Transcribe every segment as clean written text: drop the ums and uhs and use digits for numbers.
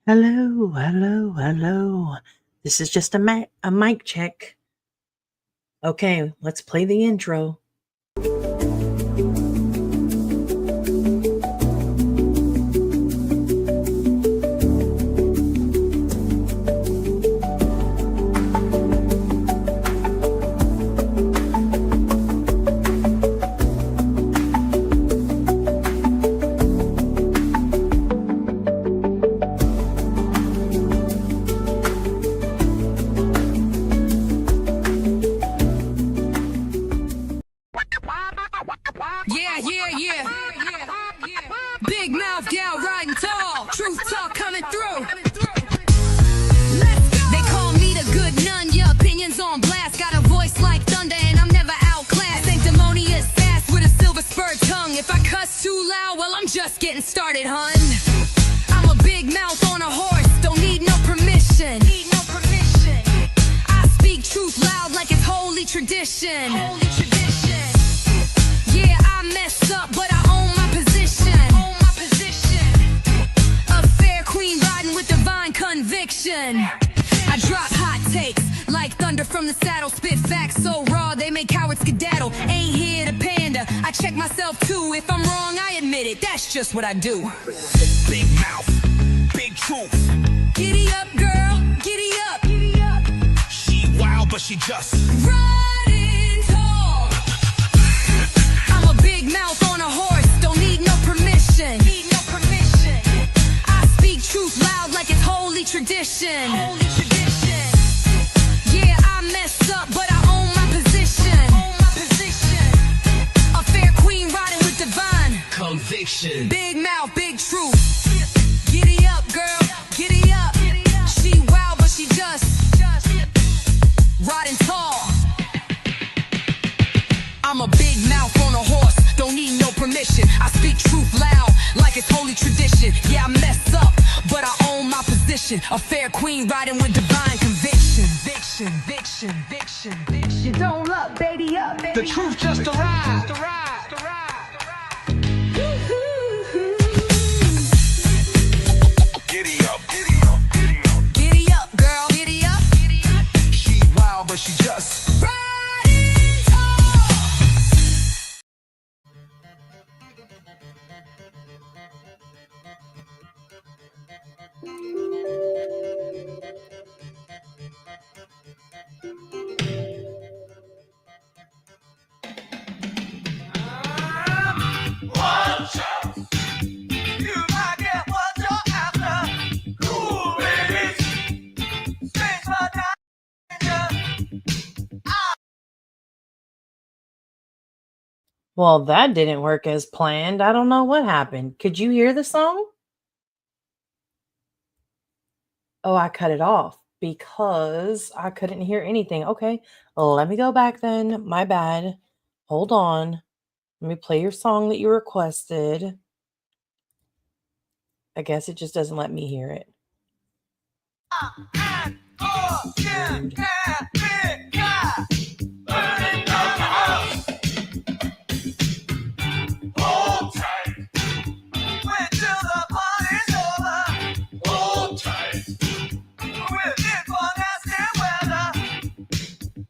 Hello, hello, hello. This is just a mic check. Okay, let's play the intro. Yeah. Big mouth gal riding tall. Truth talk coming through. They call me the good nun. Your opinions on blast. Got a voice like thunder and I'm never outclassed. Sanctimonious sass with a silver spur tongue. If I cuss too loud, well, I'm just getting started, hun. I'm a big mouth on a horse. Don't need no permission. I speak truth loud like it's holy tradition. Yeah, I mess up, but I own my position. A fair queen riding with divine conviction. I drop hot takes like thunder from the saddle. Spit facts so raw they make cowards skedaddle. Ain't here to pander, I check myself too. If I'm wrong, I admit it, that's just what I do. Big mouth, big truth. Giddy up, girl, giddy up. She wild, but she just Riding tall. I'm a big mouth on a horse, don't need no permission. I speak truth loud like it's holy tradition. Yeah, I mess up, but I own my position. A fair queen riding with divine conviction. big mouth, big truth. Giddy up, girl, giddy up. She wild, but she just riding tall. I'm a big mouth on a horse, don't need no permission. I speak truth loud like it's holy tradition. Yeah, I mess up, but I own my position. A fair queen riding with divine conviction. You don't look, baby, up, baby. The truth just arrived. Giddy up, giddy up, giddy up. Giddy up, girl, giddy up. She wild, but she just Riding tall. watch out. You might get what you're after. Cool babies, space for danger. Well, that didn't work as planned. I don't know what happened. Could you hear the song? Oh, I cut it off because I couldn't hear anything. Okay, let me go back then. My bad. Hold on. Let me play your song that you requested. I guess it just doesn't let me hear it. And burning down the house. Hold tight. Wait till the party's over. Hold tight. We're in for nasty weather.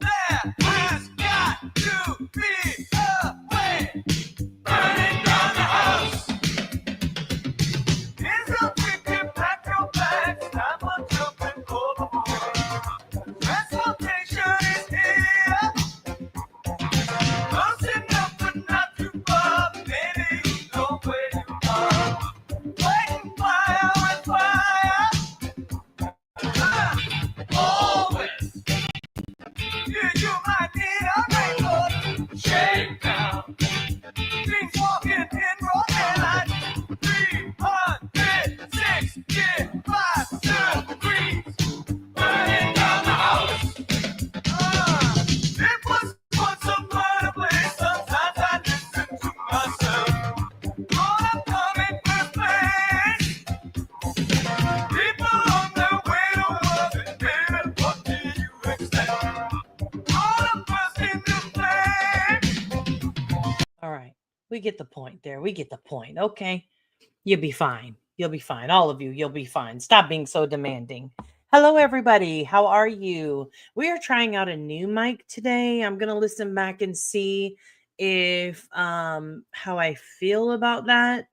There has got to be a way. Burning down the house. It's a quick pack your bags. Time for jumping overboard. Transportation is here. Close enough but not too far. Baby, you know where you are. Fighting fire with fire. Always. You might need a raincoat. Shake down. Things walking in broad daylight. 365 degrees. Burning down the house. It was once a brighter place. Sometimes I listen to myself. Lord, I'm coming first place. People on their way to work, and baby, what do you expect? Lord, I'm bursting the flame. All right. We get the point there. We get the point. Okay. You'll be fine. You'll be fine. All of you, you'll be fine. Stop being so demanding. Hello, everybody. How are you? We are trying out a new mic today. I'm gonna listen back and see if how I feel about that.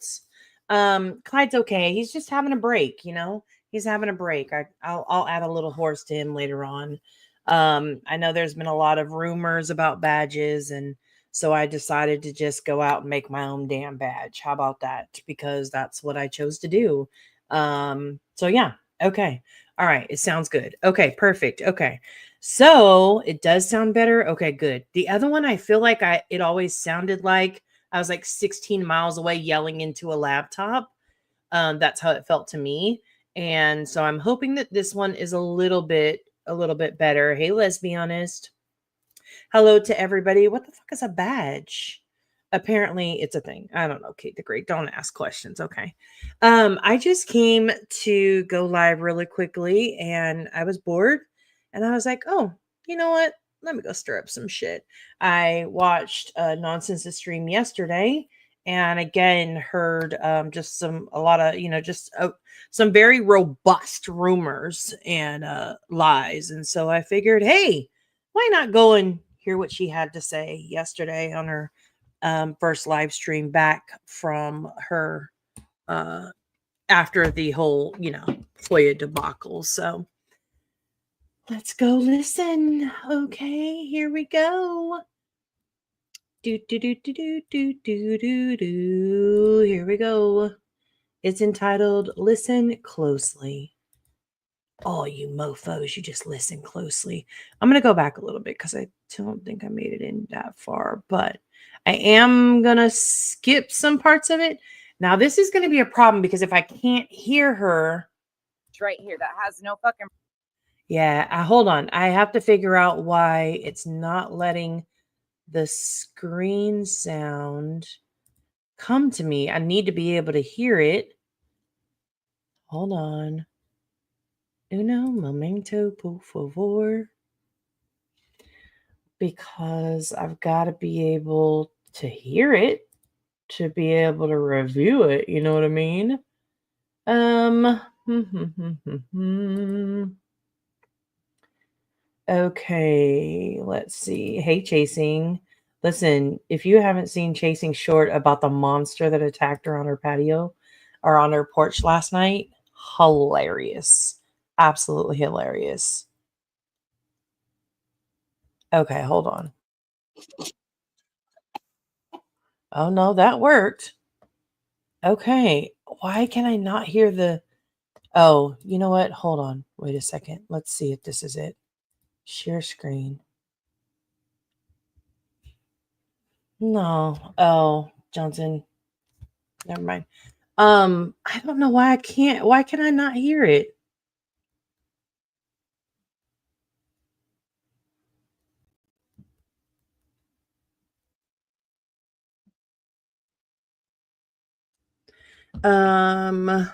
Clyde's okay. He's just having a break, you know. He's having a break. I'll add a little horse to him later on. I know there's been a lot of rumors about badges, and so I decided to just go out and make my own damn badge. How about that? Because that's what I chose to do. So yeah, okay. All right, it sounds good. Okay, perfect. Okay. So, it does sound better. Okay, good. The other one I feel like it always sounded like I was like 16 miles away yelling into a laptop. That's how it felt to me. And so I'm hoping that this one is a little bit better. Hey, let's be honest. Hello to everybody. What the fuck is a badge? Apparently it's a thing. I don't know, Kate the Great. Don't ask questions, okay? I just came to go live really quickly and I was bored and I was like, "Oh, you know what? Let me go stir up some shit." I watched Nonsense stream yesterday and again heard just a lot of, just some very robust rumors and lies. And so I figured, "Hey, why not go and hear what she had to say yesterday on her first live stream back from her uh, after the whole, FOIA debacle?" So let's go listen. Okay, here we go. Do do do do do do do do do. Here we go. It's entitled "Listen Closely." All you mofos, you just listen closely. I'm going to go back a little bit because I don't think I made it in that far, but I am going to skip some parts of it. Now, this is going to be a problem because if I can't hear her. It's right here that has no fucking. Yeah, hold on. I have to figure out why it's not letting the screen sound come to me. I need to be able to hear it. Hold on. Uno momento, por favor. Because I've got to be able to hear it to be able to review it. You know what I mean? Okay, let's see. Hey, Chasing. Listen, if you haven't seen Chasing Short about the monster that attacked her on her patio or on her porch last night, hilarious. Absolutely hilarious. Okay, hold on. Oh no, that worked. Okay. Why can I not hear the Oh, you know what? Hold on. Wait a second. Let's see if this is it. Share screen. No. Oh, Johnson. Never mind. I don't know why why can I not hear it? Um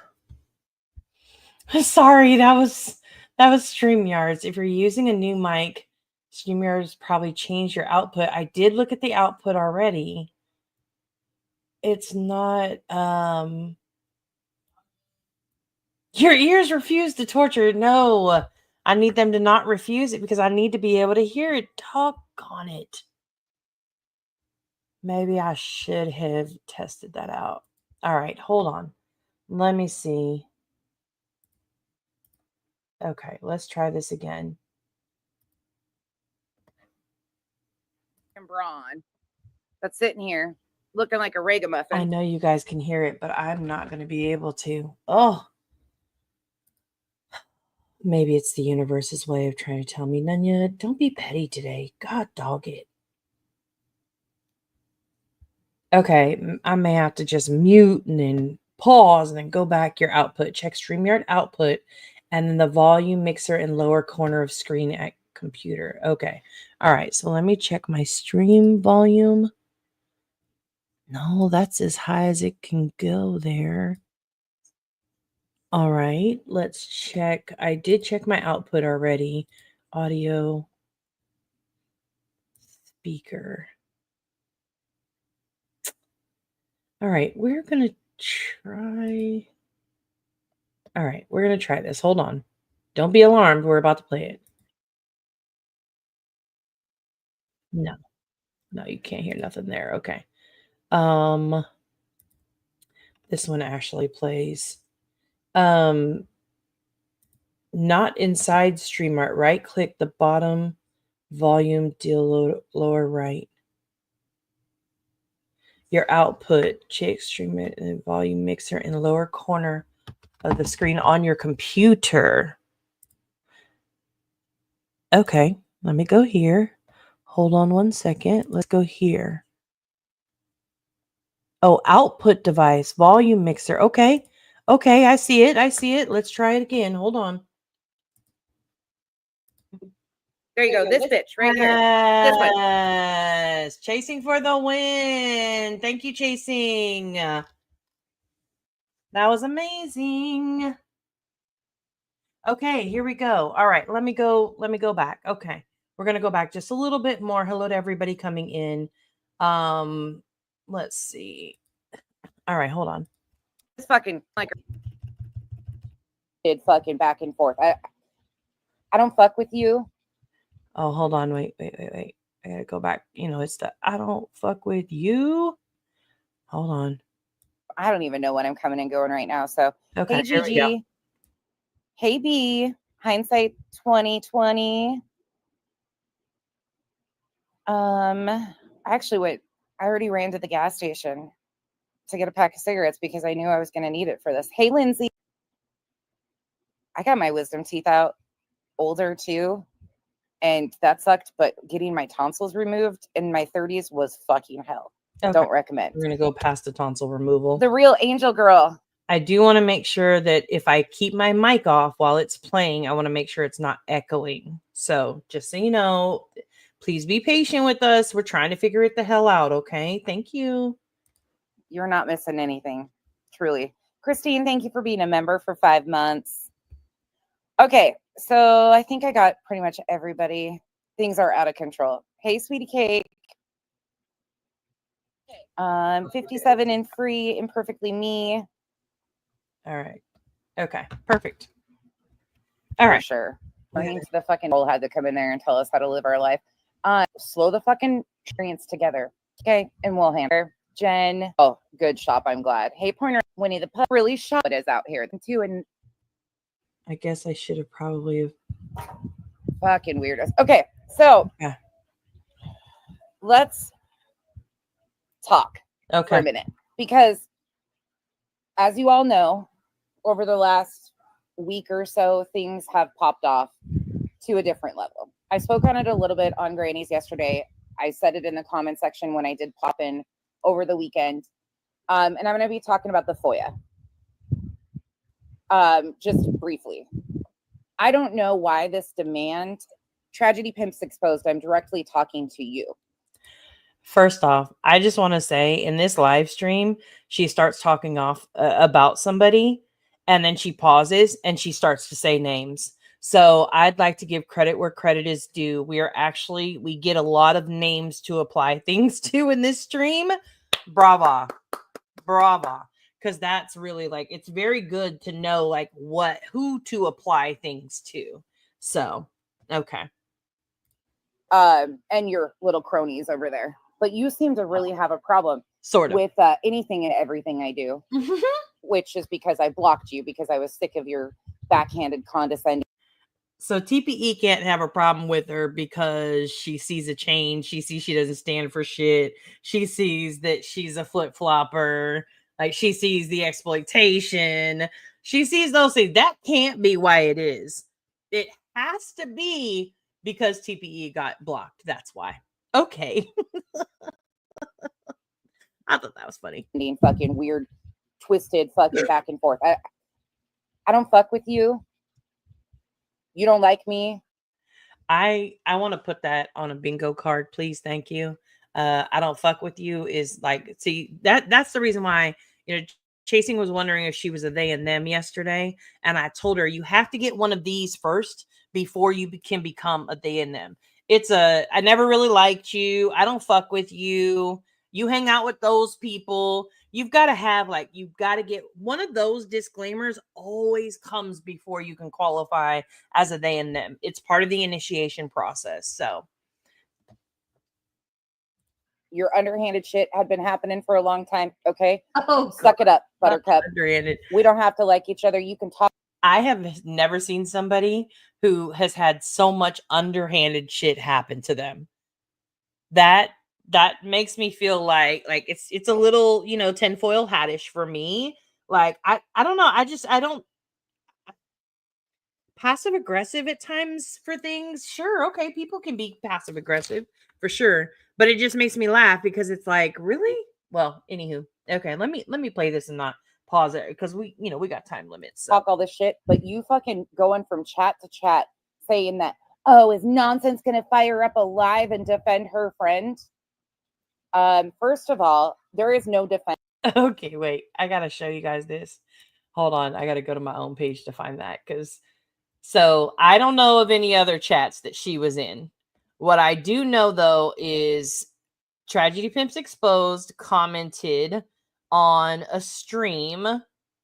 Sorry, that was StreamYards. If you're using a new mic, StreamYards probably changed your output. I did look at the output already. It's not your ears refuse to torture. No, I need them to not refuse it because I need to be able to hear it. Doggone it. Maybe I should have tested that out. All right, hold on. Let me see. Okay, let's try this again. Brawn that's sitting here looking like a ragamuffin. I know you guys can hear it, but I'm not going to be able to. Oh, maybe it's the universe's way of trying to tell me, Nunya, don't be petty today. God dog it. Okay, I may have to just mute and then pause and then go back your output. Check StreamYard output and then the volume mixer in lower corner of screen at computer. Okay. All right. So let me check my stream volume. No, that's as high as it can go there. All right. Let's check. I did check my output already. Audio speaker. All right. We're going to try. All right, we're going to try this. Hold on. Don't be alarmed. We're about to play it. No, you can't hear nothing there. Okay. This one actually plays. Not inside StreamYard. Right click the bottom volume deal lower right. Your output, check stream it and volume mixer in the lower corner of the screen on your computer. Okay, let me go here. Hold on 1 second. Let's go here. Oh, output device, volume mixer. Okay. Okay, I see it. Let's try it again. Hold on. There you go. This bitch right here. This one. Yes. Chasing for the win. Thank you, Chasing. That was amazing. Okay, here we go. All right, let me go back. Okay. We're going to go back just a little bit more. Hello to everybody coming in. Let's see. All right, hold on. This fucking like did fucking back and forth. I don't fuck with you. Oh, hold on. Wait. I got to go back. You know, it's the I don't fuck with you. Hold on. I don't even know when I'm coming and going right now. So Okay, hey here we go. Gigi. Hey B. Hindsight 2020. Actually I already ran to the gas station to get a pack of cigarettes because I knew I was gonna need it for this. Hey Lindsay. I got my wisdom teeth out older too. And that sucked, but getting my tonsils removed in my 30s was fucking hell. Okay. Don't recommend. We're going to go past the tonsil removal. The real angel girl. I do want to make sure that if I keep my mic off while it's playing, I want to make sure it's not echoing. So just so you know, please be patient with us. We're trying to figure it the hell out. Okay. Thank you. You're not missing anything. Truly. Christine, thank you for being a member for 5 months. Okay. So I think I got pretty much everybody. Things are out of control. Hey, sweetie cake. 57 and free, imperfectly me. All right. Okay. Perfect. All right. For sure. Bringing to the fucking role had to come in there and tell us how to live our life. Slow the fucking experience together. Okay. And we'll handle Jen. Oh, good shop. I'm glad. Hey, Pointer, Winnie the Pooh really shop it is out here too. And I guess I should have probably. Fucking weirdos. Okay. So yeah. Let's talk for a minute because as you all know, over the last week or so, things have popped off to a different level. I spoke on it a little bit on Granny's yesterday. I said it in the comment section when I did pop in over the weekend. And I'm going to be talking about the FOIA. Just briefly. I don't know why this demand. Tragedy Pimps Exposed. I'm directly talking to you. First off, I just want to say in this live stream, she starts talking off about somebody and then she pauses and she starts to say names. So I'd like to give credit where credit is due. We get a lot of names to apply things to in this stream. Brava. Because that's really like, it's very good to know like who to apply things to. So, okay. And your little cronies over there. But you seem to really have a problem sort of with anything and everything I do, which is because I blocked you because I was sick of your backhanded condescending. So TPE can't have a problem with her because she sees a change. She sees she doesn't stand for shit. She sees that she's a flip-flopper. Like she sees the exploitation. She sees those things. That can't be why it is. It has to be because TPE got blocked. That's why. Okay. I thought that was funny. Fucking weird, twisted, fucking back and forth. I don't fuck with you. You don't like me. I want to put that on a bingo card, please. Thank you. I don't fuck with you is like, see, that's the reason why, Chasing was wondering if she was a they and them yesterday. And I told her, you have to get one of these first before you can become a they and them. I never really liked you. I don't fuck with you. You hang out with those people. you've got to have like, you've got to get one of those disclaimers always comes before you can qualify as a they and them. It's part of the initiation process. So your underhanded shit had been happening for a long time. Okay. oh, Suck it up, Buttercup. underhanded. We don't have to like each other. You can talk. I have never seen somebody who has had so much underhanded shit happen to them. That makes me feel like it's a little, you know, tinfoil hattish for me. Like I don't know. I don't passive aggressive at times for things. Sure, okay, people can be passive aggressive for sure, but it just makes me laugh because it's like, really? Well, anywho, okay, let me play this and not pause it because we, you know, we got time limits. So. Talk all this shit, but you fucking going from chat to chat saying that, oh, is Nonsense gonna fire up a live and defend her friend? First of all, there is no defense. Okay, wait, I gotta show you guys this. Hold on, I gotta go to my own page to find that because so I don't know of any other chats that she was in. What I do know though is Tragedy Pimps Exposed commented on a stream.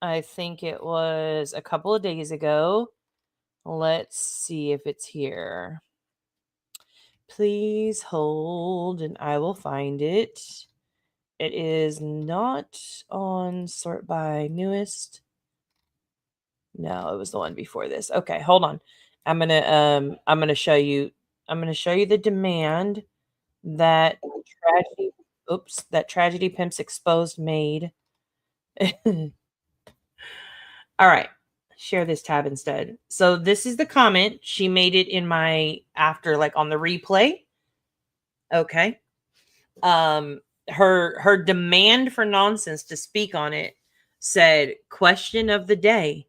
I think it was a couple of days ago. Let's see if it's here. Please hold and I will find it. It is not on sort by newest. No, it was the one before this. Okay, hold on. I'm gonna show you the demand that Tragedy Pimps Exposed made. All right. Share this tab instead. So this is the comment. She made it in my after, like on the replay. Okay. Her demand for Nonsense to speak on it said, question of the day.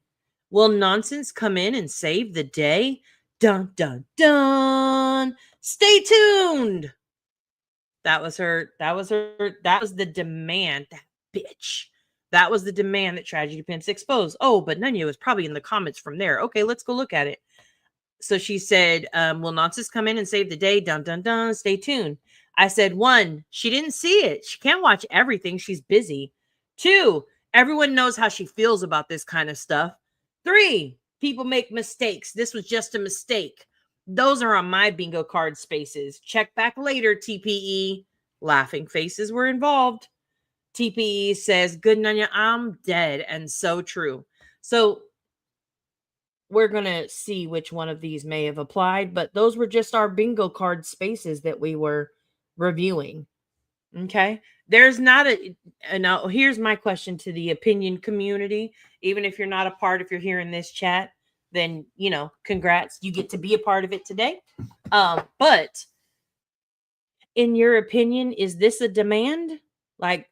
Will Nonsense come in and save the day? Dun dun dun. Stay tuned. That was the demand. That bitch. That was the demand that Tragedy Pimps Exposed. Oh, but Nunya was probably in the comments from there. Okay, let's go look at it. So she said, will Nonsense come in and save the day? Dun dun dun. Stay tuned. I said, 1, she didn't see it. She can't watch everything. She's busy. 2, everyone knows how she feels about this kind of stuff. 3, people make mistakes. This was just a mistake. Those are on my bingo card spaces. Check back later, TPE. Laughing faces were involved. TPE says, good Nunya, I'm dead. And so true. So we're going to see which one of these may have applied, but those were just our bingo card spaces that we were reviewing. Okay. There's not now here's my question to the opinion community. Even if you're not a part, if you're here in this chat, then, you know, congrats. You get to be a part of it today. But in your opinion, is this a demand? Like,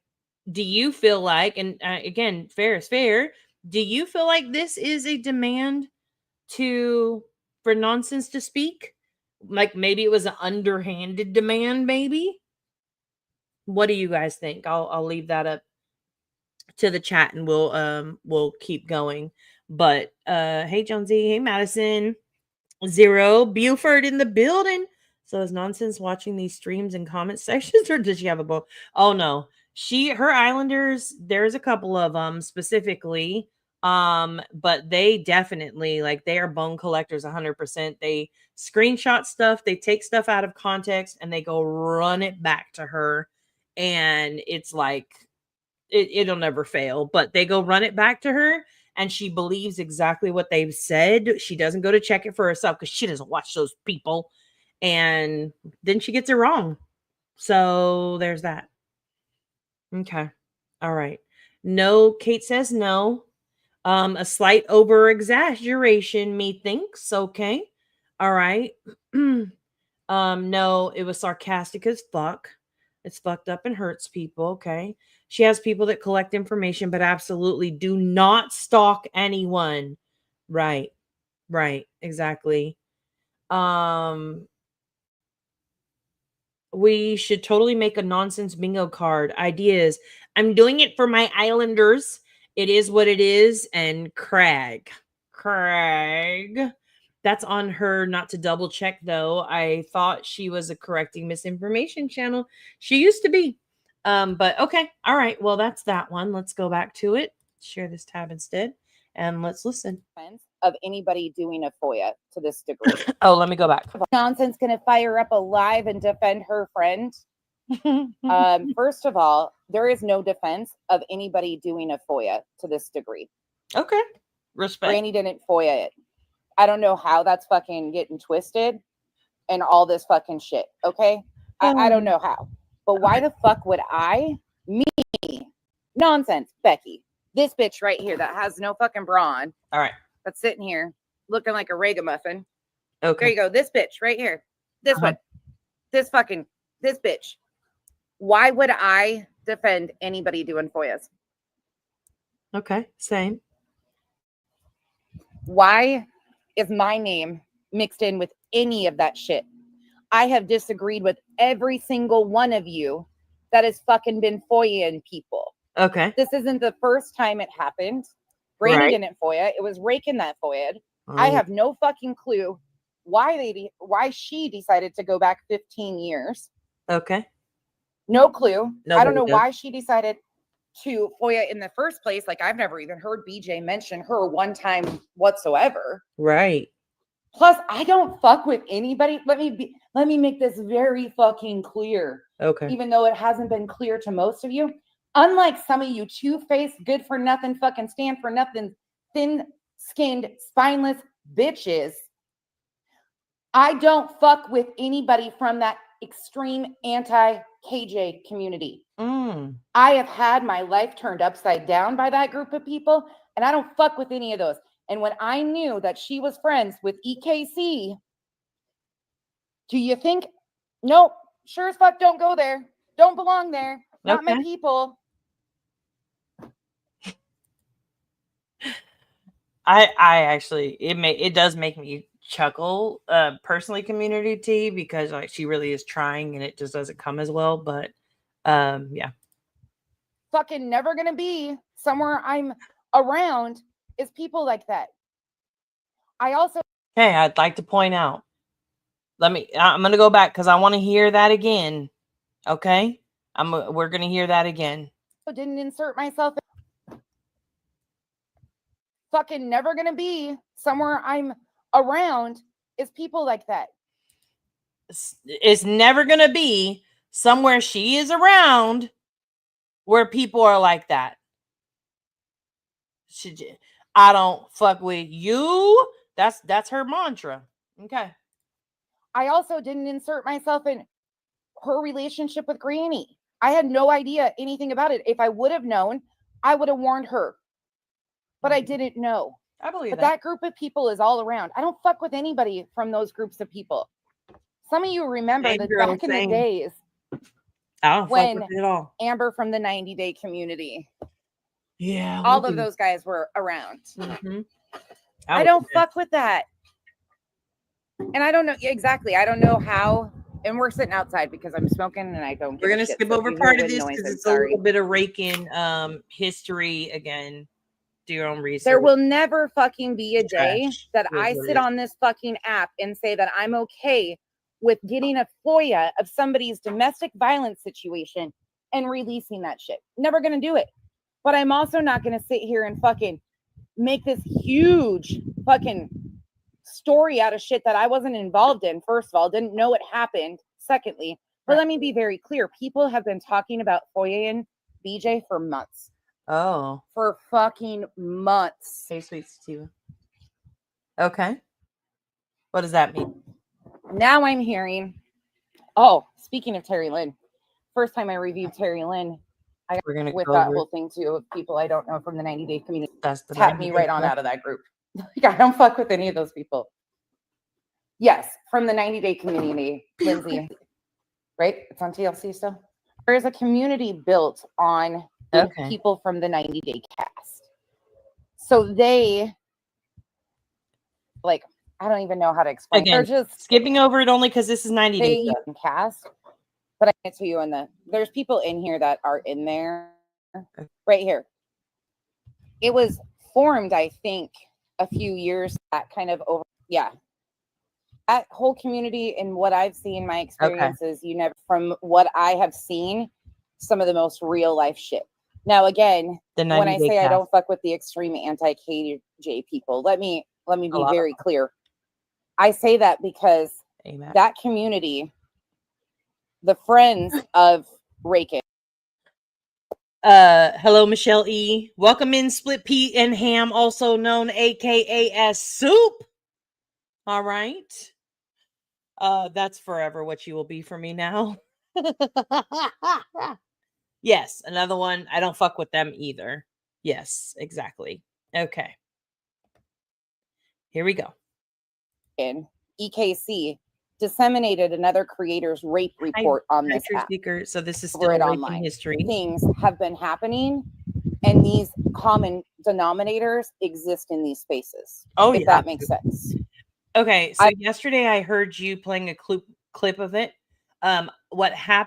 do you feel like, and again, fair is fair. Do you feel like this is a demand for Nonsense to speak? Like maybe it was an underhanded demand, maybe? What do you guys think? I'll leave that up to the chat and we'll keep going. But hey Jonesy, hey Madison, Zero, Buford in the building. So is Nonsense watching these streams and comment sections, or does she have a book? Oh no. Her Islanders, there's a couple of them specifically. But they definitely, like, they are bone collectors 100%. They screenshot stuff, they take stuff out of context, and they go run it back to her. And it's like it'll never fail, but they go run it back to her and she believes exactly what they've said. She doesn't go to check it for herself because she doesn't watch those people. And then she gets it wrong. So there's that. Okay. All right. No, Kate says no. A slight over exaggeration, methinks. Okay. All right. No, it was sarcastic as fuck. It's fucked up and hurts people. Okay. She has people that collect information, but absolutely do not stalk anyone. Right. Right. Exactly. We should totally make a Nonsense bingo card. Ideas. I'm doing it for my Islanders. It is what it is. And Craig. That's on her not to double check, though. I thought she was a correcting misinformation channel. She used to be. But okay. All right. Well, that's that one. Let's go back to it. Share this tab instead. And let's listen. Of anybody doing a FOIA to this degree. Oh, let me go back. Nonsense gonna fire up a live and defend her friend. First of all, there is no defense of anybody doing a FOIA to this degree. Okay. Respect. Granny didn't FOIA it. I don't know how that's fucking getting twisted and all this fucking shit. Okay. I don't know how. But why the fuck would me? Nonsense, Becky. This bitch right here that has no fucking bra on. All right. That's sitting here looking like a ragamuffin. Okay. There you go. This bitch right here. This one. This bitch. Why would I defend anybody doing FOIAs? Okay. Same. Why is my name mixed in with any of that shit? I have disagreed with every single one of you that has fucking been FOIAing people. Okay. This isn't the first time it happened. Granny didn't FOIA. It was Rakin that FOIA'd. I have no fucking clue why she decided to go back 15 years. Okay. No clue. I don't know does. why she decided to FOIA in the first place. Like, I've never even heard BJ mention her one time whatsoever. Right. Plus, I don't fuck with anybody. Let me make this very fucking clear. Okay. Even though it hasn't been clear to most of you. Unlike some of you two-faced, good for nothing, fucking stand for nothing, thin-skinned, spineless bitches, I don't fuck with anybody from that extreme anti-KJ community. I have had my life turned upside down by that group of people, and I don't fuck with any of those. And when I knew that she was friends with EKC, do you think, nope, sure as fuck don't go there. Don't belong there. Not my people. I actually it does make me chuckle, personally, Community T, because like she really is trying and it just doesn't come as well. But yeah. Fucking never gonna be somewhere I'm around is people like that. I also I'd like to point out. I'm gonna go back because I want to hear that again. Okay. We're gonna hear that again. Didn't insert myself. Fucking never gonna be somewhere I'm around is people like that. It's never gonna be somewhere she is around where people are like that. I don't fuck with you. That's her mantra. Okay. I also didn't insert myself in her relationship with Granny. I had no idea anything about it. If I would have known, I would have warned her. But I didn't know. I believe that group of people is all around. I don't fuck with anybody from those groups of people. Some of you remember that back in the days I don't when fuck with it at all. Amber from the 90-day community. Yeah. All of those guys were around. Mm-hmm. I don't fuck with that. And I don't know exactly. I don't know how. And we're sitting outside because I'm smoking and I don't. We're gonna skip over part of this because it's a little bit of raking history again. Do your own research. There will never fucking be a day that I sit on this fucking app and say that I'm okay with getting a FOIA of somebody's domestic violence situation and releasing that shit. Never gonna do it. But I'm also not gonna sit here and fucking make this huge fucking story out of shit that I wasn't involved in. First of all, didn't know it happened. Secondly, but let me be very clear. People have been talking about FOIA and BJ for months. Oh. For fucking months. Hey, sweet sativa. Okay. What does that mean? Now I'm hearing, oh, speaking of Terry Lynn, first time I reviewed Terry Lynn, We're gonna with go that over whole thing too of people I don't know from the 90-day community. That's the Tap me right on out of that group. Like, I don't fuck with any of those people. Yes, from the 90-day community, Lindsay. Right? It's on TLC still. There is a community built on people from the 90-day cast. So they, like, I don't even know how to explain. Again, they're just skipping over it only because this is 90 days cast. But I can tell you there's people in here that are in there right here. It was formed, I think, a few years back, kind of over. Yeah. That whole community and what I've seen, my experiences, from what I have seen, some of the most real life shit. Now, again, The when I 90-day say I cast. don't fuck with the extreme anti-KJ people, let me A be lot of very clear. I say that because Amen. that community, the friends of Reagan. Hello, Michelle E. Welcome in, Split Pea and Ham, also known AKA as Soup. All right. That's forever what you will be for me now. Yes, another one. I don't fuck with them either. Yes, exactly. Okay. Here we go. In EKC disseminated another creator's rape report on this Truth app. Seeker. So this is Over still it raping online. history. Things have been happening, and these common denominators exist in these spaces. Oh, if yeah. that makes sense. Okay, so yesterday I heard you playing a clip of it. What had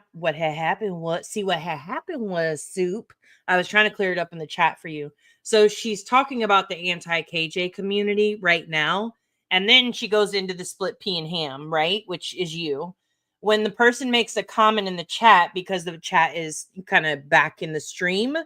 happened was Soup. I was trying to clear it up in the chat for you. So she's talking about the anti-KJ community right now, and then she goes into the Split Pea and Ham, right? Which is you. When the person makes a comment in the chat, because the chat is kind of back in the stream,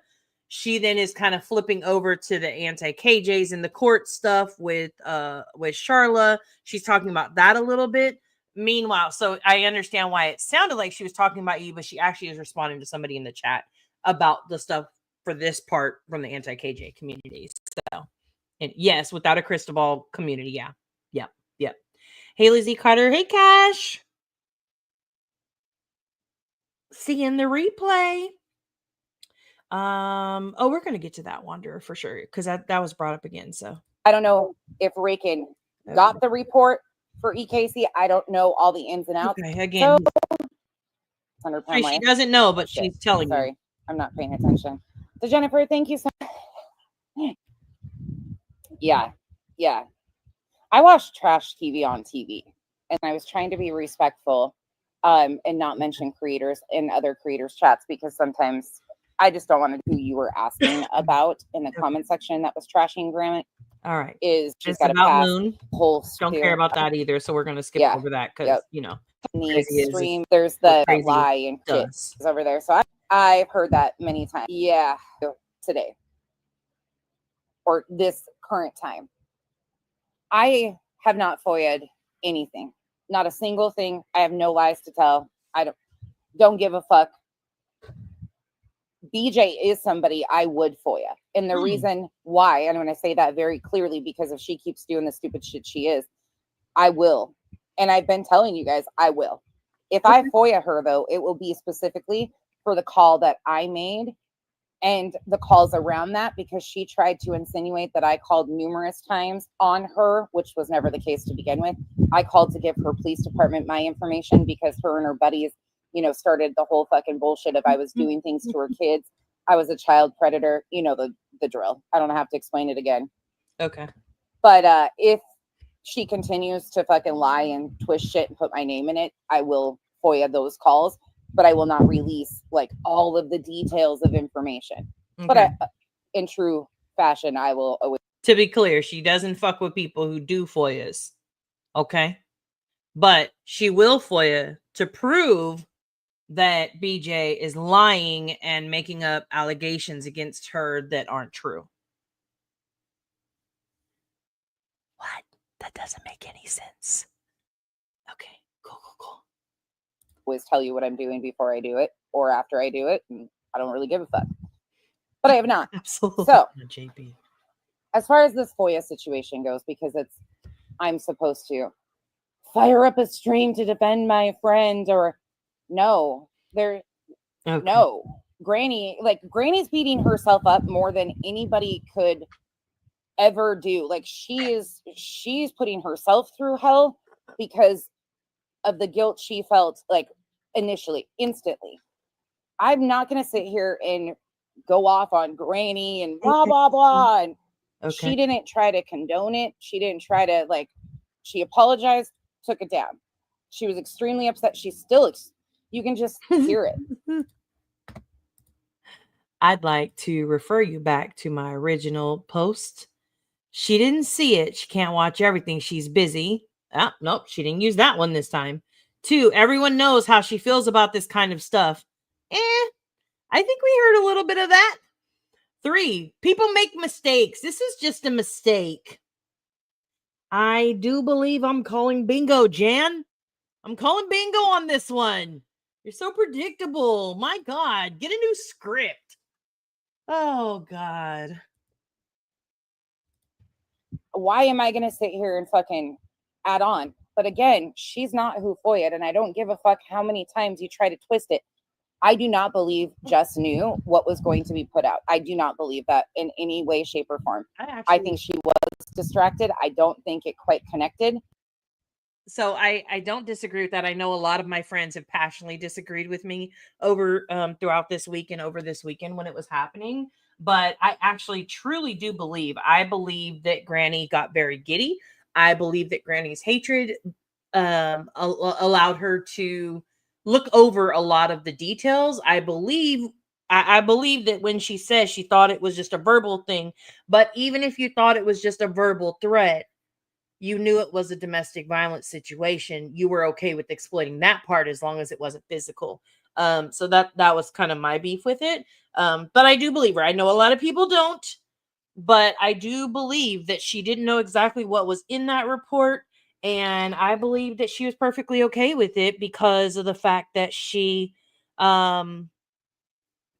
she then is kind of flipping over to the anti-KJs and the court stuff with Charla. She's talking about that a little bit. Meanwhile, so I understand why it sounded like she was talking about you, but she actually is responding to somebody in the chat about the stuff for this part from the anti-KJ community. So, and yes, without a crystal ball community, yeah. Yep. Hey, Lizzie Carter. Hey, Cash. Seeing the replay. Oh, we're gonna get to that Wanderer for sure, because that was brought up again. So I don't know if Reagan got the report for EKC. I don't know all the ins and outs. Okay, again, So, she doesn't know, but shit. she's telling Sorry, you. I'm not paying attention. So Jennifer, thank you so much. Yeah. I watched trash TV on TV, and I was trying to be respectful and not mention creators in other creators' chats, because sometimes I just don't want to do who you were asking about in the comment section that was trashing Granite. All right. Is she's It's got a about pass Moon. whole Don't care about that either, so we're gonna skip over that because you know in the crazy is extreme. There's the crazy lie and shit does. is over there. So I've heard that many times. Yeah, today or this current time. I have not FOIA'd anything, not a single thing. I have no lies to tell. I don't give a fuck. BJ is somebody I would FOIA. And the reason why, and when I say that very clearly, because if she keeps doing the stupid shit she is, I will. And I've been telling you guys, I will. If I FOIA her, though, it will be specifically for the call that I made and the calls around that, because she tried to insinuate that I called numerous times on her, which was never the case to begin with. I called to give her police department my information because her and her buddies, you know, started the whole fucking bullshit of I was doing things to her kids. I was a child predator. You know, the drill. I don't have to explain it again. Okay. But if she continues to fucking lie and twist shit and put my name in it, I will FOIA those calls, but I will not release like all of the details of information. Okay. But in true fashion, I will always. To be clear, she doesn't fuck with people who do FOIAs. Okay. But she will FOIA to prove that BJ is lying and making up allegations against her that aren't true. What? That doesn't make any sense. Okay, cool. Always tell you what I'm doing before I do it or after I do it, and I don't really give a fuck. But I have not. Absolutely. So, JP. As far as this FOIA situation goes, because I'm supposed to fire up a stream to defend my friend, or no, Granny's beating herself up more than anybody could ever do. Like she's putting herself through hell because of the guilt she felt, like initially, instantly. I'm not going to sit here and go off on Granny and blah, blah, blah. And she didn't try to condone it. She didn't try to, she apologized, took it down. She was extremely upset. She's still, you can just hear it. I'd like to refer you back to my original post. She didn't see it. She can't watch everything. She's busy. Oh, nope. She didn't use that one this time. 2, everyone knows how she feels about this kind of stuff. I think we heard a little bit of that. 3, people make mistakes. This is just a mistake. I do believe I'm calling bingo, Jan. I'm calling bingo on this one. You're so predictable. My God, get a new script. Oh, God. Why am I going to sit here and fucking add on? But again, she's not who FOIA'd, and I don't give a fuck how many times you try to twist it. I do not believe Just knew what was going to be put out. I do not believe that in any way, shape, or form. I think she was distracted. I don't think it quite connected. So I don't disagree with that. I know a lot of my friends have passionately disagreed with me over throughout this week and over this weekend when it was happening. But I actually truly do believe. I believe that Granny got very giddy. I believe that Granny's hatred allowed her to look over a lot of the details. I believe that when she says she thought it was just a verbal thing, but even if you thought it was just a verbal threat, you knew it was a domestic violence situation. You were okay with exploiting that part as long as it wasn't physical. So that was kind of my beef with it. But I do believe her. I know a lot of people don't, but I do believe that she didn't know exactly what was in that report. And I believe that she was perfectly okay with it because of the fact that she, she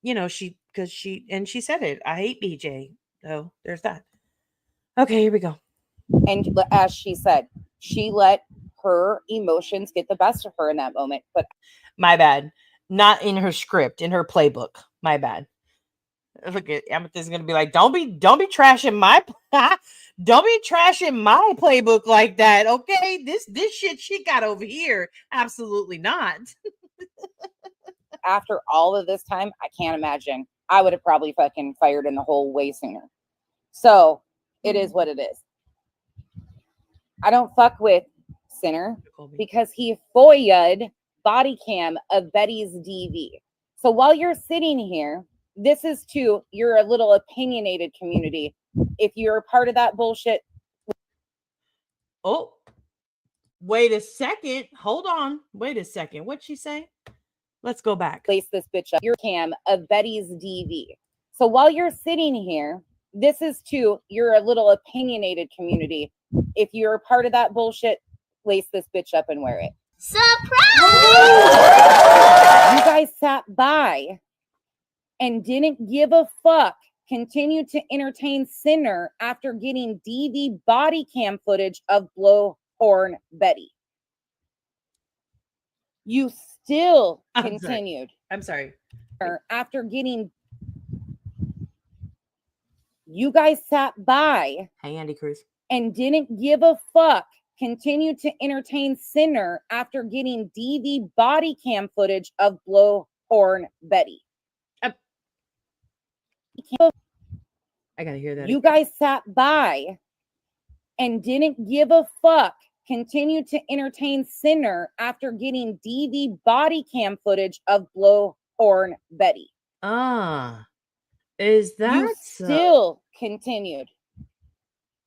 said it. I hate BJ. So there's that. Okay, here we go. And as she said, she let her emotions get the best of her in that moment. But my bad. Not in her script, in her playbook. My bad. Look at Amethyst is gonna be like, don't be trashing my don't be trashing my playbook like that. Okay. This shit she got over here. Absolutely not. after all of this time, I can't imagine. I would have probably fucking fired in the hole way sooner. So it is what it is. I don't fuck with Sinner because he FOIA'd body cam of Betty's DV. So while you're sitting here, this is to your little opinionated community. If you're a part of that bullshit. Oh, wait a second. Hold on. Wait a second. What'd she say? Let's go back. Place this bitch up. Your cam of Betty's DV. So while you're sitting here, this is to your little opinionated community. If you're a part of that bullshit, lace this bitch up and wear it. Surprise! You guys sat by and didn't give a fuck. Continued to entertain Sinner after getting DV body cam footage of blowhorn Betty. You still continued. I'm sorry. After getting. You guys sat by. Hey, Andy Cruz. And didn't give a fuck. Continued to entertain Sinner after getting DV body cam footage of blowhorn Betty. I gotta hear that. You guys sat by and didn't give a fuck. Continued to entertain Sinner after getting DV body cam footage of blowhorn Betty. Is that you still continued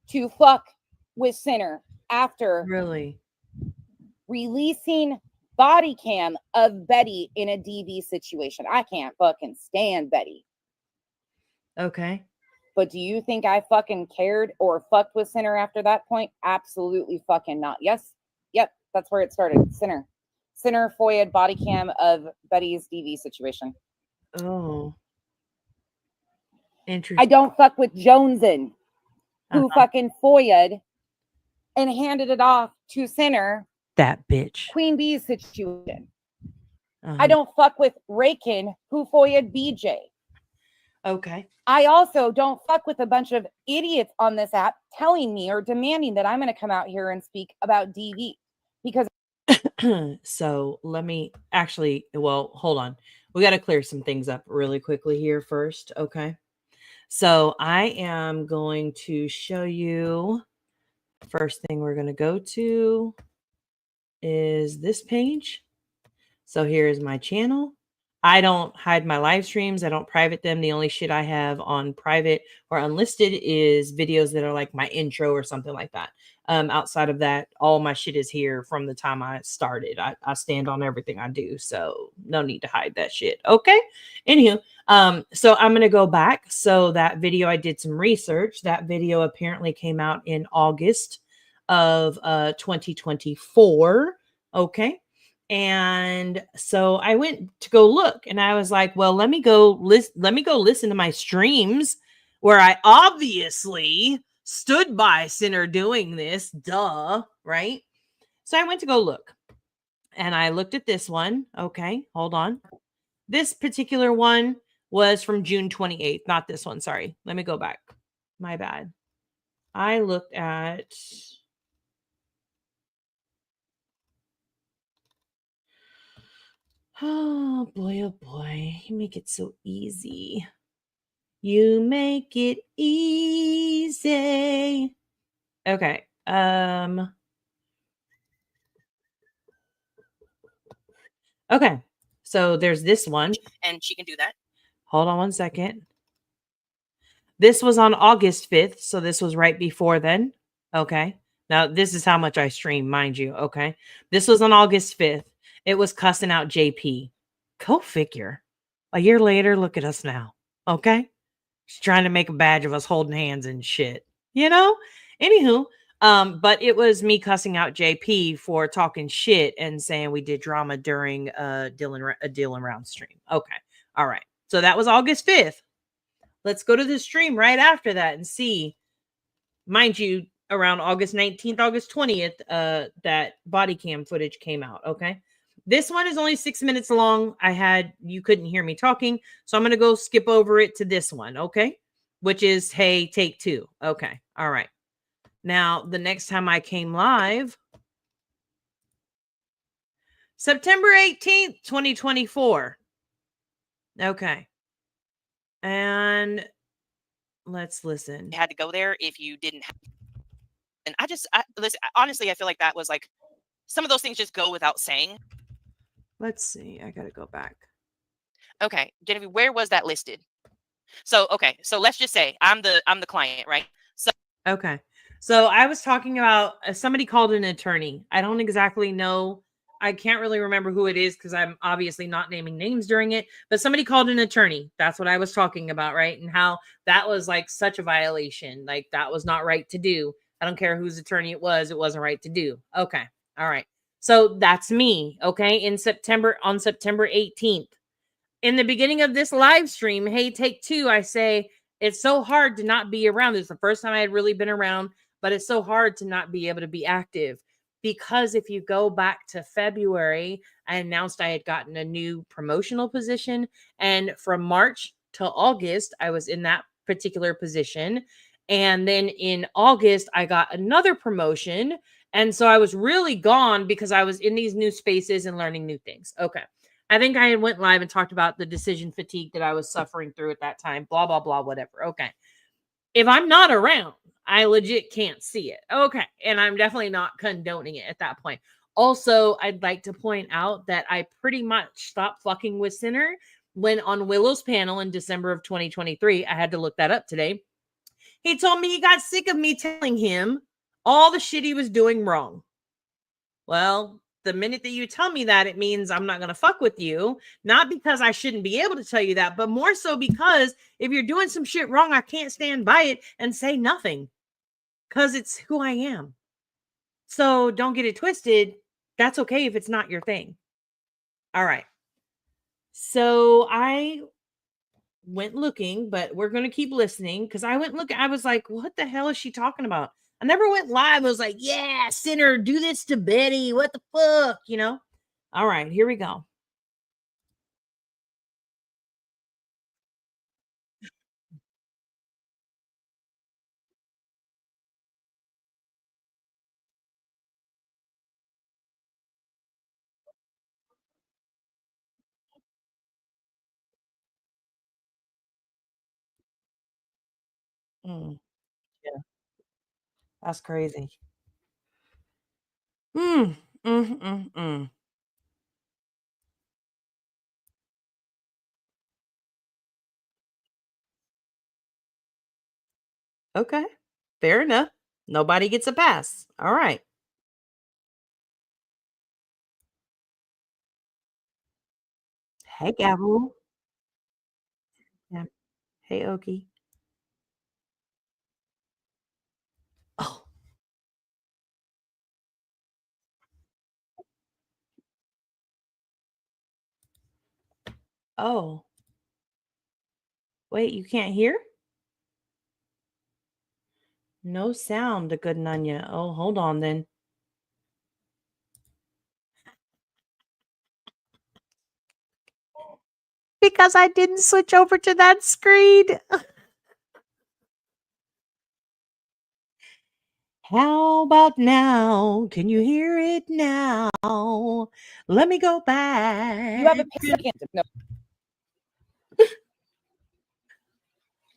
to fuck with Sinner after really releasing body cam of Betty in a DV situation? I can't fucking stand Betty. Okay. But do you think I fucking cared or fucked with Sinner after that point? Absolutely fucking not. Yes. Yep. That's where it started. Sinner FOIA'd body cam of Betty's DV situation. Oh. Interesting. I don't fuck with Jonesin, who fucking FOIA'd and handed it off to Sinner. That bitch. Queen Bee's situation. I don't fuck with Rakin, who FOIA'd BJ. Okay. I also don't fuck with a bunch of idiots on this app telling me or demanding that I'm going to come out here and speak about DV because. So let me actually, hold on. We got to clear some things up really quickly here first. Okay. So I am going to show you. First thing we're going to go to is this page. So here is my channel. I don't hide my live streams. I don't private them. The only shit I have on private or unlisted is videos that are like my intro or something like that. Outside of that, all my shit is here from the time I started. I stand on everything I do, so no need to hide that shit. Okay. Anywho, so I'm gonna go back. So that video, I did some research. That video apparently came out in August of 2024. Okay. And so I went to go look and I was like, well, let me go listen to my streams where I obviously stood by Sinner doing this. Duh, right? So I went to go look and I looked at this one. Okay, hold on. This particular one was from June 28th, not this one. Sorry. Let me go back. My bad. I looked at oh boy, you make it so easy. You make it easy. Okay. Okay. So there's this one. And she can do that. Hold on one second. This was on August 5th. So this was right before then. Okay. Now, this is how much I stream, mind you. Okay. This was on August 5th. It was cussing out JP. Go figure. A year later, look at us now. Okay. She's trying to make a badge of us holding hands and shit. You know? Anywho, but it was me cussing out JP for talking shit and saying we did drama during a Dylan Round stream. Okay. All right. So that was August 5th. Let's go to the stream right after that and see. Mind you, around August 19th, August 20th, that body cam footage came out. Okay. This one is only 6 minutes long. You couldn't hear me talking. So I'm going to go skip over it to this one. Okay. Which is, hey, take two. Okay. All right. Now, the next time I came live, September 18th, 2024. Okay. And let's listen. You had to go there if you didn't have. And listen, honestly, I feel like that was like some of those things just go without saying. Let's see. I got to go back. Okay, Genevieve, where was that listed? So, okay, so let's just say I'm the client, right? So okay. So I was talking about somebody called an attorney. I don't exactly know. I can't really remember who it is because I'm obviously not naming names during it, but somebody called an attorney. That's what I was talking about, right? And how that was like such a violation. Like that was not right to do. I don't care whose attorney it wasn't right to do. Okay. All right. So that's me. Okay. On September 18th. In the beginning of this live stream, hey, take two, I say, it's so hard to not be around. This is the first time I had really been around, but it's so hard to not be able to be active. Because if you go back to February, I announced I had gotten a new promotional position. And from March to August, I was in that particular position. And then in August, I got another promotion. And so I was really gone because I was in these new spaces and learning new things. Okay. I think I had went live and talked about the decision fatigue that I was suffering through at that time, blah, blah, blah, whatever. Okay. If I'm not around, I legit can't see it. Okay. And I'm definitely not condoning it at that point. Also, I'd like to point out that I pretty much stopped fucking with Sinner when on Willow's panel in December of 2023, I had to look that up today. He told me he got sick of me telling him all the shit he was doing wrong. Well, the minute that you tell me that, it means I'm not going to fuck with you. Not because I shouldn't be able to tell you that, but more so because if you're doing some shit wrong, I can't stand by it and say nothing because it's who I am. So don't get it twisted. That's okay if it's not your thing. All right. So I went looking, but we're going to keep listening because I went looking. I was like, what the hell is she talking about? I never went live. I was like, yeah, Sinner, do this to Betty. What the fuck? You know? All right, here we go. Mm, yeah, that's crazy. Mm, mm, mm, mm. Okay. Fair enough. Nobody gets a pass. All right. Hey, Gavel. Yeah. Hey, Okie. Oh, oh. Wait, you can't hear? No sound, a good Nunya. Oh, hold on then. Because I didn't switch over to that screen. How about now? Can you hear it now? Let me go back. You have a second. No,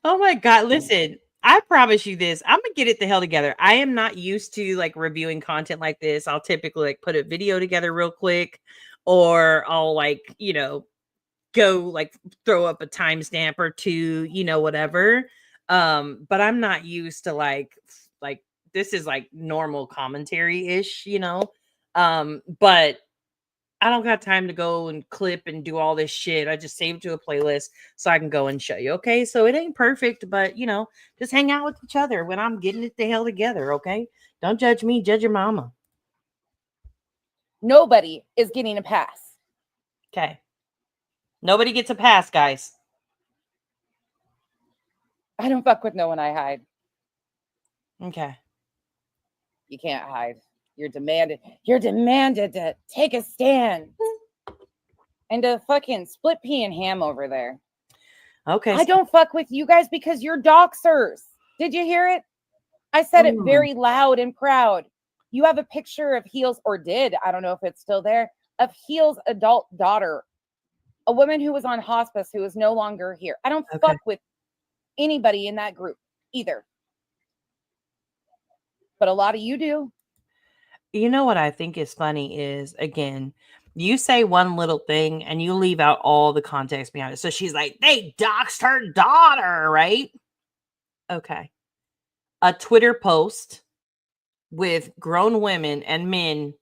Oh my God. Listen, I promise you this. I'm gonna get it the hell together. I am not used to like reviewing content like this. I'll typically like put a video together real quick, or I'll like, go like throw up a timestamp or two, whatever. But I'm not used to like this is like normal commentary-ish, but I don't got time to go and clip and do all this shit. I just saved to a playlist so I can go and show you. Okay. So it ain't perfect, but just hang out with each other when I'm getting it the hell together. Okay. Don't judge me, judge your mama. nobody is getting a pass. Okay. Nobody gets a pass, guys. I don't fuck with no one I hide. Okay. You can't hide. You're demanded to take a stand. And to fucking split pea and ham over there. Okay. I don't fuck with you guys because you're doxers. Did you hear it? I said it very loud and proud. You have a picture of Heel's, or did, I don't know if it's still there, of Heel's adult daughter, a woman who was on hospice who is no longer here. I don't fuck with anybody in that group either. But a lot of you do. You know what I think is funny is, again, you say one little thing and you leave out all the context behind it. So she's like, they doxed her daughter, right? Okay. A Twitter post with grown women and men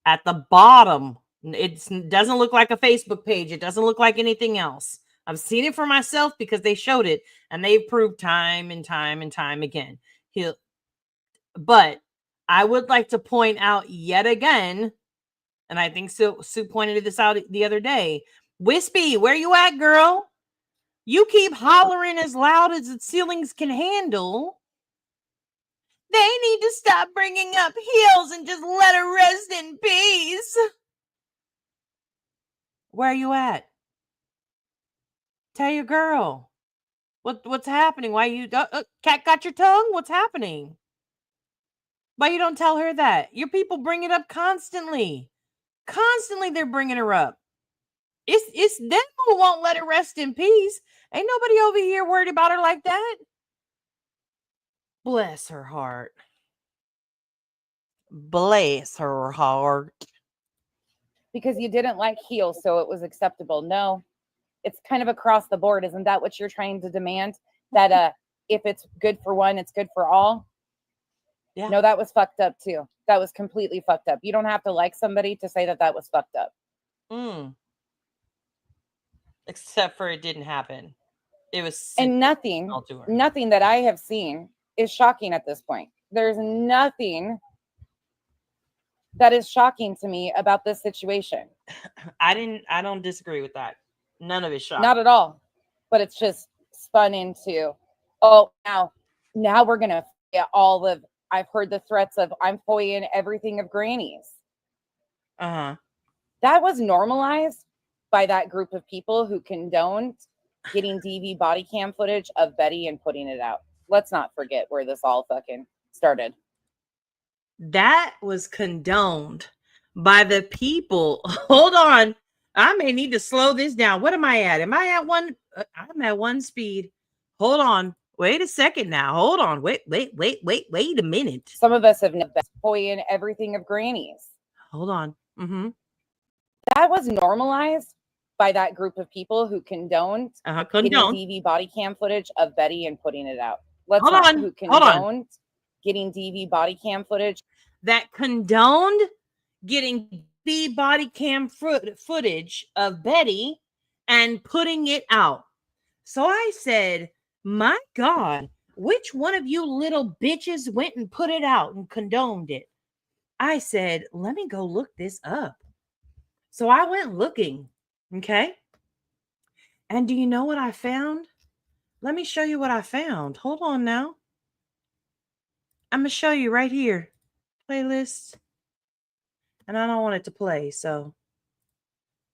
at the bottom. It doesn't look like a Facebook page. It doesn't look like anything else. I've seen it for myself because they showed it and they've proved time and time and time again. But I would like to point out yet again, and I think Sue pointed this out the other day. Wispy, where you at, girl? You keep hollering as loud as the ceilings can handle. They need to stop bringing up heels and just let her rest in peace. Where are you at? Tell your girl. What's happening? Why you cat got your tongue? What's happening? Why you don't tell her that? Your people bring it up constantly. Constantly they're bringing her up. It's them who won't let her rest in peace. Ain't nobody over here worried about her like that. Bless her heart. Bless her heart. Because you didn't like heels, so it was acceptable. No, it's kind of across the board. Isn't that what you're trying to demand? That if it's good for one, it's good for all? Yeah. No, that was fucked up too. That was completely fucked up. You don't have to like somebody to say that that was fucked up. Except for it didn't happen. It was And nothing that I have seen is shocking at this point. There's nothing that is shocking to me about this situation. I don't disagree with that. None of it shocking. Not at all. But it's just spun into, oh, now we're gonna get all of, I've heard the threats of, I'm FOIAing everything of grannies. Uh-huh. That was normalized by that group of people who condoned getting DV body cam footage of Betty and putting it out. Let's not forget where this all fucking started. That was condoned by the people. Hold on. I may need to slow this down. What am I at? Am I at one? I'm at one speed. Hold on. Wait a second now. Hold on. Wait a minute. Some of us have been FOIAing everything of grannies. Hold on. Mm-hmm. That was normalized by that group of people who condoned getting DV body cam footage of Betty and putting it out. Let's Hold not. on, Who hold on. condoned getting DV body cam footage. That condoned getting the body cam footage of Betty and putting it out. So I said, my God, which one of you little bitches went and put it out and condoned it? I said, let me go look this up. So I went looking, okay? And do you know what I found? Let me show you what I found. Hold on now. I'm going to show you right here. Playlist. And I don't want it to play, so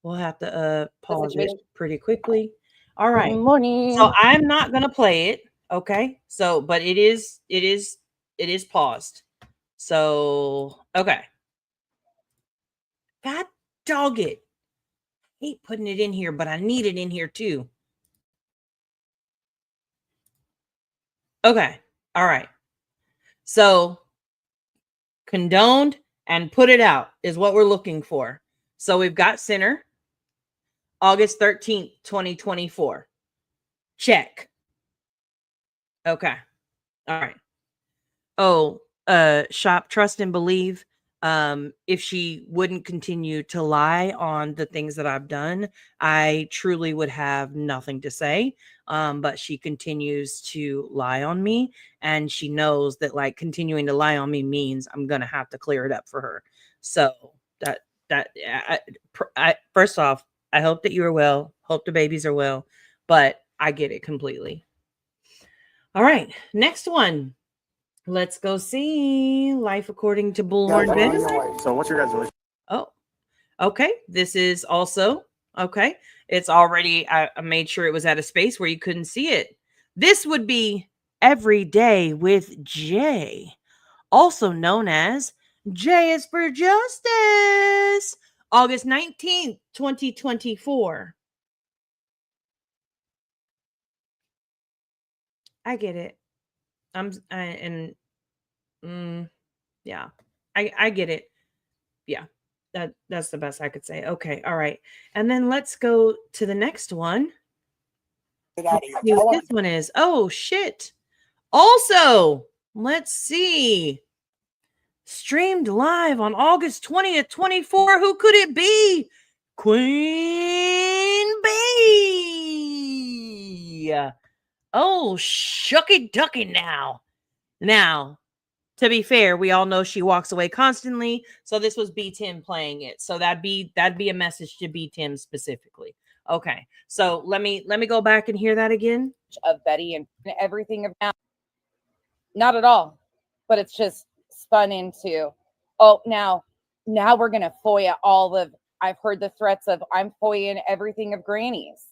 we'll have to pause it pretty quickly. All right. Good morning. So I'm not going to play it, okay? So, but it is paused. So, okay. God dog it. Hate putting it in here, but I need it in here too. Okay. All right. So condoned and put it out is what we're looking for. So we've got Center, August 13th, 2024. Check. Okay. All right. Oh, shop, trust, and believe. If she wouldn't continue to lie on the things that I've done, I truly would have nothing to say. But she continues to lie on me, and she knows that like continuing to lie on me means I'm gonna have to clear it up for her. So first off, I hope that you are well. Hope the babies are well, but I get it completely. All right, next one. Let's go see Life According to Bullhorn Venison. So what's your guys' relationship? Oh, okay. This is also okay. It's already, I made sure it was at a space where you couldn't see it. This would be Every Day with Jay, also known as J is for Justice, August 19th, 2024. I get it. Yeah, I get it. Yeah, that's the best I could say. Okay, all right. And then let's go to the next one. Let's see what this one is. Oh, shit. Also, let's see. Streamed live on August 20th, 24. Who could it be? Queen Bee. Oh, shucky ducky now. Now, to be fair, we all know she walks away constantly. So this was B Tim playing it. So that'd be a message to B Tim specifically. Okay. So let me go back and hear that again. Of Betty and everything about. Not at all. But it's just spun into, oh, now we're gonna FOIA all of. I've heard the threats of I'm FOIAing everything of Granny's.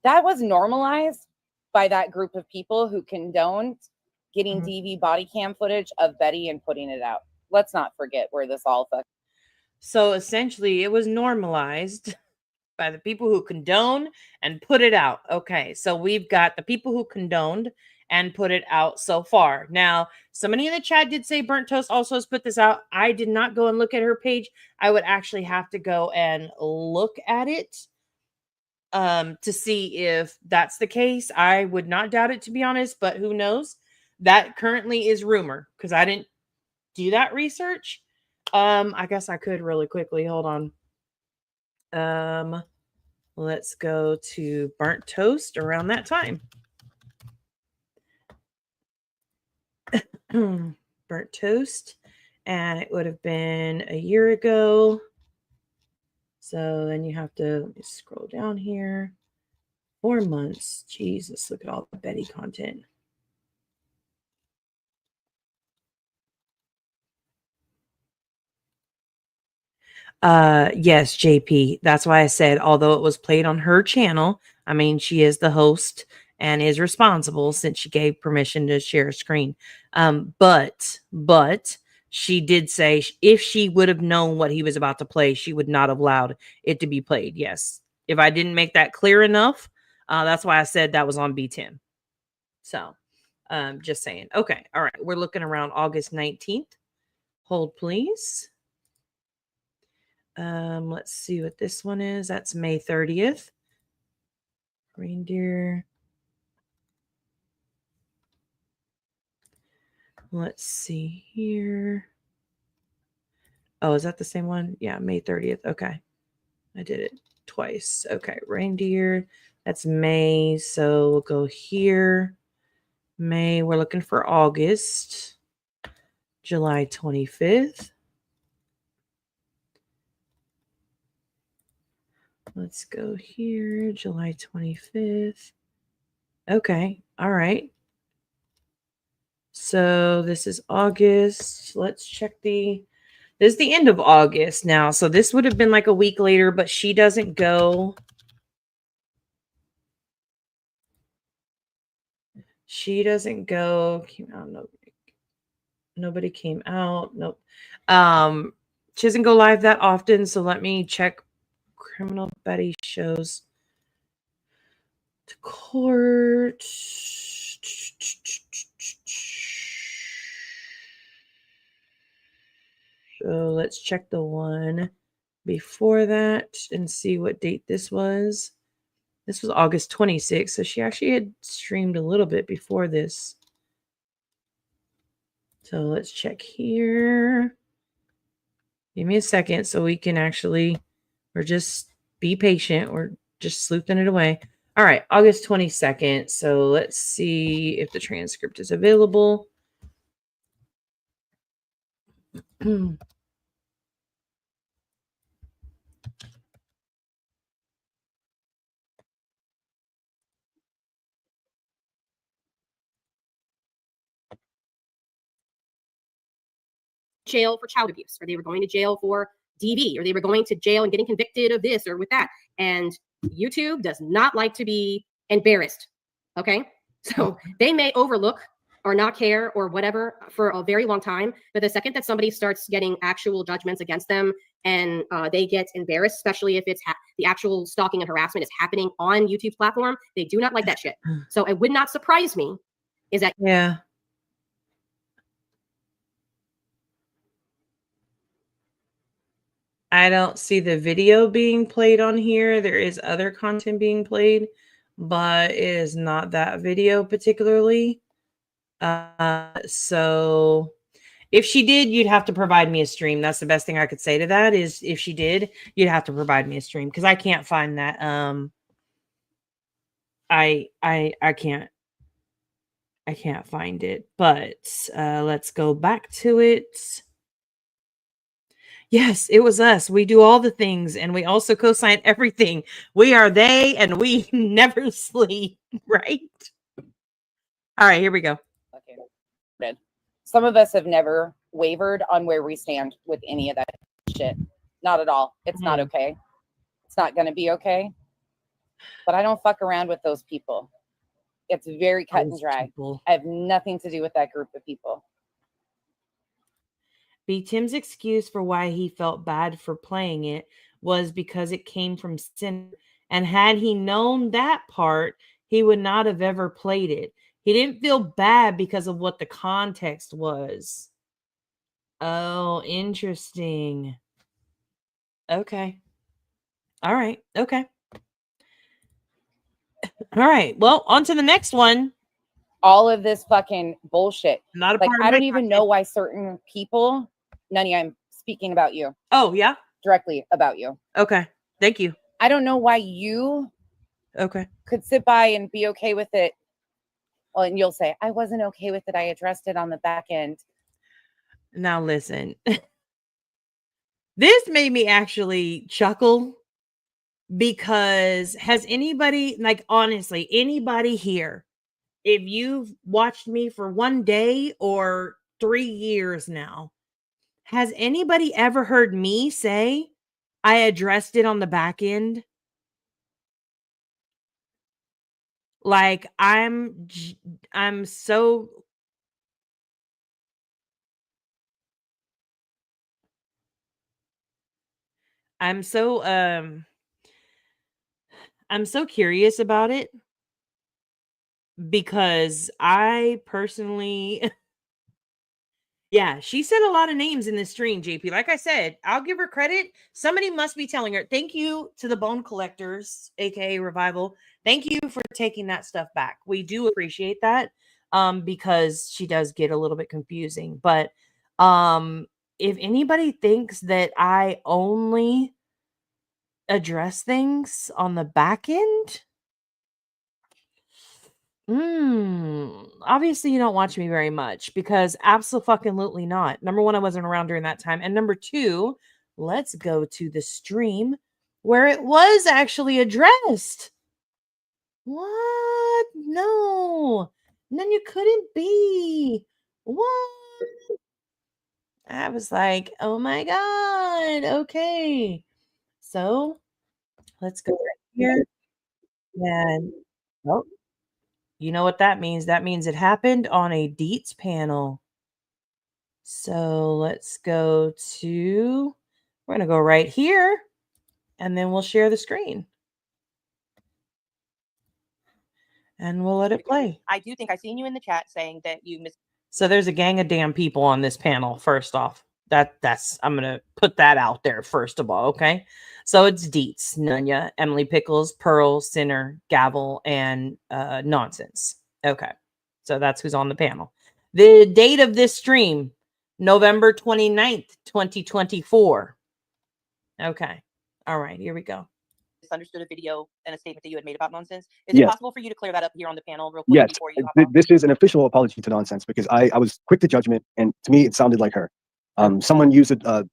That was normalized by that group of people who condoned getting DV body cam footage of Betty and putting it out. Let's not forget where this all fucked. So essentially it was normalized by the people who condone and put it out. Okay. So we've got the people who condoned and put it out so far. Now, somebody in the chat did say Burnt Toast also has put this out. I did not go and look at her page. I would actually have to go and look at it to see if that's the case. I would not doubt it, to be honest, but who knows? That currently is rumor because I didn't do that research. I guess I could really quickly. Hold on. Let's go to Burnt Toast around that time. Burnt Toast, and it would have been a year ago. So then you have to scroll down here. 4 months. Jesus, look at all the Betty content. Yes, JP. That's why I said, although it was played on her channel, I mean, she is the host and is responsible since she gave permission to share a screen. But she did say if she would have known what he was about to play, she would not have allowed it to be played. Yes. If I didn't make that clear enough, that's why I said that was on B10. So, just saying. Okay. All right. We're looking around August 19th. Hold, please. Let's see what this one is. That's May 30th. Reindeer. Let's see here. Oh, is that the same one? Yeah, May 30th. Okay. I did it twice. Okay, reindeer. That's May. So we'll go here. May. We're looking for August. July 25th. Let's go here. July 25th. Okay. All right. So this is August. Let's check the. This is the end of August now. So this would have been like a week later, but she doesn't go. She doesn't go. Came out. Nobody came out. Nope. She doesn't go live that often. So let me check. Criminal Betty shows to court. So let's check the one before that and see what date this was. This was August 26th. So she actually had streamed a little bit before this. So let's check here. Give me a second so we can actually, or just be patient. We're just sleuthing it away. All right, August 22nd. So let's see if the transcript is available. Jail for child abuse, or they were going to jail for DV, or they were going to jail and getting convicted of this or with that. And YouTube does not like to be embarrassed. Okay. So they may overlook or not care or whatever for a very long time. But the second that somebody starts getting actual judgments against them and they get embarrassed, especially if it's the actual stalking and harassment is happening on YouTube's platform, they do not like that shit. So it would not surprise me is that. Yeah. I don't see the video being played on here. There is other content being played, but it is not that video particularly. So if she did, you'd have to provide me a stream. That's the best thing I could say to that is if she did, you'd have to provide me a stream because I can't find that. I can't find it, but let's go back to it. Yes, it was us. We do all the things and we also co-sign everything. We are they and we never sleep, right? All right, here we go. Okay. Some of us have never wavered on where we stand with any of that shit. Not at all. It's not okay. It's not going to be okay. But I don't fuck around with those people. It's very cut and dry. I have nothing to do with that group of people. B. Tim's excuse for why he felt bad for playing it was because it came from sin. And had he known that part, he would not have ever played it. He didn't feel bad because of what the context was. Oh, interesting. Okay. All right. Okay. All right. Well, on to the next one. All of this fucking bullshit. Not a like, part of I don't my even content. know why certain people, Nani, I'm speaking about you. Oh, yeah? Directly about you. Okay. Thank you. I don't know why you could sit by and be okay with it. Well, and you'll say, I wasn't okay with it. I addressed it on the back end. Now, listen. This made me actually chuckle because has anybody, like, honestly, anybody here, if you've watched me for one day or 3 years now, has anybody ever heard me say I addressed it on the back end? Like, I'm so I'm so curious about it because I personally yeah, she said a lot of names in this stream, JP. Like I said, I'll give her credit. Somebody must be telling her. Thank you to the Bone Collectors, aka Revival. Thank you for taking that stuff back. We do appreciate that. because she does get a little bit confusing. But if anybody thinks that I only address things on the back end, obviously you don't watch me very much, because absolutely not. Number one, I wasn't around during that time. And number two, let's go to the stream where it was actually addressed. What? No. Then you couldn't be. What? I was like, oh my God. Okay. So let's go right here. And oh, you know what that means? That means it happened on a Deets panel. So let's go to, we're going to go right here, and then we'll share the screen. And we'll let it play. I do think I seen you in the chat saying that you missed. So there's a gang of damn people on this panel, first off. That's I'm gonna put that out there first of all, okay? So it's Deets, Nunya, Emily Pickles, Pearl, Sinner, Gavel, and Nonsense. Okay. So that's who's on the panel. The date of this stream, November 29th, 2024. Okay. All right, here we go. Misunderstood a video and a statement that you had made about Nonsense. Is Yes. it possible for you to clear that up here on the panel real quick Yes, before you hop off? this is an official apology to Nonsense, because I was quick to judgment, and to me it sounded like her. Someone used a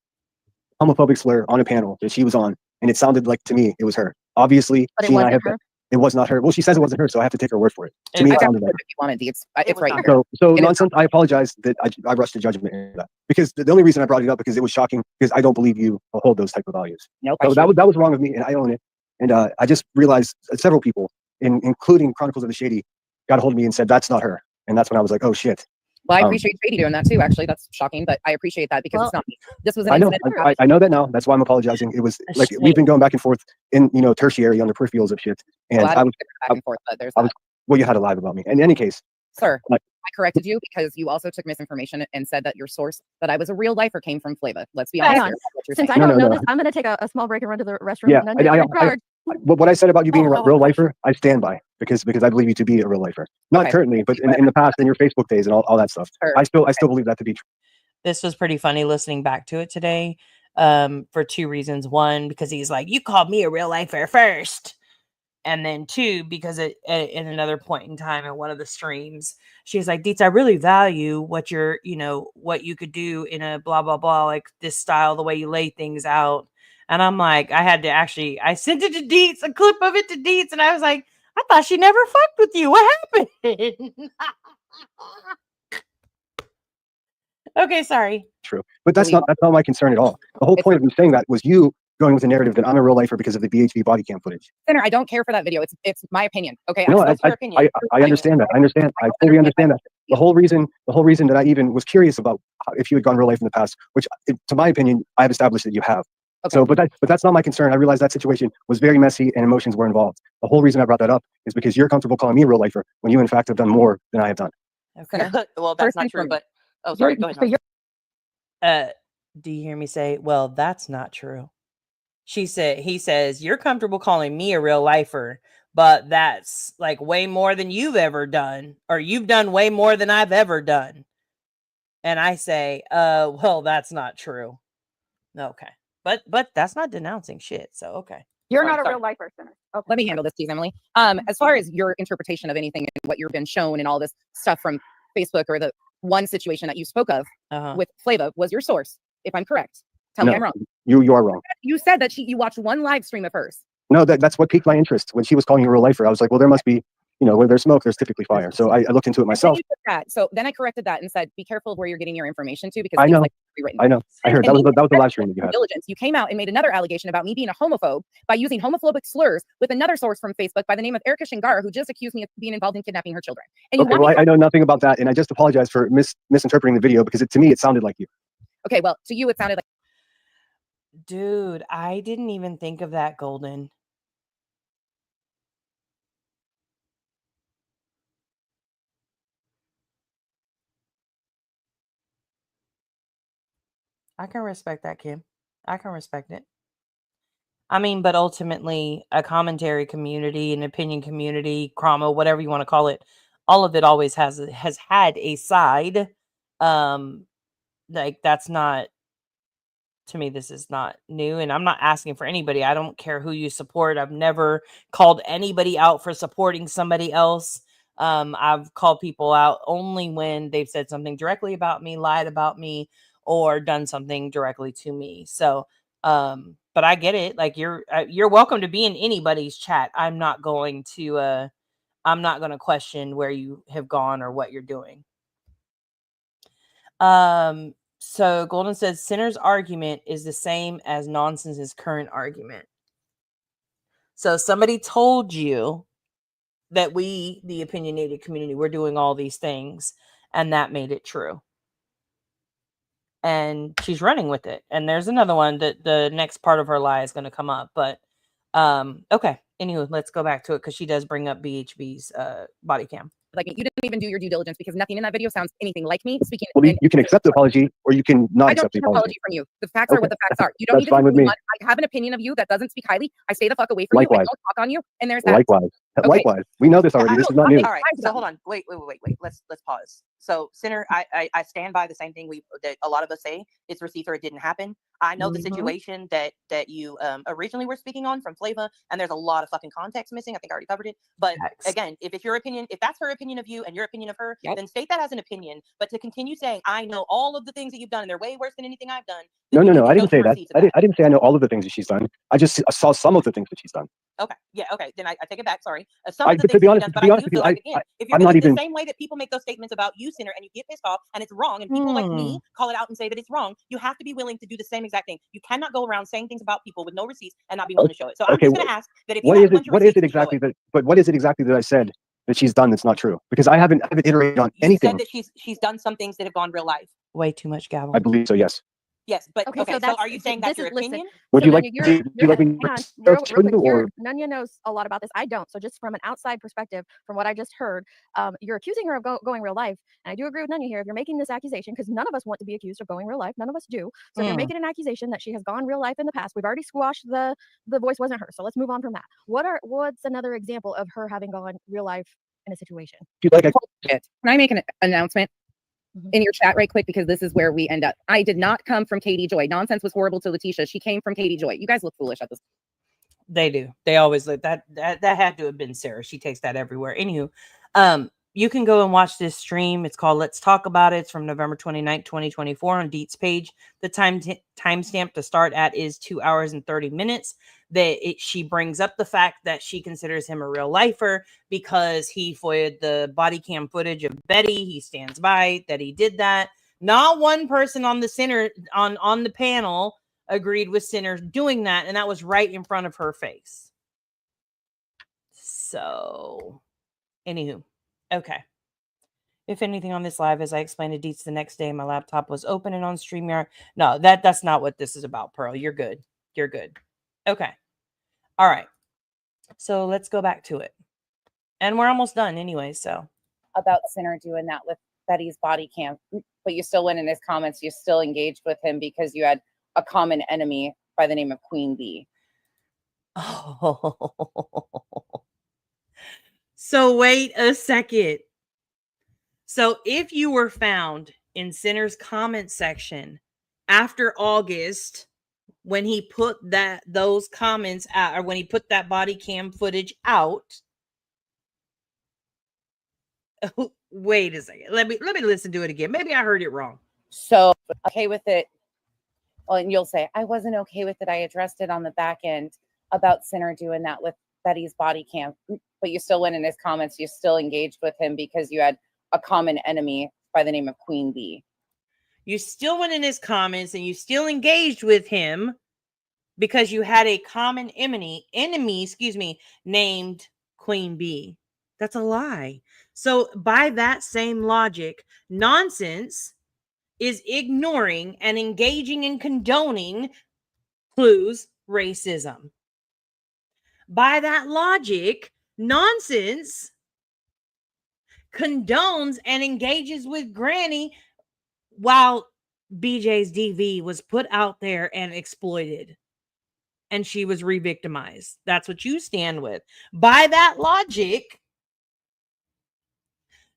homophobic slur on a panel that she was on, and it sounded like, to me, it was her. Obviously, But it she and I wasn't have her? it was not her. Well, she says it wasn't her, so I have to take her word for it. To me, it Okay. sounded like her. If you wanted, it's was right not here. So It is Nonsense, I apologize that I rushed to judgment in that, because the only reason I brought it up, because it was shocking, because I don't believe you hold those type of values. Nope. So that was wrong of me, and I own it. And I just realized several people, including Chronicles of the Shady, got a hold of me and said that's not her, and that's when I was like, oh shit. Well, I appreciate Shady doing that too. Actually, that's shocking, but I appreciate that because it's not me. This was an I know, incident. I know that now. That's why I'm apologizing. It was A like shame. we've been going back and forth in tertiary on the peripherals of shit, and Well, I I don't was back and forth, but there's I was- that. well, you had a live about me. In any case, Sir, like- I corrected you because you also took misinformation and said that your source that I was a real lifer came from Flava. Let's be Hang honest. on. here about what you're Since I saying. don't No, know no. this, I'm going to take a small break and run to the restroom. Yeah, and then take charge. what I said about you being Oh, a real gosh. lifer, I stand by, because I believe you to be a real lifer. Not Okay. currently, but in the past, in your Facebook days and all that stuff. Sure. I still believe that to be true. This was pretty funny listening back to it today, for two reasons. One, because he's like, you called me a real lifer first. And then two, because in another point in time in one of the streams, she's like, Deets, I really value what you're, what you could do in a blah, blah, blah, like this style, the way you lay things out. And I'm like, I sent it to Deets, a clip of it to Deets. And I was like, I thought she never fucked with you. What happened? Okay, sorry. True, but that's not my concern at all. The whole point of me saying that was you going with the narrative that I'm a real lifer because of the BHV body cam footage. Center, I don't care for that video. It's my opinion. Okay. No, That's your opinion. I understand that. I understand. I fully understand that. The whole reason that I even was curious about if you had gone real life in the past, which, to my opinion, I've established that you have. Okay. So, but that's not my concern. I realized that situation was very messy and emotions were involved. The whole reason I brought that up is because you're comfortable calling me a real lifer when you, in fact, have done more than I have done. Okay. Well, that's First not and true, foremost. but oh, sorry. Go ahead. So you're Do you hear me say, well, that's not true? He says, you're comfortable calling me a real lifer, but that's like way more than you've ever done, or you've done way more than I've ever done. And I say, well, that's not true. Okay. But that's not denouncing shit. So, okay. you're Sorry, not a sorry. real lifer, Center. Okay. Let me handle this, please, Emily. As far as your interpretation of anything and what you've been shown and all this stuff from Facebook, or the one situation that you spoke of Uh-huh. with Flava was your source, if I'm correct. Tell me No, I'm wrong. you are wrong. You said that you watched one live stream of hers. No, that's what piqued my interest. When she was calling you a real lifer, I was like, well, there must be, where there's smoke, there's typically fire. So I looked into it And then myself. you took that. So then I corrected that and said, be careful of where you're getting your information to, because I things know. like rewritten. I know. I heard that was the live stream that you had. Diligence. You came out and made another allegation about me being a homophobe by using homophobic slurs with another source from Facebook by the name of Erica Shingara, who just accused me of being involved in kidnapping her children. And you Okay, want well, me to- I know nothing about that, and I just apologize for misinterpreting the video, because to me it sounded like you. Okay, well, to you it sounded like Dude, I didn't even think of that, Golden. I can respect that, Kim. I can respect it. I mean, but ultimately, a commentary community, an opinion community, CRAMA, whatever you want to call it, all of it always has had a side. Like that's not, to me, this is not new, and I'm not asking for anybody. I don't care who you support. I've never called anybody out for supporting somebody else. I've called people out only when they've said something directly about me, lied about me, or done something directly to me. So, but I get it. Like you're welcome to be in anybody's chat. I'm not going to question where you have gone or what you're doing. So Golden says Sinner's argument is the same as Nonsense's current argument. So somebody told you that we, the opinionated community, we're doing all these things, and that made it true. And she's running with it. And there's another one that the next part of her lie is going to come up. But okay. Anyway, let's go back to it because she does bring up BHB's body cam. Like, you didn't even do your due diligence because nothing in that video sounds anything like me speaking. Well, you can accept the apology or you can not I don't accept the need an apology. apology from you. The facts are what the facts are. You don't That's need to fine with me. I have an opinion of you that doesn't speak highly. I stay the fuck away from you. I Likewise. don't talk on you. And there's that. Likewise. Okay. Likewise. We know this already. This is not new. All right. So hold on. Wait. Let's pause. So Sinner, I stand by the same thing that a lot of us say. It's receipts or it didn't happen. I know the situation that you originally were speaking on from Flava, and there's a lot of fucking context missing. I think I already covered it. But again, if it's your opinion, if that's her opinion of you and your opinion of her, then state that as an opinion. But to continue saying, I know all of the things that you've done and they're way worse than anything I've done. No. I didn't say that. I didn't say I know all of the things that she's done. I just saw some of the things that she's done. Okay. Yeah. Okay. Then I take it back. Sorry. Some of the But to things be you've honest, done, to but be I honest do with feel you, like, again, if you're I'm going not to do even. the same way that people make those statements about you, Sinner, and you get pissed off and it's wrong, and people like me call it out and say that it's wrong, you have to be willing to do the same exact thing. You cannot go around saying things about people with no receipts and not be willing to show it. So I'm just going to ask that if you have a bunch of receipts, what is it exactly that I said that she's done that's not true? Because I haven't iterated on anything. You said that she's done some things that have gone real life. Way too much gavel. I believe so. Yes. Yes, but Okay, okay. so So are you saying that's your opinion? Would you like me hang on, real quick, or Nunya knows a lot about this. I don't. So just from an outside perspective, from what I just heard, you're accusing her of going real life. And I do agree with Nunya here. If you're making this accusation, because none of us want to be accused of going real life, none of us do. So if you're making an accusation that she has gone real life in the past, we've already squashed the voice wasn't her. So let's move on from that. What's another example of her having gone real life in a situation? Can I make an announcement in your chat right quick, because this is where we end up? I did not come from Katie Joy. Nonsense was horrible to Letitia. She came from Katie Joy. You guys look foolish at this. They do. They always look that had to have been Sarah. She takes that everywhere. Anywho, you can go and watch this stream. It's called Let's Talk About It. It's from November 29th, 2024 on Deet's page. The timestamp to start at is 2 hours and 30 minutes. She brings up the fact that she considers him a real lifer because he FOIA'd the body cam footage of Betty. He stands by that he did that. Not one person on the center on the panel agreed with Sinner doing that, and that was right in front of her face. So, anywho, okay. If anything on this live, as I explained to Deets the next day, my laptop was open and on StreamYard. No, that's not what this is about, Pearl. You're good. You're good. Okay. All right. So let's go back to it. And we're almost done anyway, so. About Sinner doing that with Betty's body cam, but you still went in his comments. You still engaged with him because you had a common enemy by the name of Queen Bee. Oh. So wait a second. So if you were found in Sinner's comment section after August, when he put those comments out, or when he put that body cam footage out, wait a second. Let me listen to it again. Maybe I heard it wrong. So okay with it. Well, and you'll say, I wasn't okay with it. I addressed it on the back end about Sinner doing that with Betty's body cam, but you still went in his comments. You still engaged with him because you had a common enemy by the name of Queen Bee. You still went in his comments and you still engaged with him because you had a common enemy, named Queen Bee. That's a lie. So by that same logic, Nonsense is ignoring and engaging in condoning Clue's racism. By that logic, Nonsense condones and engages with Granny while BJ's DV was put out there and exploited. And she was re-victimized. That's what you stand with. By that logic,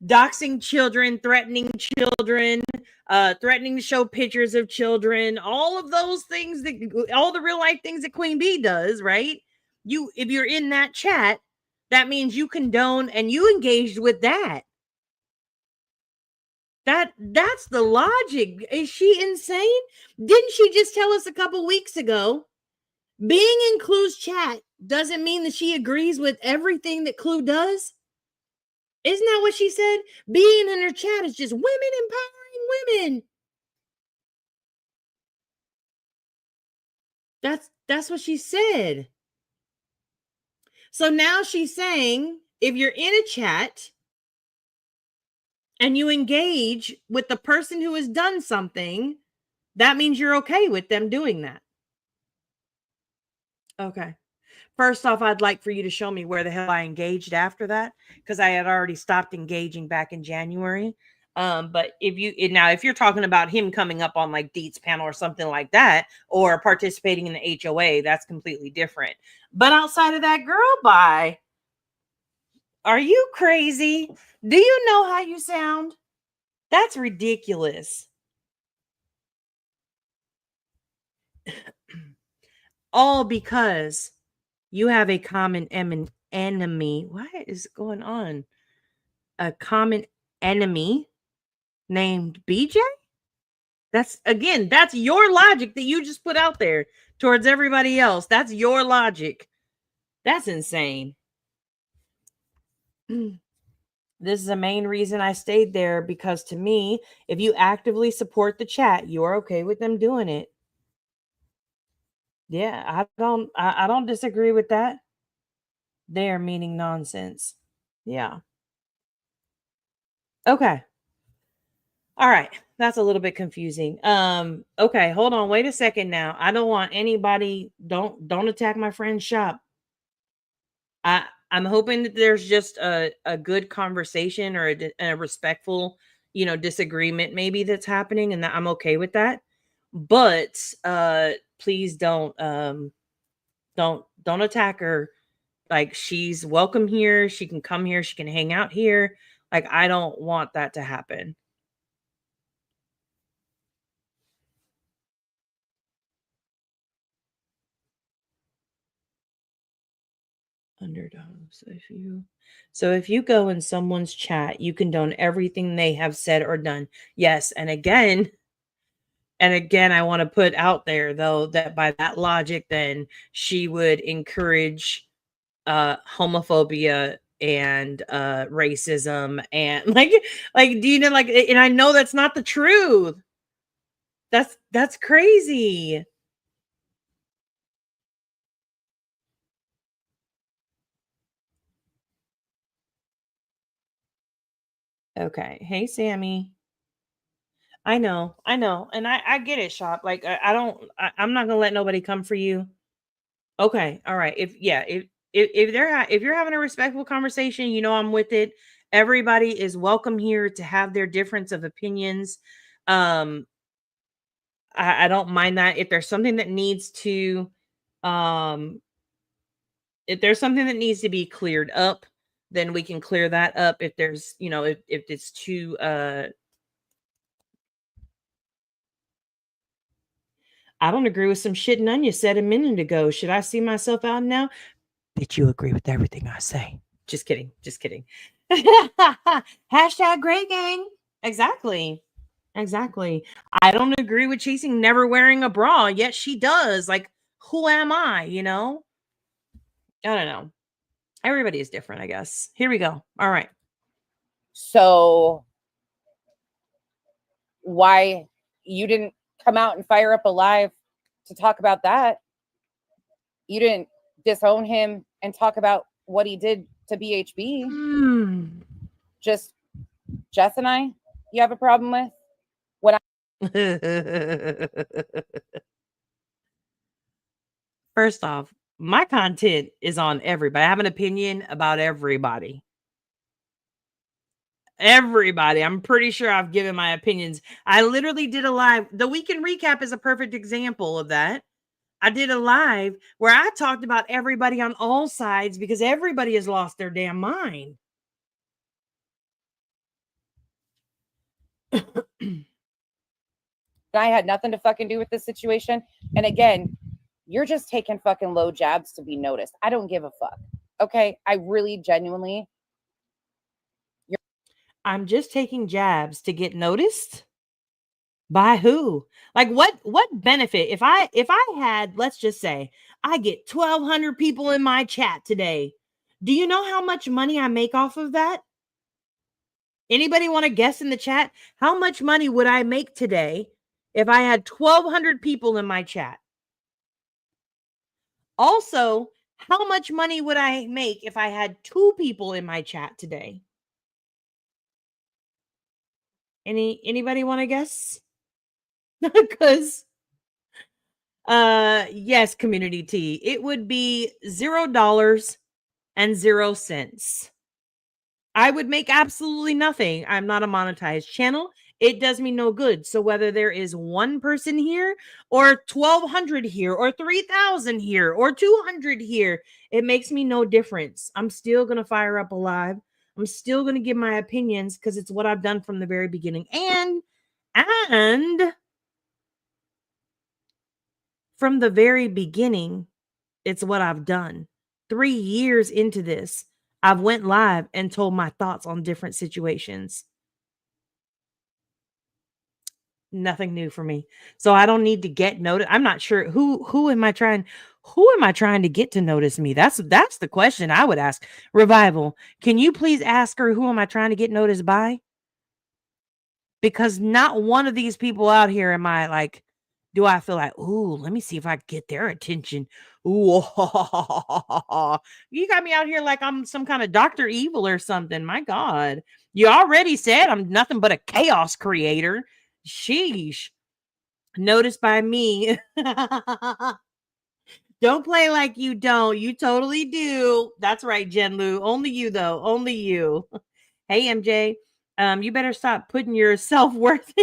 doxing children, threatening children, threatening to show pictures of children, all of those things, all the real life things that Queen Bee does, right? If you're in that chat, that means you condone and you engaged with that. That's the logic. Is she insane? Didn't she just tell us a couple weeks ago, being in Clue's chat doesn't mean that she agrees with everything that Clue does? Isn't that what she said? Being in her chat is just women empowering women. That's what she said. So now she's saying if you're in a chat and you engage with the person who has done something, that means you're okay with them doing that. Okay. First off, I'd like for you to show me where the hell I engaged after that, because I had already stopped engaging back in January. But if you're talking about him coming up on like Deet's panel or something like that, or participating in the HOA, that's completely different. But outside of that, girl, bye. Are you crazy? Do you know how you sound? That's ridiculous. All because you have a common enemy. What is going on? A common enemy named BJ? That's your logic that you just put out there towards everybody else. That's your logic. That's insane. This is the main reason I stayed there, because to me, if you actively support the chat, you're okay with them doing it. Yeah, I don't disagree with that. They're meaning nonsense. Yeah. Okay. All right. That's a little bit confusing. Okay, hold on. Wait a second now. I don't want anybody, don't attack my friend's shop. I'm hoping that there's just a good conversation or a respectful, disagreement maybe that's happening, and that I'm okay with that. But please don't attack her. Like, she's welcome here. She can come here. She can hang out here. Like, I don't want that to happen. Underdogs. So if you go in someone's chat, you condone everything they have said or done. Yes. And again, I want to put out there, though, that by that logic, then she would encourage homophobia and racism and like do you know, like, and I know that's not the truth. That's crazy. Okay. Hey, Sammy. I know. And I get it, shop. Like, I'm not gonna let nobody come for you. Okay. All right. If you're having a respectful conversation, I'm with it. Everybody is welcome here to have their difference of opinions. I don't mind that. If there's something that needs to be cleared up, then we can clear that up. If there's, if it's too I don't agree with some shit Nunya said a minute ago. Should I see myself out now? Did you agree with everything I say? Just kidding. Hashtag great gang. Exactly. I don't agree with Chasing never wearing a bra, yet she does. Like, who am I, I don't know. Everybody is different, I guess. Here we go. All right. So why you didn't come out and fire up a live to talk about that? You didn't disown him and talk about what he did to BHB. Just Jess and I, you have a problem with? First off, my content is on everybody. I have an opinion about everybody. I'm pretty sure I've given my opinions. I literally did a live. The Weekend Recap is a perfect example of that. I did a live where I talked about everybody on all sides because everybody has lost their damn mind. I had nothing to fucking do with this situation. And again, you're just taking fucking low jabs to be noticed. I don't give a fuck. Okay. I really genuinely. I'm just taking jabs to get noticed. By who? Like what benefit? If I had, let's just say I get 1,200 people in my chat today. Do you know how much money I make off of that? Anybody want to guess in the chat? How much money would I make today if I had 1,200 people in my chat? Also, how much money would I make if I had 2 people in my chat today? Anybody want to guess? Because yes, community tea. It would be $0.00. I would make absolutely nothing. I'm not a monetized channel. It does me no good. So whether there is 1 person here or 1,200 here or 3,000 here or 200 here, it makes me no difference. I'm still going to fire up a live. I'm still going to give my opinions because it's what I've done from the very beginning. And from the very beginning, it's what I've done. 3 years into this, I've went live and told my thoughts on different situations. Nothing new for me. So I don't need to get noticed. I'm not sure who am I trying to get to notice me? That's the question I would ask. Revival, can you please ask her who am I trying to get noticed by? Because not one of these people out here am I like, do I feel like, ooh, let me see if I can get their attention. Ooh, you got me out here like I'm some kind of Dr. Evil or something. My God. You already said I'm nothing but a chaos creator. Sheesh. Noticed by me. Don't play like you don't. You totally do. That's right, Jen Lu. Only you, though. Only you. Hey, MJ. You better stop putting your self-worth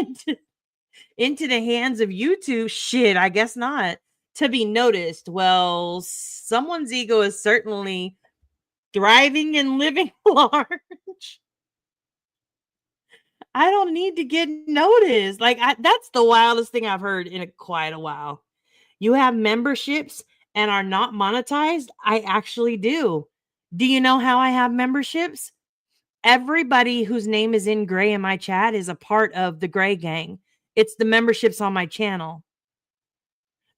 into the hands of YouTube. Shit, I guess not. To be noticed. Well, someone's ego is certainly thriving and living large. I don't need to get noticed. Like that's the wildest thing I've heard in quite a while. You have memberships and are not monetized? I actually do. Do you know how I have memberships? Everybody whose name is in gray in my chat is a part of the Gray Gang. It's the memberships on my channel.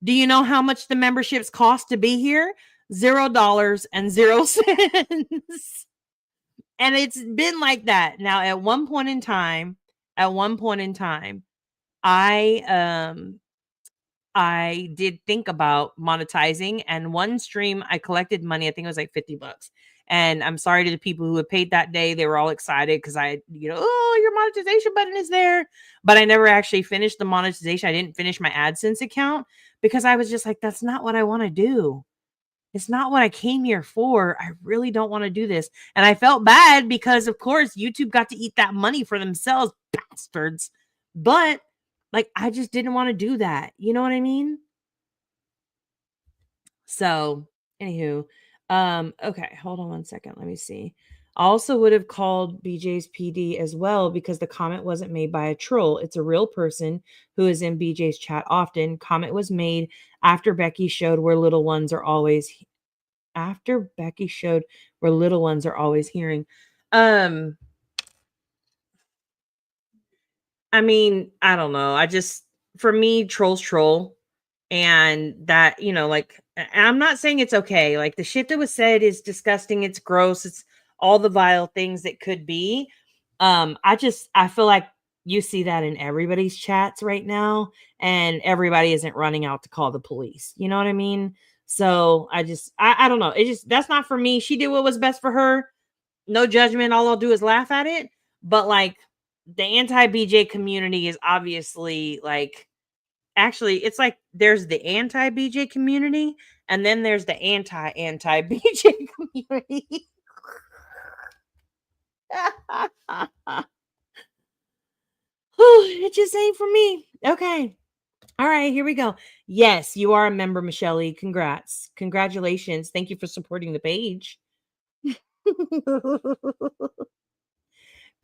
Do you know how much the memberships cost to be here? $0.00. And it's been like that. Now, at one point in time, I did think about monetizing, and one stream I collected money. I think it was like $50. And I'm sorry to the people who had paid that day. They were all excited because oh, your monetization button is there. But I never actually finished the monetization. I didn't finish my AdSense account because I was just like, that's not what I want to do. It's not what I came here for. I really don't want to do this. And I felt bad because, of course, YouTube got to eat that money for themselves, bastards. But like, I just didn't want to do that. You know what I mean? So, anywho, okay, hold on one second. Let me see. I also would have called BJ's PD as well because the comment wasn't made by a troll. It's a real person who is in BJ's chat often. Comment was made after Becky showed where little ones are always hearing. I mean, I don't know. For me, trolls troll. And that, like, I'm not saying it's okay. Like, the shit that was said is disgusting. It's gross. It's all the vile things that could be. I feel like you see that in everybody's chats right now, and everybody isn't running out to call the police. You know what I mean? So I don't know. That's not for me. She did what was best for her. No judgment. All I'll do is laugh at it. But like, the anti-BJ community is obviously like, actually, it's like there's the anti-BJ community and then there's the anti-BJ community. It just ain't for me. Okay. All right, here we go. Yes, you are a member, Michelle. Congrats. Congratulations. Thank you for supporting the page.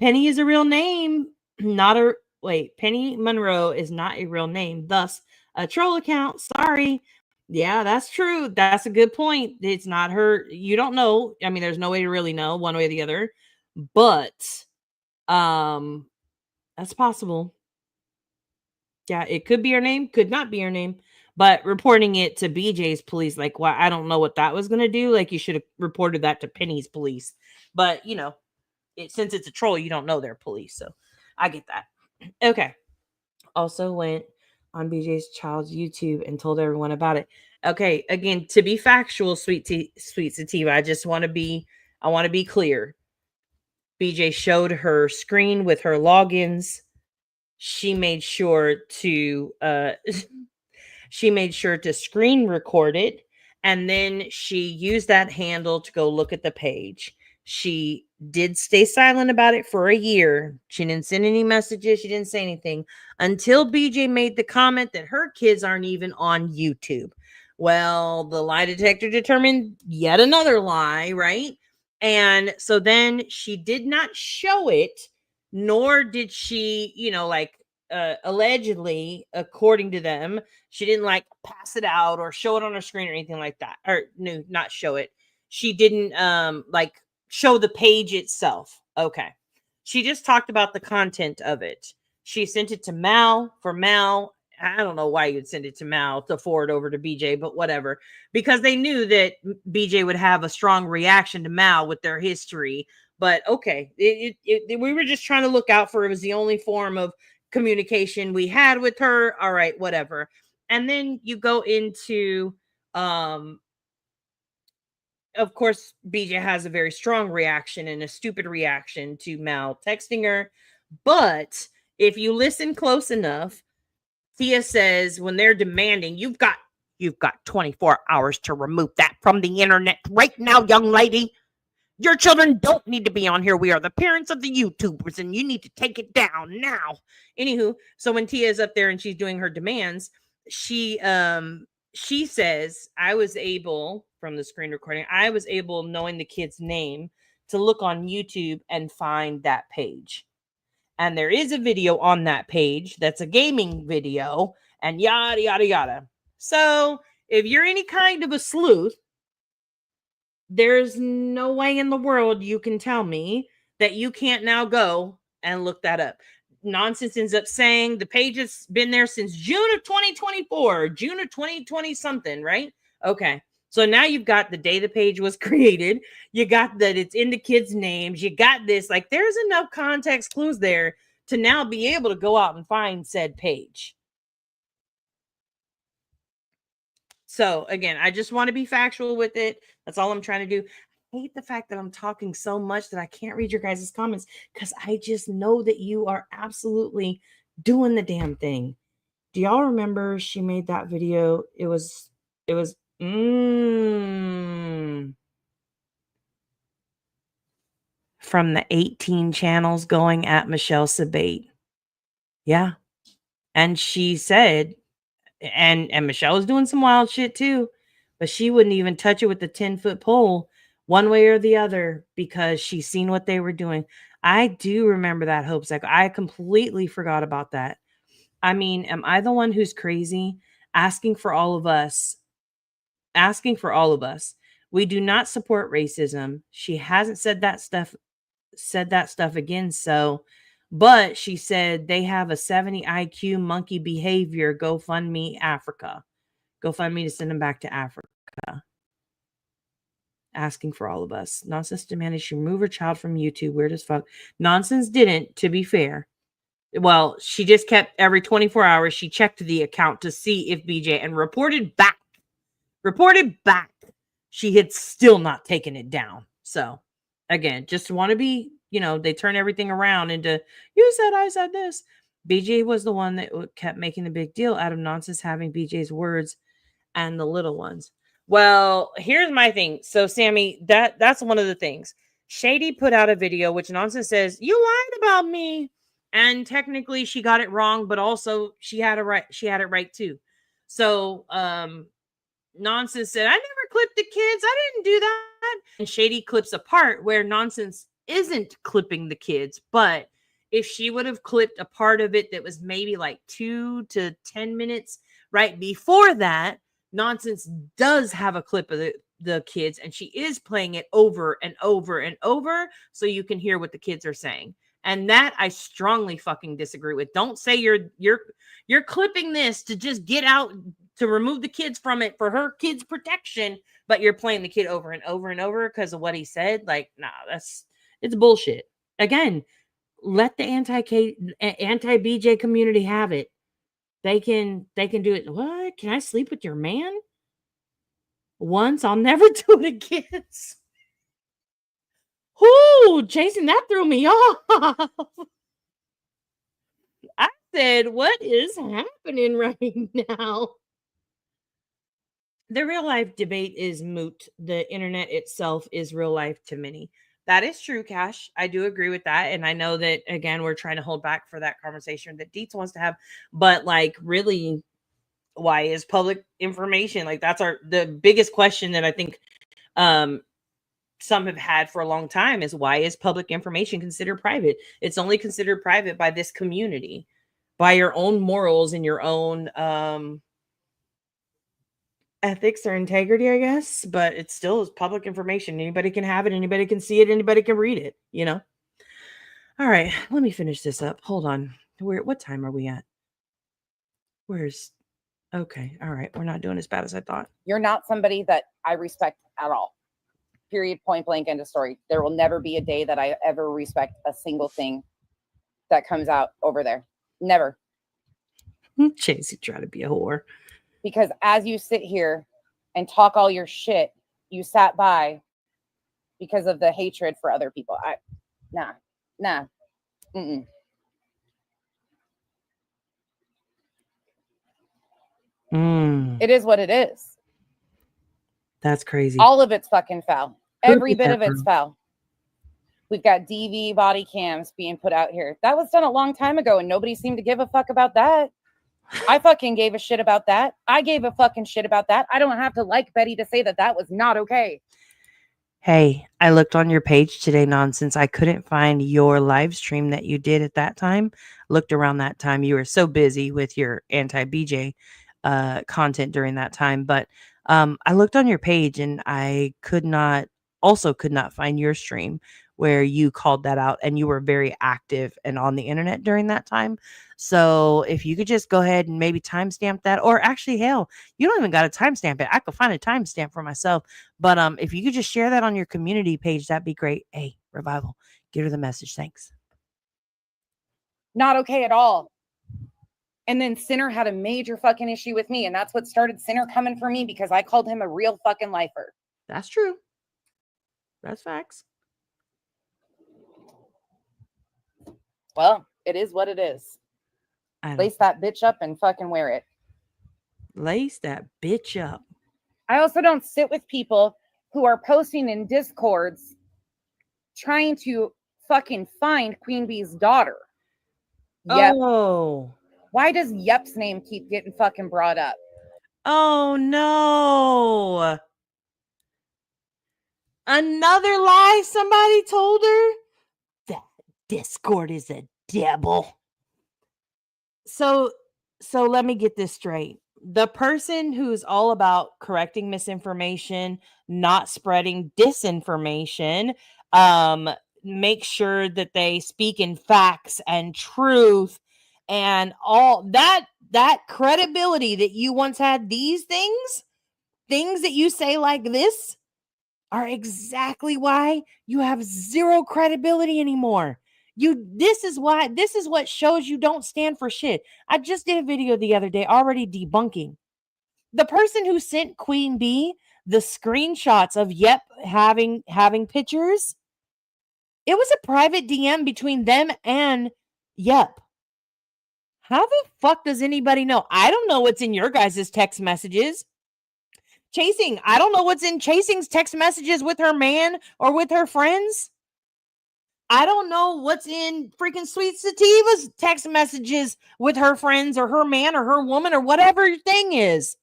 Penny is a real name, not a wait, Penny Monroe is not a real name, thus a troll account. Sorry. Yeah, that's true. That's a good point. It's not her. You don't know. I mean, there's no way to really know one way or the other, but that's possible. Yeah, it could be her name, could not be her name. But reporting it to BJ's police, like, well, I don't know what that was gonna do. Like, you should have reported that to Penny's police. But you know, since it's a troll, you don't know they're police, so I get that. Okay. Also went on BJ's child's YouTube and told everyone about it. Okay, again, to be factual, sweet sativa, I want to be clear. BJ showed her screen with her logins. She made sure to she made sure to screen record it, and then she used that handle to go look at the page. She did stay silent about it for a year. She didn't send any messages. She didn't say anything until BJ made the comment that her kids aren't even on YouTube. Well, the lie detector determined yet another lie, right? And so then she did not show it, nor did she, like, allegedly, according to them, she didn't like pass it out or show it on her screen or anything like that. Or no, not show it. She didn't like show the page itself. Okay. She just talked about the content of it. She sent it to Mal for Mal. I don't know why you'd send it to Mal to forward over to BJ, but whatever. Because they knew that BJ would have a strong reaction to Mal with their history. But okay, we were just trying to look out for it. It was the only form of communication we had with her. All right, whatever. And then you go into of course, BJ has a very strong reaction and a stupid reaction to Mal texting her. But if you listen close enough, Tia says when they're demanding, you've got 24 hours to remove that from the internet right now, young lady. Your children don't need to be on here. We are the parents of the YouTubers, and you need to take it down now. Anywho, so when Tia is up there and she's doing her demands, she says, I was able, from the screen recording, I was able, knowing the kid's name, to look on YouTube and find that page. And there is a video on that page that's a gaming video, and yada, yada, yada. So if you're any kind of a sleuth, there's no way in the world you can tell me that you can't now go and look that up. Nonsense ends up saying the page has been there since June of 2024, June of 2020 something, right? Okay. So now you've got the day the page was created. You got that it's in the kids' names. You got this. Like, there's enough context clues there to now be able to go out and find said page. So again, I just want to be factual with it. That's all I'm trying to do. I hate the fact that I'm talking so much that I can't read your guys' comments because I just know that you are absolutely doing the damn thing. Do y'all remember she made that video? It was from the 18 channels going at Michelle Sabate. Yeah. And she said, and Michelle was doing some wild shit too, but she wouldn't even touch it with the 10-foot pole one way or the other because she's seen what they were doing. I do remember that hope cycle. I completely forgot about that. I mean, am I the one who's crazy asking for all of us? We do not support racism. She hasn't said that stuff again. So, but she said they have a 70 IQ monkey behavior. GoFundMe Africa. GoFundMe to send them back to Africa. Asking for all of us. Nonsense demanded she remove her child from YouTube. Weird as fuck. Nonsense didn't, to be fair. Well, she just kept every 24 hours. She checked the account to see if BJ and reported back. She had still not taken it down. So again, just want to be, they turn everything around into, you said, I said this. BJ was the one that kept making the big deal out of Nonsense having BJ's words and the little ones. Well, here's my thing. So Sammy, that's one of the things. Shady put out a video, which Nonsense says, you lied about me. And technically she got it wrong, but also she had it right too. So, Nonsense said, I never clipped the kids. I didn't do that. And Shady clips a part where Nonsense isn't clipping the kids, but if she would have clipped a part of it that was maybe like 2 to 10 minutes right before that, Nonsense does have a clip of the kids, and she is playing it over and over and over so you can hear what the kids are saying. And that I strongly fucking disagree with. Don't say you're clipping this to just get out, to remove the kids from it for her kids' protection, but you're playing the kid over and over and over because of what he said. Like, nah, it's bullshit. Again, let the anti-BJ community have it. They can do it. What? Can I sleep with your man? Once, I'll never do it again. Ooh, Jason, that threw me off. I said, what is happening right now? The real life debate is moot. The internet itself is real life to many. That is true, Cash. I do agree with that. And I know that, again, we're trying to hold back for that conversation that Dietz wants to have. But, like, really, why is public information, like, that's the biggest question that I think some have had for a long time is, why is public information considered private? It's only considered private by this community, by your own morals and your own ethics or integrity, I guess, but it still is public information. Anybody can have it, anybody can see it, anybody can read it, you know. All right, let me finish this up. Hold on. What time are we at? Okay, all right, we're not doing as bad as I thought. You're not somebody that I respect at all. Period, point blank, end of story. There will never be a day that I ever respect a single thing that comes out over there. Never. Chase, you try to be a whore. Because as you sit here and talk all your shit, you sat by because of the hatred for other people. Nah. Mm-mm. It is what it is. That's crazy. All of it's fucking foul. Every bit of it's foul. We've got DV body cams being put out here. That was done a long time ago, and nobody seemed to give a fuck about that. I fucking gave a shit about that. I gave a fucking shit about that. I don't have to like Betty to say that that was not okay. Hey, I looked on your page today, Nonsense. I couldn't find your live stream that you did at that time. Looked around that time. You were so busy with your anti-BJ content during that time. But I looked on your page and I could not find your stream where you called that out, and you were very active and on the internet during that time. So if you could just go ahead and maybe timestamp that, or actually, hell, you don't even got to timestamp it. I could find a timestamp for myself. But if you could just share that on your community page, that'd be great. Hey, Revival, give her the message. Thanks. Not okay at all. And then Sinner had a major fucking issue with me, and that's what started Sinner coming for me, because I called him a real fucking lifer. That's true. That's facts. Well, it is what it is. Lace that bitch up and fucking wear it. Lace that bitch up. I also don't sit with people who are posting in Discords trying to fucking find Queen Bee's daughter. Yep. Oh. Why does Yep's name keep getting fucking brought up? Oh no. Another lie somebody told her? That Discord is a devil. So let me get this straight. The person who's all about correcting misinformation, not spreading disinformation, make sure that they speak in facts and truth and all that credibility that you once had, these things that you say like this are exactly why you have zero credibility anymore. This is what shows you don't stand for shit. I just did a video the other day already debunking. The person who sent Queen Bee the screenshots of Yep having pictures, it was a private DM between them and Yep. How the fuck does anybody know? I don't know what's in your guys' text messages. Chasing, I don't know what's in Chasing's text messages with her man or with her friends. I don't know what's in freaking Sweet Sativa's text messages with her friends or her man or her woman or whatever your thing is.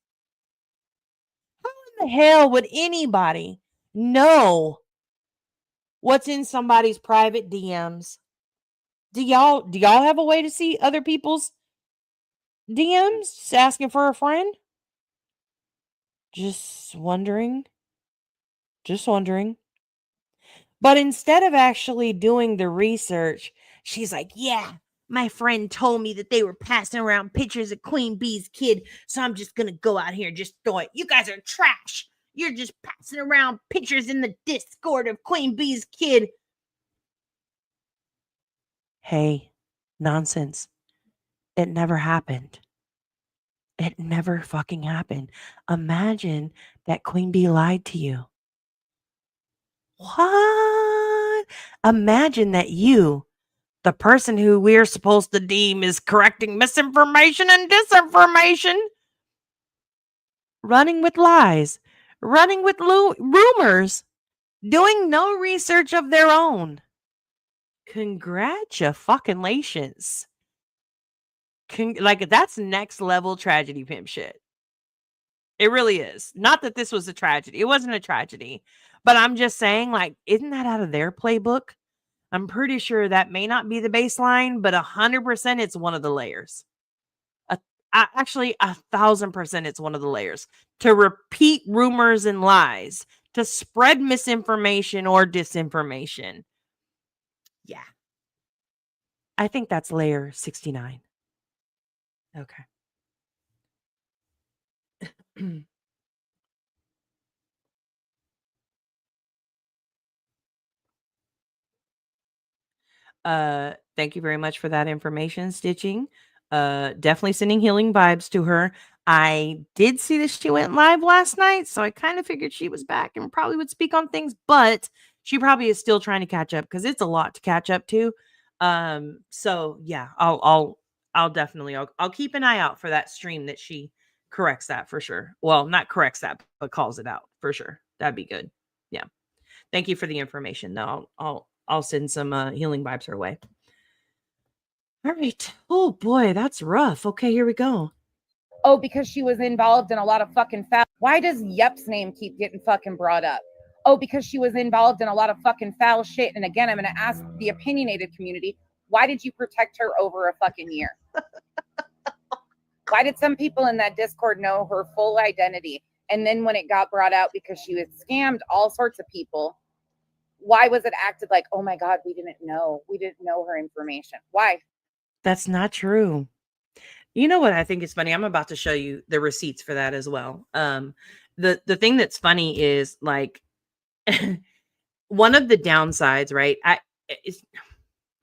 How in the hell would anybody know what's in somebody's private DMs? Do y'all have a way to see other people's DMs just asking for a friend? Just wondering. Just wondering. But instead of actually doing the research, she's like, yeah, my friend told me that they were passing around pictures of Queen Bee's kid. So I'm just going to go out here and just throw it. You guys are trash. You're just passing around pictures in the Discord of Queen Bee's kid. Hey, nonsense. It never happened. It never fucking happened. Imagine that Queen Bee lied to you. What? Imagine that you, the person who we're supposed to deem is correcting misinformation and disinformation, running with lies, running with rumors, doing no research of their own. Congratulations. Like, that's next level tragedy pimp shit. It really is. Not that this was a tragedy. It wasn't a tragedy. But I'm just saying, like, isn't that out of their playbook? I'm pretty sure that may not be the baseline, but 100% it's one of the layers. Actually, 1,000% it's one of the layers. To repeat rumors and lies, to spread misinformation or disinformation. Yeah. I think that's layer 69. Okay. Thank you very much for that information, Stitching. Definitely sending healing vibes to her. I did see that she went live last night, so I kind of figured she was back and probably would speak on things, but she probably is still trying to catch up because it's a lot to catch up to. So yeah, I'll definitely I'll keep an eye out for that stream that she corrects that for sure. Well, not corrects that, but calls it out for sure. That'd be good. Yeah. Thank you for the information. No, I'll send some healing vibes her way. All right. Oh boy, that's rough. Okay, here we go. Oh, because she was involved in a lot of fucking foul. Why does Yep's name keep getting fucking brought up? Oh, because she was involved in a lot of fucking foul shit. And again, I'm going to ask the opinionated community, why did you protect her over a fucking year? Why did some people in that Discord know her full identity? And then when it got brought out because she had scammed all sorts of people, why was it acted like, oh my God, we didn't know her information? Why? That's not true. You know what I think is funny? I'm about to show you the receipts for that as well. The thing that's funny is, like, one of the downsides, right?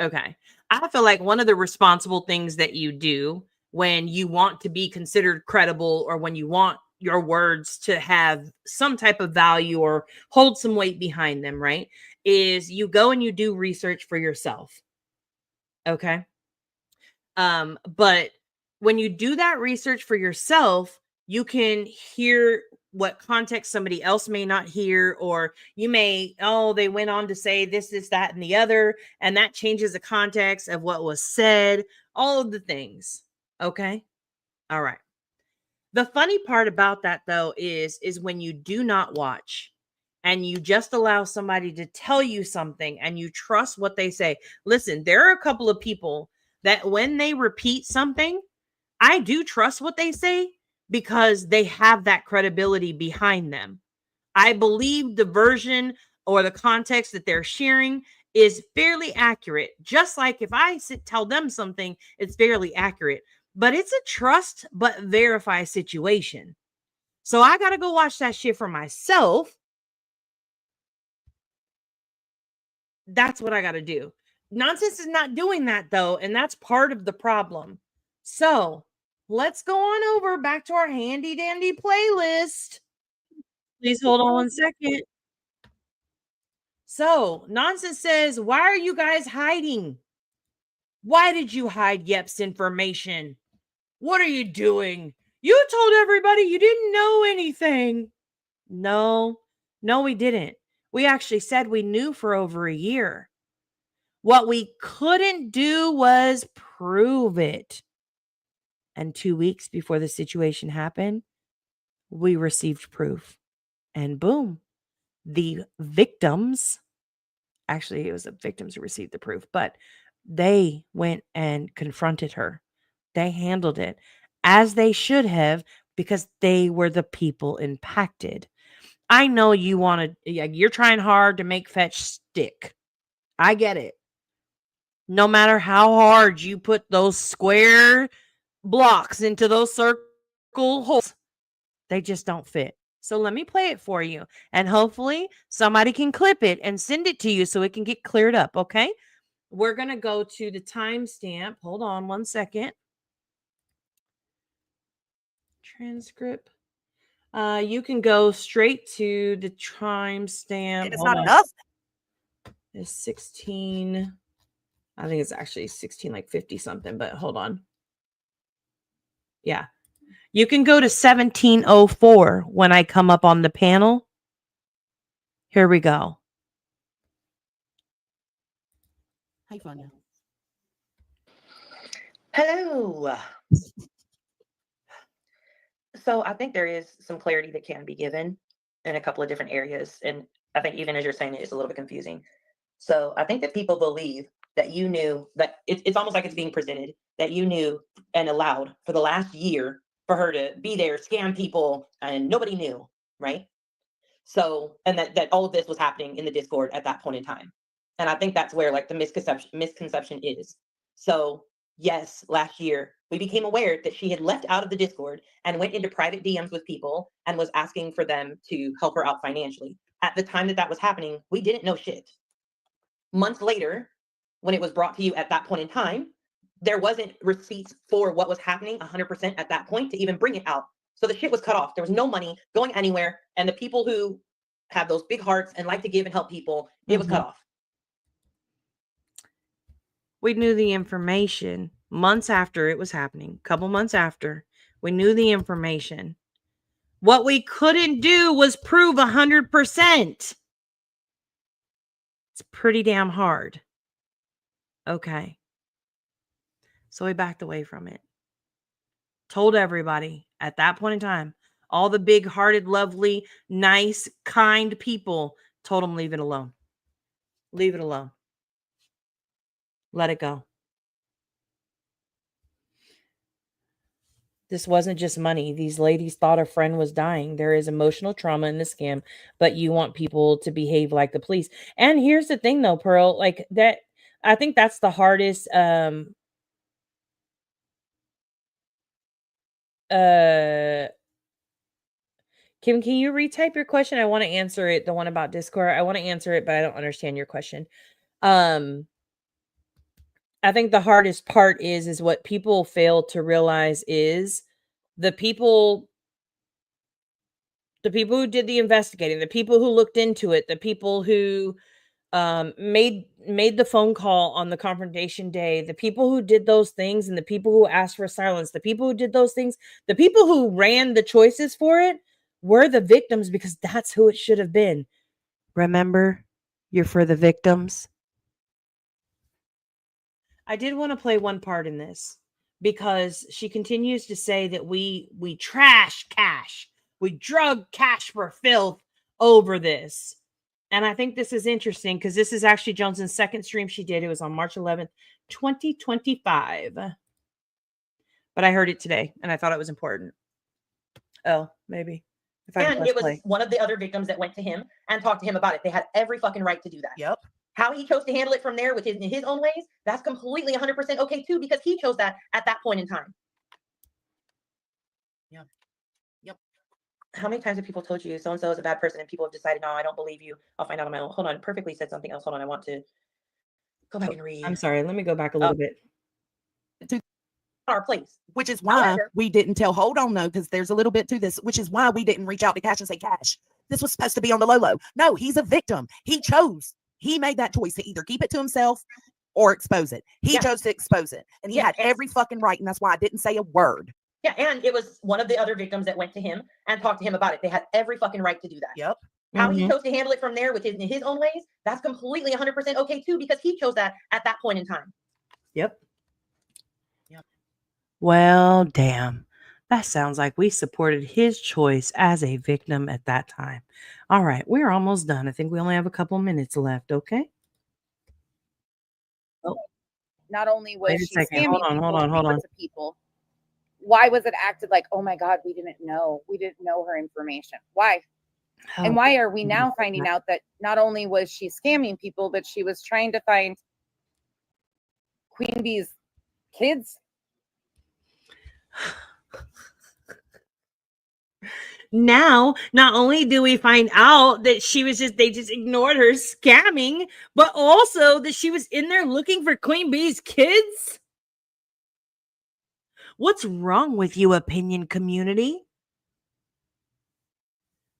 Okay. I feel like one of the responsible things that you do when you want to be considered credible, or when you want your words to have some type of value or hold some weight behind them, right, is you go and you do research for yourself. Okay. But when you do that research for yourself, you can hear what context somebody else may not hear, or you may, oh, they went on to say this, that, and the other, and that changes the context of what was said, all of the things. Okay. All right. The funny part about that, though, is when you do not watch and you just allow somebody to tell you something and you trust what they say. Listen, there are a couple of people that when they repeat something, I do trust what they say because they have that credibility behind them. I believe the version or the context that they're sharing is fairly accurate. Just like if I tell them something, it's fairly accurate. But it's a trust but verify situation. So I got to go watch that shit for myself. That's what I got to do. Nonsense is not doing that, though, and that's part of the problem. So let's go on over back to our handy dandy playlist. Please hold on one second. So Nonsense says, why are you guys hiding? Why did you hide Yep's information? What are you doing? You told everybody you didn't know anything. No, we didn't. We actually said we knew for over a year. What we couldn't do was prove it. And 2 weeks before the situation happened, we received proof. And boom, the victims, actually, it was the victims who received the proof, but They went and confronted her. They handled it as they should have because they were the people impacted. I know you want to, you're trying hard to make fetch stick. I get it. No matter how hard you put those square blocks into those circle holes, they just don't fit. So let me play it for you. And hopefully somebody can clip it and send it to you so it can get cleared up. Okay. We're going to go to the timestamp. Hold on 1 second. Transcript. You can go straight to the timestamp. It's not enough. It's 16. I think it's actually 16, like 50 something, but hold on. Yeah. You can go to 1704 when I come up on the panel. Here we go. Hey, Fanya. Hello. So I think there is some clarity that can be given in a couple of different areas. And I think even as you're saying it, it's a little bit confusing. So I think that people believe that you knew that it's almost like it's being presented that you knew and allowed for the last year for her to be there, scam people, and nobody knew, right? So, and that all of this was happening in the Discord at that point in time. And I think that's where like the misconception is. So yes, last year we became aware that she had left out of the Discord and went into private DMs with people and was asking for them to help her out financially. At the time that was happening, we didn't know shit. Months later, when it was brought to you at that point in time, there wasn't receipts for what was happening 100% at that point to even bring it out. So the shit was cut off. There was no money going anywhere. And the people who have those big hearts and like to give and help people, it was cut off. We knew the information months after it was happening, a couple months after. We knew the information. What we couldn't do was prove 100%. It's pretty damn hard. Okay. So we backed away from it. Told everybody at that point in time, all the big-hearted, lovely, nice, kind people, told them leave it alone. Leave it alone. Let it go. This wasn't just money. These ladies thought a friend was dying. There is emotional trauma in the scam, but you want people to behave like the police. And here's the thing though, Pearl, like that, I think that's the hardest, Kim, can you retype your question? I want to answer it. The one about Discord. I want to answer it, but I don't understand your question. I think the hardest part is what people fail to realize is the people who did the investigating, the people who looked into it, the people who made the phone call on the confrontation day, the people who did those things, and the people who asked for silence, the people who did those things, the people who ran the choices for it were the victims because that's who it should have been. Remember, you're for the victims. I did want to play one part in this because she continues to say that we trash cash. We drug cash for filth over this. And I think this is interesting because this is actually Jones's second stream she did. It was on March 11th, 2025. But I heard it today and I thought it was important. Oh, maybe. And it was one of the other victims that went to him and talked to him about it. They had every fucking right to do that. Yep. How he chose to handle it from there with his own ways, that's completely 100% okay too, because he chose that at that point in time. Yep. Yep. How many times have people told you so-and-so is a bad person and people have decided, no, I don't believe you. I'll find out on my own. Hold on. Perfectly said something else. Hold on. I want to go back and read. I'm sorry. Let me go back a little bit. Our place. Which is why we didn't tell. Hold on, no, because there's a little bit to this, which is why we didn't reach out to Cash and say, Cash, this was supposed to be on the low. No, he's a victim. He chose. He made that choice to either keep it to himself or expose it. He chose to expose it. And he had every fucking right. And that's why I didn't say a word. Yeah. And it was one of the other victims that went to him and talked to him about it. They had every fucking right to do that. Yep. How he chose to handle it from there with his own ways, that's completely 100% okay too, because he chose that at that point in time. Yep. Well, damn. That sounds like we supported his choice as a victim at that time. All right, we're almost done. I think we only have a couple minutes left, okay? Oh. not only was Wait a she second. scamming Hold on. people, why was it acted like, oh my God, we didn't know her information? Why? And why are we now finding out that not only was she scamming people, but she was trying to find Queen Bee's kids? Now, not only do we find out that they just ignored her scamming, but also that she was in there looking for Queen Bee's kids. What's wrong with you, opinion community?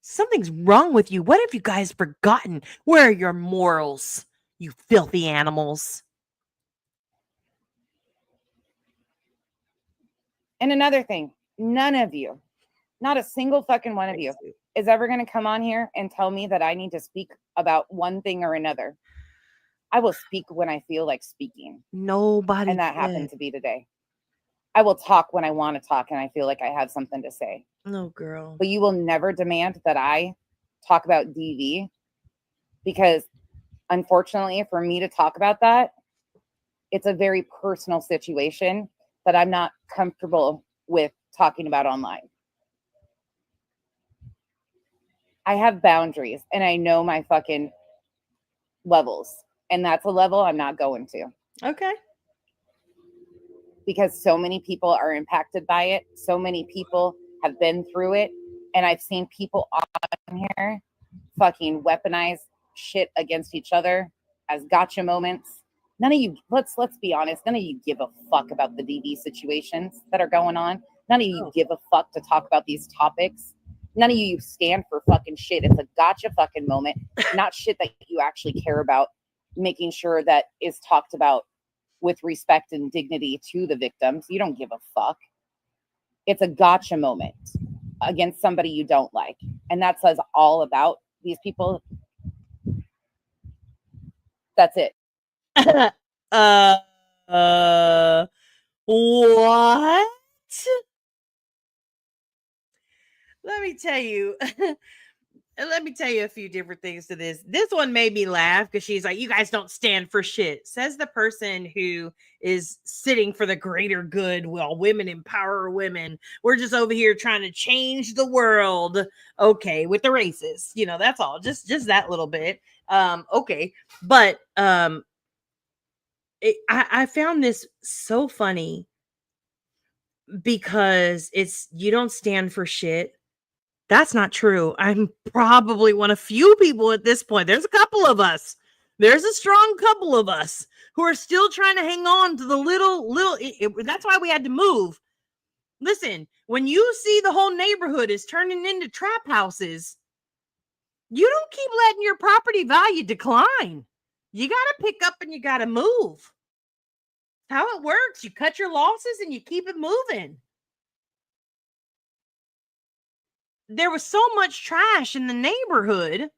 Something's wrong with you. What have you guys forgotten? Where are your morals, you filthy animals? And another thing, none of you, not a single fucking one of you, is ever going to come on here and tell me that I need to speak about one thing or another. I will speak when I feel like speaking. Nobody. And that happened to be today. I will talk when I want to talk and I feel like I have something to say. No, girl. But you will never demand that I talk about DV, because unfortunately for me to talk about that, it's a very personal situation that I'm not comfortable with talking about online. I have boundaries and I know my fucking levels, and that's a level I'm not going to. Okay. Because so many people are impacted by it. So many people have been through it. And I've seen people on here fucking weaponize shit against each other as gotcha moments. None of you, let's be honest, none of you give a fuck about the DV situations that are going on. None of you give a fuck to talk about these topics. None of you stand for fucking shit. It's a gotcha fucking moment, not shit that you actually care about, making sure that is talked about with respect and dignity to the victims. You don't give a fuck. It's a gotcha moment against somebody you don't like. And that says all about these people. That's it. What? Let me tell you. Let me tell you a few different things to this. This one made me laugh because she's like, you guys don't stand for shit. Says the person who is sitting for the greater good while women empower women. We're just over here trying to change the world. Okay, with the racists. You know, that's all. Just that little bit. Okay. But I found this so funny because you don't stand for shit. That's not true. I'm probably one of few people at this point. There's a couple of us. There's a strong couple of us who are still trying to hang on to the little. That's why we had to move. Listen, when you see the whole neighborhood is turning into trap houses, you don't keep letting your property value decline. You got to pick up and you got to move. How it works. You cut your losses and you keep it moving. There was so much trash in the neighborhood.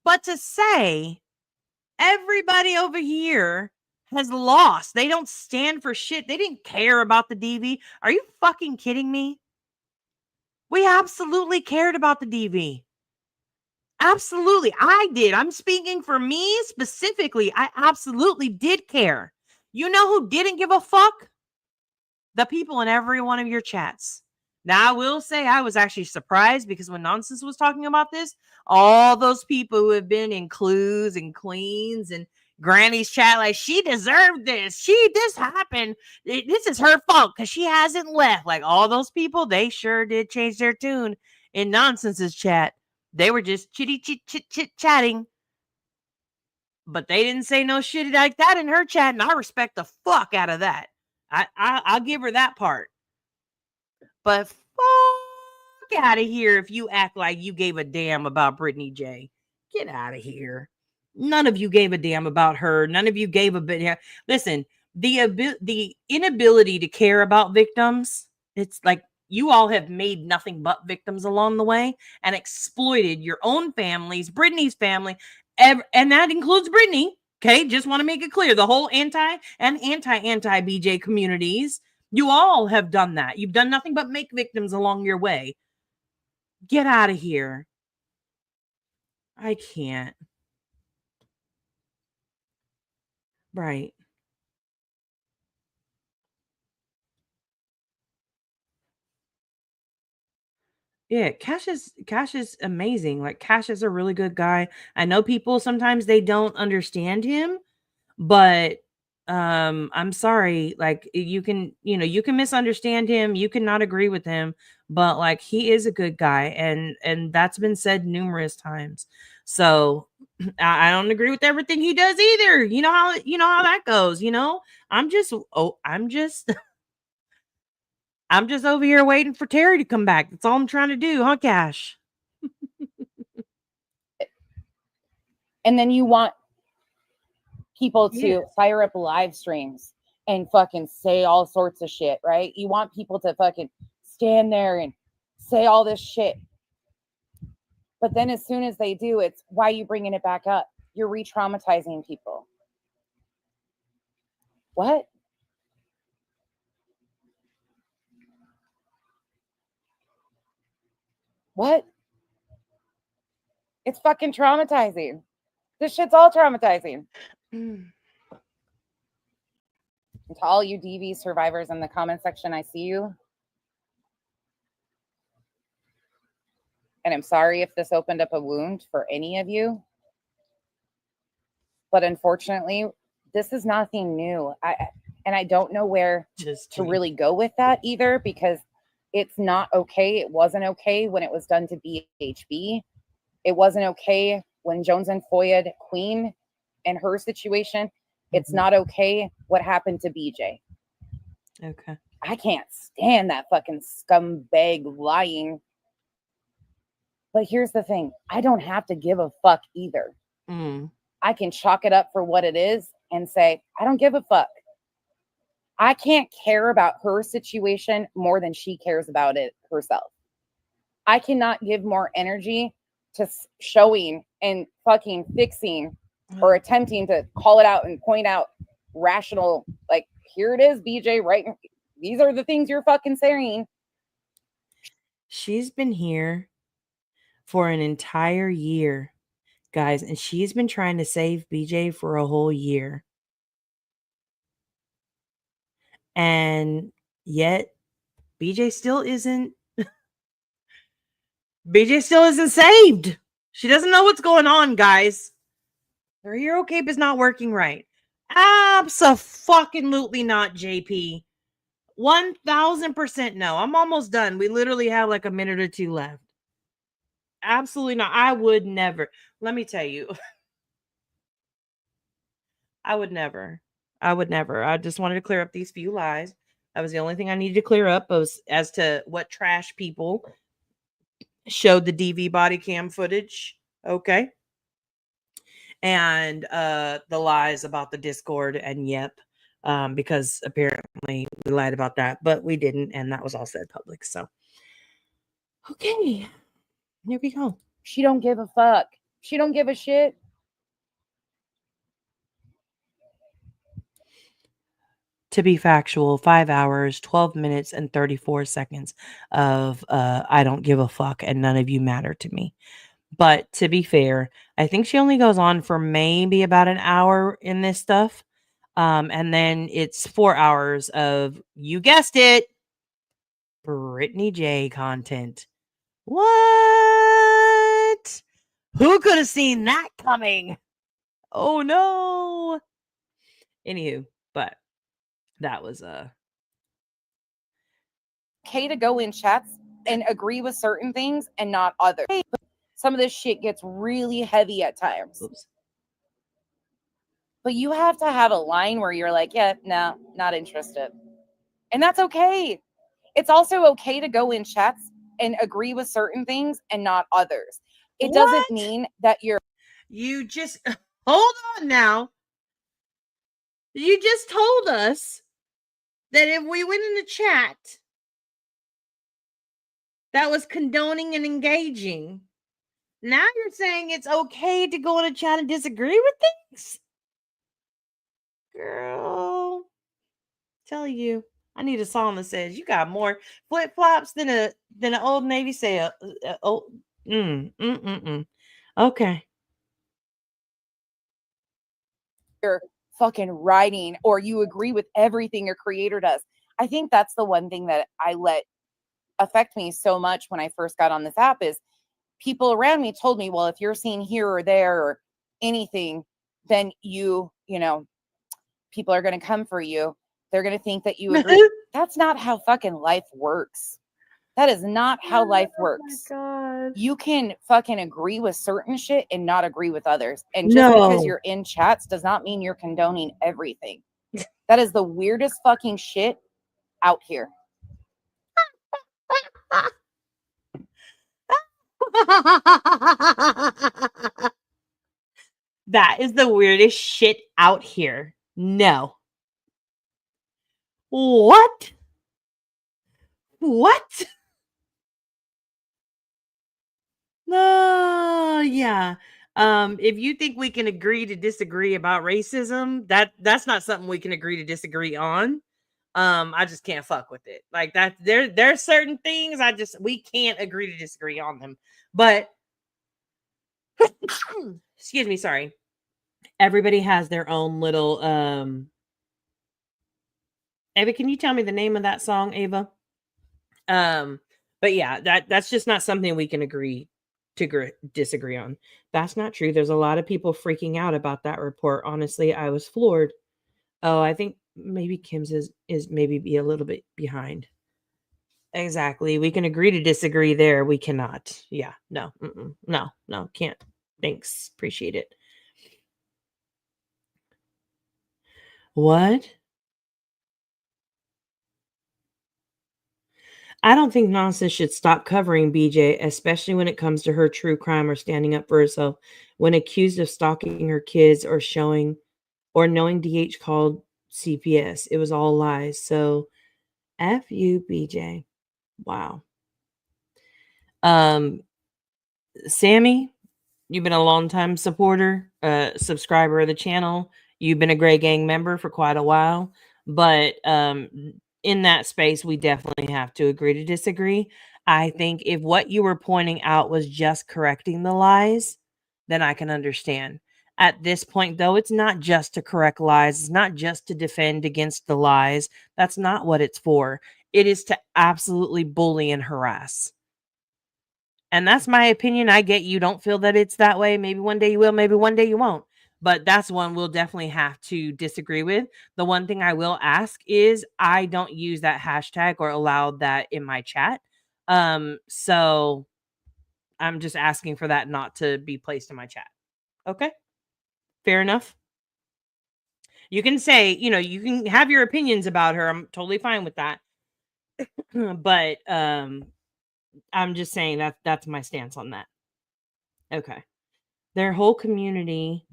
But to say everybody over here has lost, they don't stand for shit. They didn't care about the DV. Are you fucking kidding me? We absolutely cared about the DV. Absolutely. I did. I'm speaking for me specifically. I absolutely did care. You know who didn't give a fuck? The people in every one of your chats. Now, I will say I was actually surprised because when Nonsense was talking about this, all those people who have been in Clues and Queens and Granny's chat, like, she deserved this. This happened. This is her fault because she hasn't left. Like, all those people, they sure did change their tune in Nonsense's chat. They were just chit-chatting. But they didn't say no shit like that in her chat, and I respect the fuck out of that. I'll give her that part. But fuck out of here if you act like you gave a damn about Brittany J. Get out of here. None of you gave a damn about her. None of you gave a bit. Listen, the inability to care about victims, it's like you all have made nothing but victims along the way and exploited your own families, Brittany's family, and that includes Brittany. Okay, just want to make it clear. The whole anti-BJ communities, you all have done that. You've done nothing but make victims along your way. Get out of here. I can't. Right. Yeah, Cash is amazing. Like Cash is a really good guy. I know people sometimes they don't understand him, but I'm sorry, like you can, you can misunderstand him, you cannot agree with him, but like he is a good guy, and that's been said numerous times. So I don't agree with everything he does either. You know how that goes, I'm just I'm just I'm just over here waiting for Terry to come back. That's all I'm trying to do, huh, Cash? And then you want people to Yes. fire up live streams and fucking say all sorts of shit, right? You want people to fucking stand there and say all this shit. But then as soon as they do, it's why are you bringing it back up? You're re-traumatizing people. What? What? It's fucking traumatizing. This shit's all traumatizing. Mm. And to all you DV survivors in the comment section, I see you. And I'm sorry if this opened up a wound for any of you. But unfortunately, this is nothing new. I don't know where Just to kidding. really go with that either, because it's not okay. It wasn't okay when it was done to BHB. It wasn't okay when Jones and FOIA'd Queen and her situation. It's Mhm. not okay what happened to BJ. Okay. I can't stand that fucking scumbag lying. But here's the thing. I don't have to give a fuck either. Mm. I can chalk it up for what it is and say, I don't give a fuck. I can't care about her situation more than she cares about it herself. I cannot give more energy to showing and fucking fixing or attempting to call it out and point out rational, like, here it is, BJ, right? These are the things you're fucking saying. She's been here for an entire year, guys, and she's been trying to save BJ for a whole year. And yet BJ still isn't saved. She doesn't know what's going on, guys. Her hero cape is not working right. Abso-fucking-lutely not, JP. 1000% no. I'm almost done. We literally have like a minute or two left. Absolutely not. I would never. Let me tell you. I would never. I just wanted to clear up these few lies. That was the only thing I needed to clear up was as to what trash people showed the DV body cam footage. Okay. And the lies about the Discord and Yep. Because apparently we lied about that, but we didn't, and that was all said public. So okay. Here we go. She don't give a fuck. She don't give a shit. To be factual, 5 hours, 12 minutes, and 34 seconds of I don't give a fuck and none of you matter to me. But to be fair, I think she only goes on for maybe about an hour in this stuff. And then it's 4 hours of, you guessed it, Brittany J content. What? Who could have seen that coming? Oh no. Anywho, but that was Okay to go in chats and agree with certain things and not others. Some of this shit gets really heavy at times. oops. But you have to have a line where you're like, yeah, no, not interested. And that's okay. It's also okay to go in chats and agree with certain things and not others. It doesn't What? mean that you're You just hold on now. You just told us that if we went in the chat that was condoning and engaging. Now you're saying it's okay to go in a chat and disagree with things? Girl, tell you, I need a song that says you got more flip flops than an old Navy sail. Okay. fucking writing or you agree with everything your creator does. I think that's the one thing that I let affect me so much when I first got on this app is people around me told me, well, if you're seen here or there or anything, then you know, people are going to come for you. They're going to think that you agree. That's not how fucking life works. That is not how life works. Oh my God. You can fucking agree with certain shit and not agree with others. And just because you're in chats does not mean you're condoning everything. That is the weirdest fucking shit out here. That is the weirdest shit out here. No. What? What? No, yeah. If you think we can agree to disagree about racism, that's not something we can agree to disagree on. I just can't fuck with it. Like that there's certain things we can't agree to disagree on them. But excuse me, sorry. Everybody has their own little Ava, can you tell me the name of that song, Ava? But yeah, that's just not something we can agree to disagree on. That's not true. There's a lot of people freaking out about that report. Honestly, I was floored. Oh, I think maybe Kim's is maybe be a little bit behind. Exactly. We can agree to disagree there. We cannot. Yeah. No. No. Can't. Thanks. Appreciate it. What? I don't think nonsense should stop covering BJ, especially when it comes to her true crime or standing up for herself. When accused of stalking her kids or knowing DH called CPS, it was all lies. So F you, BJ. Wow. Sammy, you've been a long-time supporter, subscriber of the channel. You've been a Grey Gang member for quite a while, but in that space, we definitely have to agree to disagree. I think if what you were pointing out was just correcting the lies, then I can understand. At this point, though, it's not just to correct lies. It's not just to defend against the lies. That's not what it's for. It is to absolutely bully and harass. And that's my opinion. I get you don't feel that it's that way. Maybe one day you will, maybe one day you won't. But that's one we'll definitely have to disagree with. The one thing I will ask is I don't use that hashtag or allow that in my chat. So I'm just asking for that not to be placed in my chat. Okay? Fair enough. You can say, you can have your opinions about her. I'm totally fine with that. But I'm just saying that's my stance on that. Okay. Their whole community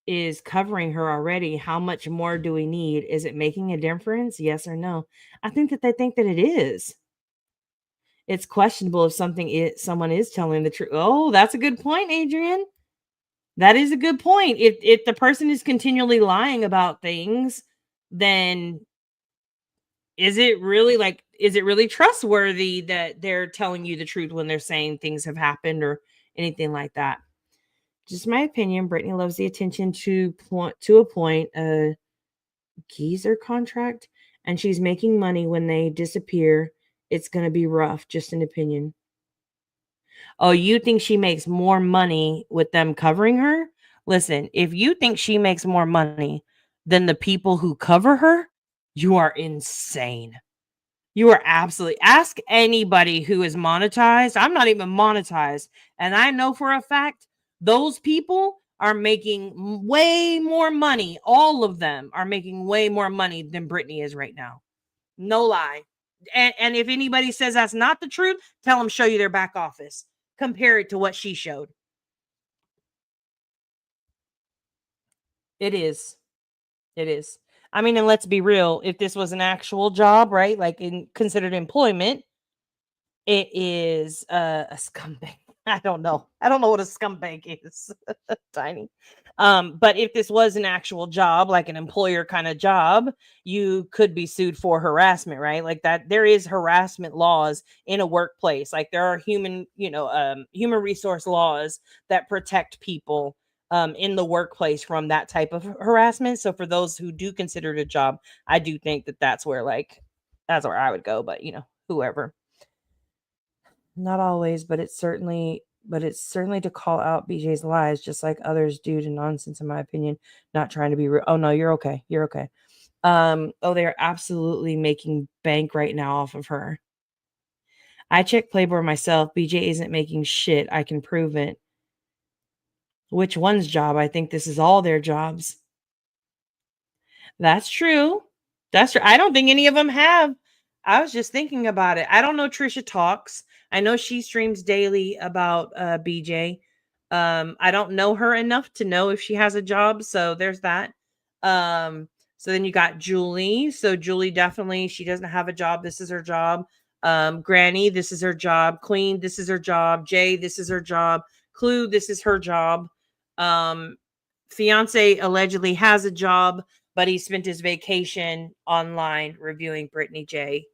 is covering her already. How much more do we need? Is it making a difference? Yes or no? I think that they think that it is. It's questionable if someone is telling the truth. Oh, that's a good point, Adrian. That is a good point. If the person is continually lying about things, then is it really trustworthy that they're telling you the truth when they're saying things have happened or anything like that? Just my opinion. Brittany loves the attention to a point, a geezer contract, and she's making money when they disappear. It's going to be rough. Just an opinion. Oh, you think she makes more money with them covering her? Listen, if you think she makes more money than the people who cover her, you are insane. You are absolutely, ask anybody who is monetized. I'm not even monetized. And I know for a fact, those people are making way more money. All of them are making way more money than Brittany is right now. No lie. And if anybody says that's not the truth, tell them show you their back office. Compare it to what she showed. It is. It is. I mean, and let's be real. If this was an actual job, right? Like considered employment, it is a scumbag. I don't know what a scumbag is. Tiny. But if this was an actual job, like an employer kind of job, you could be sued for harassment, right? Like that. There is harassment laws in a workplace. Like there are human resource laws that protect people in the workplace from that type of harassment. So for those who do consider it a job, I do think that that's where I would go, but whoever. Not always, but it's certainly to call out BJ's lies, just like others do to nonsense, in my opinion. Not trying to be rude. Oh no, you're okay. You're okay. They're absolutely making bank right now off of her. I checked Playboy myself. BJ isn't making shit. I can prove it. Which one's job? I think this is all their jobs. That's true. That's true. I don't think any of them have. I was just thinking about it. I don't know Trisha Talks. I know she streams daily about BJ. I don't know her enough to know if she has a job, so there's that. So then you got Julie. So Julie definitely, she doesn't have a job. This is her job. Granny, this is her job. Queen, this is her job. Jay, this is her job. Clue, this is her job. Fiance allegedly has a job, but he spent his vacation online reviewing Brittany J.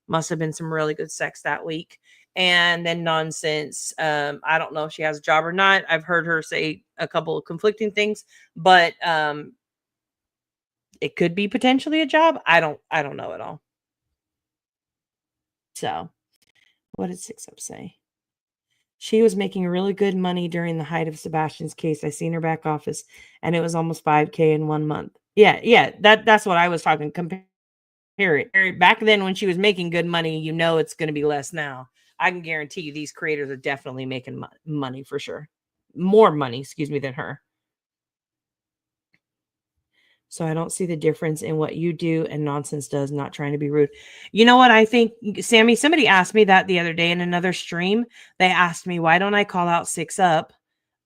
Must have been some really good sex that week. And then Nonsense. I don't know if she has a job or not. I've heard her say a couple of conflicting things, but it could be potentially a job. I don't know at all. So, what did 6 Up say? She was making really good money during the height of Sebastian's case. I seen her back office, and it was almost $5K in 1 month. Yeah. That's what I was talking. Compare it. Back then, when she was making good money, it's going to be less now. I can guarantee you these creators are definitely making money for sure. More money, than her. So I don't see the difference in what you do and Nonsense does, not trying to be rude. You know what I think, Sammy? Somebody asked me that the other day in another stream. They asked me, why don't I call out 6 Up?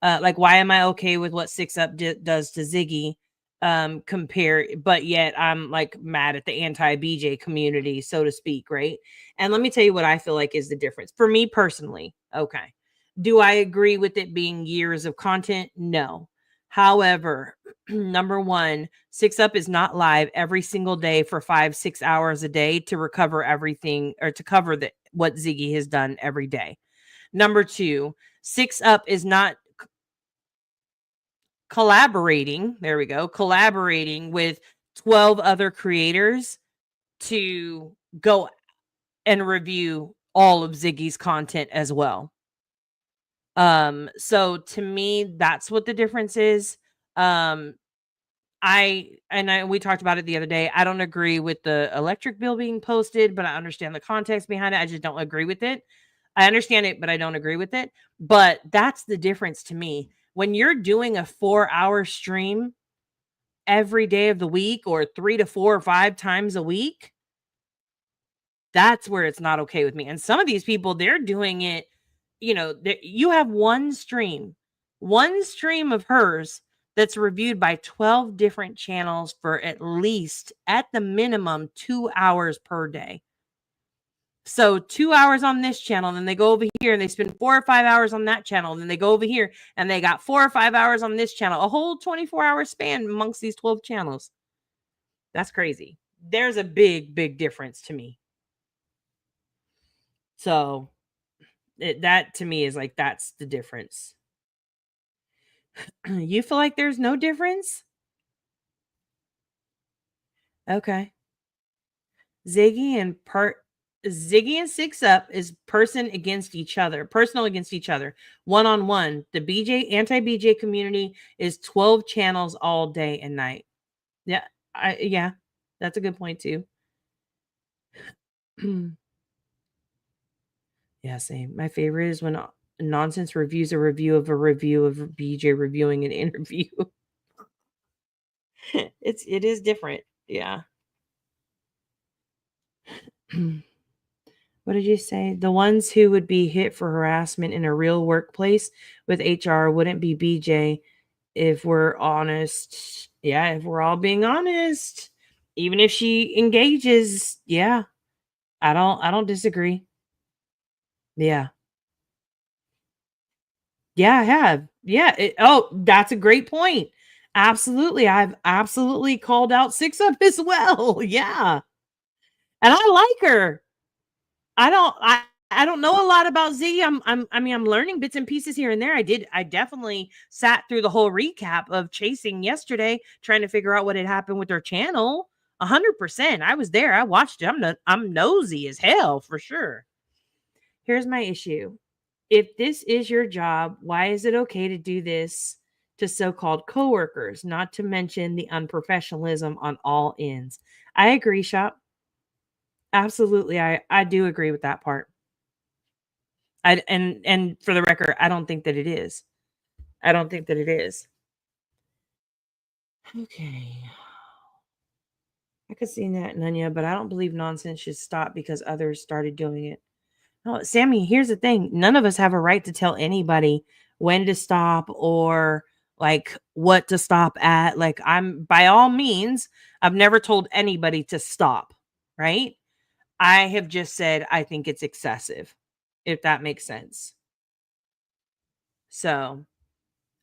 Why am I okay with what 6 Up does to Ziggy? But yet I'm mad at the anti-BJ community, so to speak, right? And let me tell you what I feel like is the difference. For me personally, okay. Do I agree with it being years of content? No. However, number one, 6 Up is not live every single day for 5-6 hours a day to recover everything or to cover what Ziggy has done every day. Number two, 6 Up is not collaborating with 12 other creators to go and review all of Ziggy's content as well. So to me, that's what the difference is. We talked about it the other day. I don't agree with the electric bill being posted, but I understand the context behind it. I just don't agree with it. I understand it, but I don't agree with it. But that's the difference to me. When you're doing a 4-hour stream every day of the week or 3 to 4 or 5 times a week, that's where it's not okay with me. And some of these people, they're doing it, you have one stream of hers that's reviewed by 12 different channels for at least, at the minimum, 2 hours per day. So 2 hours on this channel, then they go over here and they spend 4 or 5 hours on that channel. Then they go over here and they got 4 or 5 hours on this channel, a whole 24-hour span amongst these 12 channels. That's crazy. There's a big, big difference to me. So that to me is that's the difference. You feel like there's no difference? Okay. Ziggy and 6 Up is personal against each other, one-on-one. The anti-BJ community is 12 channels all day and night. Yeah, that's a good point too. Yeah, same. My favorite is when Nonsense reviews a review of BJ reviewing an interview. It is different. Yeah. What did you say? The ones who would be hit for harassment in a real workplace with HR wouldn't be BJ, if we're honest. Yeah, if we're all being honest. Even if she engages, yeah. I don't disagree. Yeah. Yeah, I have. Yeah. That's a great point. Absolutely. I've absolutely called out 6 Up as well. Yeah. And I like her. I don't know a lot about Z. I'm learning bits and pieces here and there. I definitely sat through the whole recap of Chasing yesterday, trying to figure out what had happened with their channel. 100%. I was there. I watched it. I'm nosy as hell for sure. Here's my issue. If this is your job, why is it okay to do this to so-called coworkers, not to mention the unprofessionalism on all ends? I agree, Shop. Absolutely. I do agree with that part. And for the record, I don't think that it is. I don't think that it is. Okay. I could see that, Nunya, but I don't believe nonsense should stop because others started doing it. No, Sammy, here's the thing. None of us have a right to tell anybody when to stop or like what to stop at. Like I'm by all means, I've never told anybody to stop, right? I have just said I think it's excessive, if that makes sense. So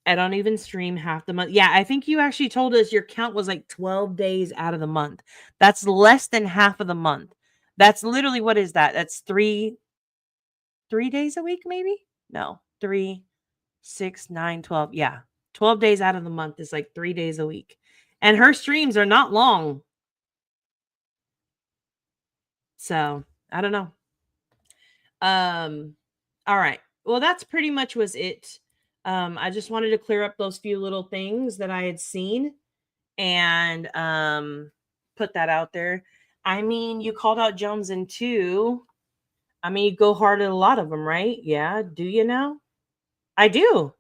I don't even stream half the month. Yeah, I think you actually told us your count was like 12 days out of the month. That's less than half of the month. That's literally what is that? That's 3 days a week, maybe? No, 3, 6, 9, 12. Yeah. 12 days out of the month is like 3 days a week. And her streams are not long. So I don't know. All right. Well, that's pretty much was it. I just wanted to clear up those few little things that I had seen and put that out there. I mean, you called out Jones and too. I mean, you go hard at a lot of them, right? Yeah. Do you now? I do.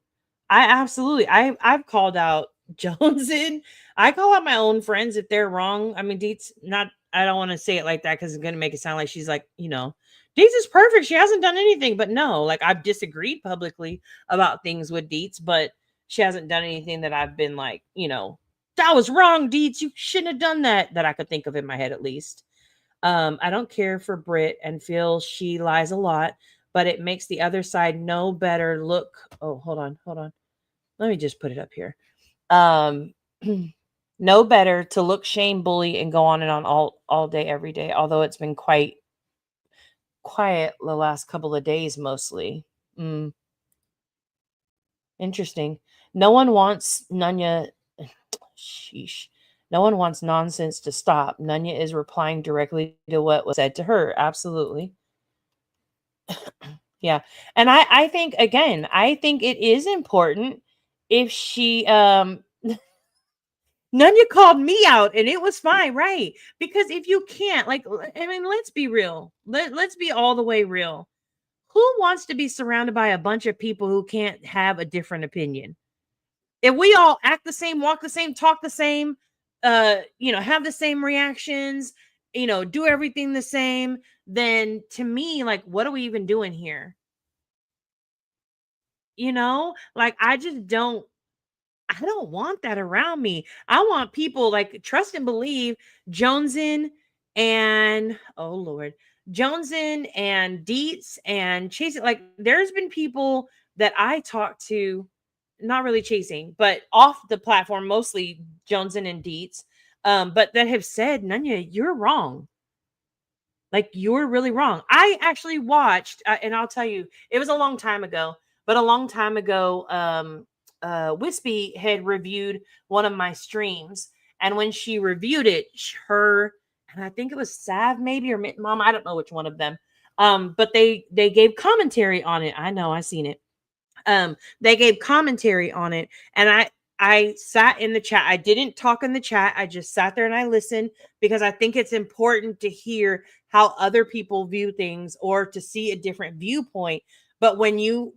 I absolutely. I've called out Jones in. I call out my own friends if they're wrong. I mean, Deet's not. I don't want to say it like that because it's gonna make it sound like she's like, Deets is perfect. She hasn't done anything, but no, like I've disagreed publicly about things with Deets, but she hasn't done anything that I've been like, that was wrong, Deets. You shouldn't have done that I could think of in my head at least. I don't care for Brit and feel she lies a lot, but it makes the other side no better look. Oh, hold on. Let me just put it up here. No better to look shame, bully, and go on and on all day, every day. Although it's been quite quiet the last couple of days, mostly. Interesting. No one wants Nunya. Sheesh. No one wants nonsense to stop. Nunya is replying directly to what was said to her. Absolutely. Yeah. And I think again, I think it is important if she Nunya called me out and it was fine, right? Because if you can't, like, I mean, let's be real. Let's be all the way real. Who wants to be surrounded by a bunch of people who can't have a different opinion? If we all act the same, walk the same, talk the same, have the same reactions, do everything the same, then to me, like, what are we even doing here? Like I don't want that around me. I want people like trust and believe Jonesin and oh Lord, Jonesin and Deets and Chasing. Like there's been people that I talked to, not really Chasing, but off the platform, mostly Jonesin and Deets, but that have said, Nunya, you're wrong. Like you're really wrong. I actually watched, and I'll tell you, it was a long time ago, but a long time ago, Wispy had reviewed one of my streams, and when she reviewed it, her and I think it was Sav maybe or Mom, I don't know which one of them, but they gave commentary on it. I know, I seen it. They gave commentary on it, and I sat in the chat. I didn't talk in the chat. I just sat there and I listened because I think it's important to hear how other people view things or to see a different viewpoint. But when you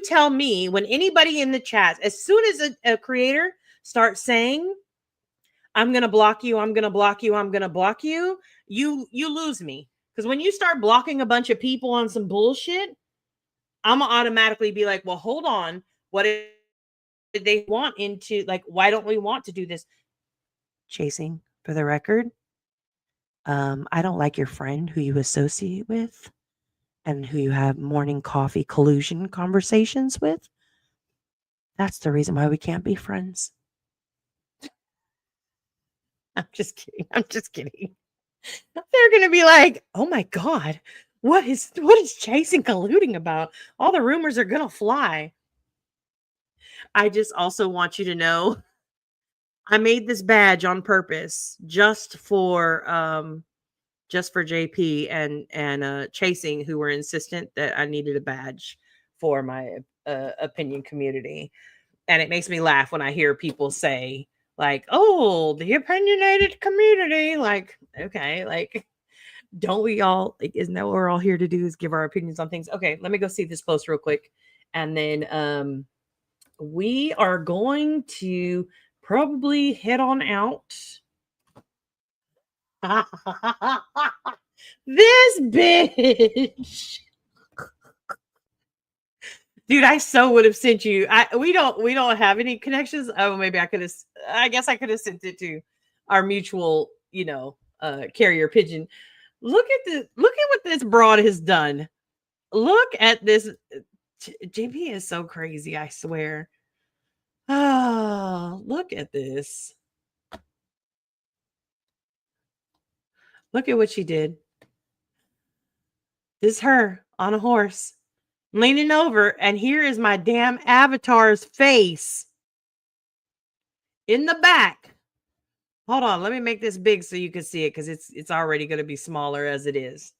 tell me, when anybody in the chat, as soon as a creator starts saying, I'm going to block you, I'm going to block you, I'm going to block you, you lose me. Because when you start blocking a bunch of people on some bullshit, I'm going to automatically be like, well, hold on. What did they want into, like, why don't we want to do this? Chasing, for the record, I don't like your friend who you associate with and who you have morning coffee collusion conversations with. That's the reason why we can't be friends. I'm just kidding. They're going to be like, oh my God, What is Chase and colluding about? All the rumors are gonna fly. I just also want you to know I made this badge on purpose just for JP and Chasing, who were insistent that I needed a badge for my opinion community. And it makes me laugh when I hear people say like, "Oh, the opinionated community." Like, okay, like don't we all, like, isn't that what we're all here to do, is give our opinions on things? Okay, let me go see this post real quick. And then we are going to probably head on out. This bitch. Dude, I so would have sent you. We don't have any connections. Oh, maybe I could have. I guess I could have sent it to our mutual, carrier pigeon. Look at what this broad has done. Look at this. JP is so crazy, I swear. Oh, look at this. Look at what she did. This is her on a horse, leaning over, and here is my damn avatar's face in the back. Hold on, let me make this big so you can see it, because it's already going to be smaller as it is.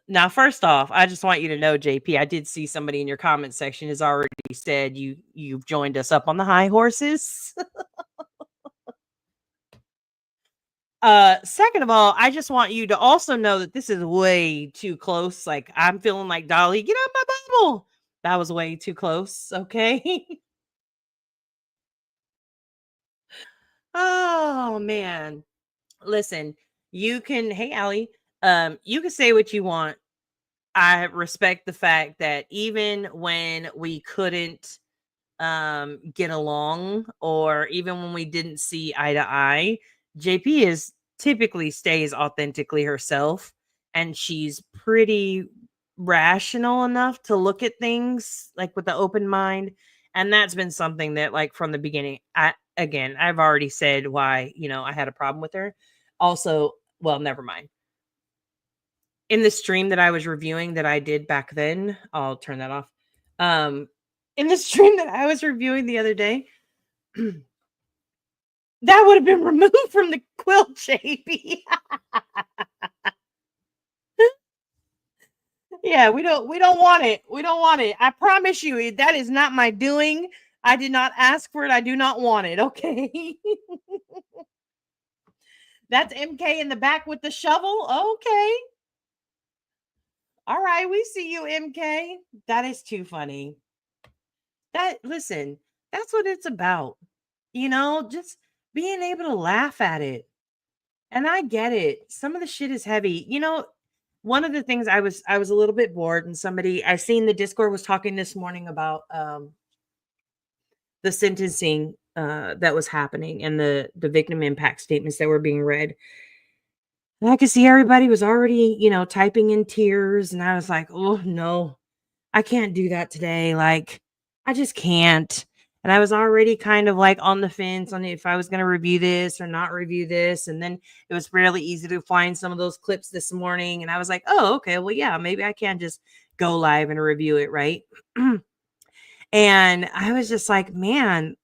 Now, first off, I just want you to know, JP, I did see somebody in your comment section has already said you've joined us up on the high horses. Second of all, I just want you to also know that this is way too close. Like, I'm feeling like Dolly, get out my bubble. That was way too close. Okay. Oh man. Listen, hey Allie, you can say what you want. I respect the fact that even when we couldn't get along, or even when we didn't see eye to eye, JP is typically stays authentically herself, and she's pretty rational enough to look at things like with the open mind. And that's been something that, like, from the beginning, I've already said why, I had a problem with her. Also, well, never mind. In the stream that I was reviewing that I did back then, I'll turn that off. In the stream that I was reviewing the other day, that would have been removed from the quilt, JP. Yeah, we don't want it. We don't want it. I promise you, that is not my doing. I did not ask for it. I do not want it. Okay. That's MK in the back with the shovel. Okay. All right, we see you, MK. That is too funny. Listen, that's what it's about. Just being able to laugh at it. And I get it. Some of the shit is heavy. One of the things I was a little bit bored, and I seen the Discord was talking this morning about the sentencing that was happening, and the victim impact statements that were being read. And I could see everybody was already, typing in tears, and I was like, "Oh no, I can't do that today. Like, I just can't." And I was already kind of like on the fence on if I was going to review this or not review this. And then it was fairly easy to find some of those clips this morning. And I was like, oh, okay, well, yeah, maybe I can just go live and review it. Right. And I was just like, man,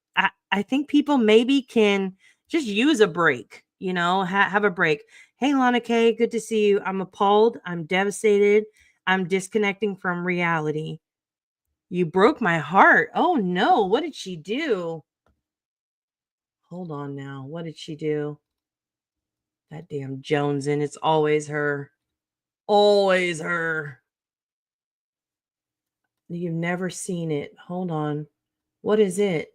I think people maybe can just use a break, have a break. Hey, Lana K, good to see you. I'm appalled. I'm devastated. I'm disconnecting from reality. You broke my heart. Oh no, what did she do? Hold on now. What did she do? That damn Jones, and it's always her. Always her. You've never seen it. Hold on. What is it?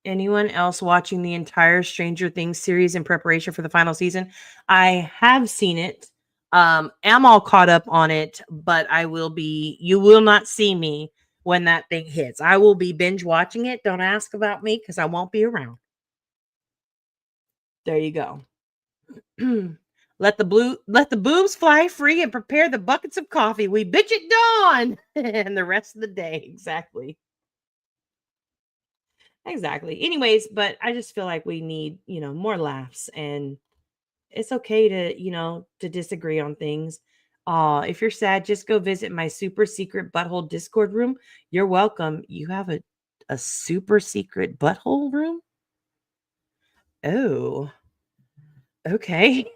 Anyone else watching the entire Stranger Things series in preparation for the final season? I have seen it. Am all caught up on it, but you will not see me when that thing hits. I will be binge watching it. Don't ask about me because I won't be around. There you go. Let the boobs fly free and prepare the buckets of coffee. We bitch at dawn and the rest of the day. Exactly. Anyways, but I just feel like we need, more laughs, and It's okay to, to disagree on things. If you're sad, just go visit my super secret butthole Discord room. You're welcome. You have a super secret butthole room? Oh, okay.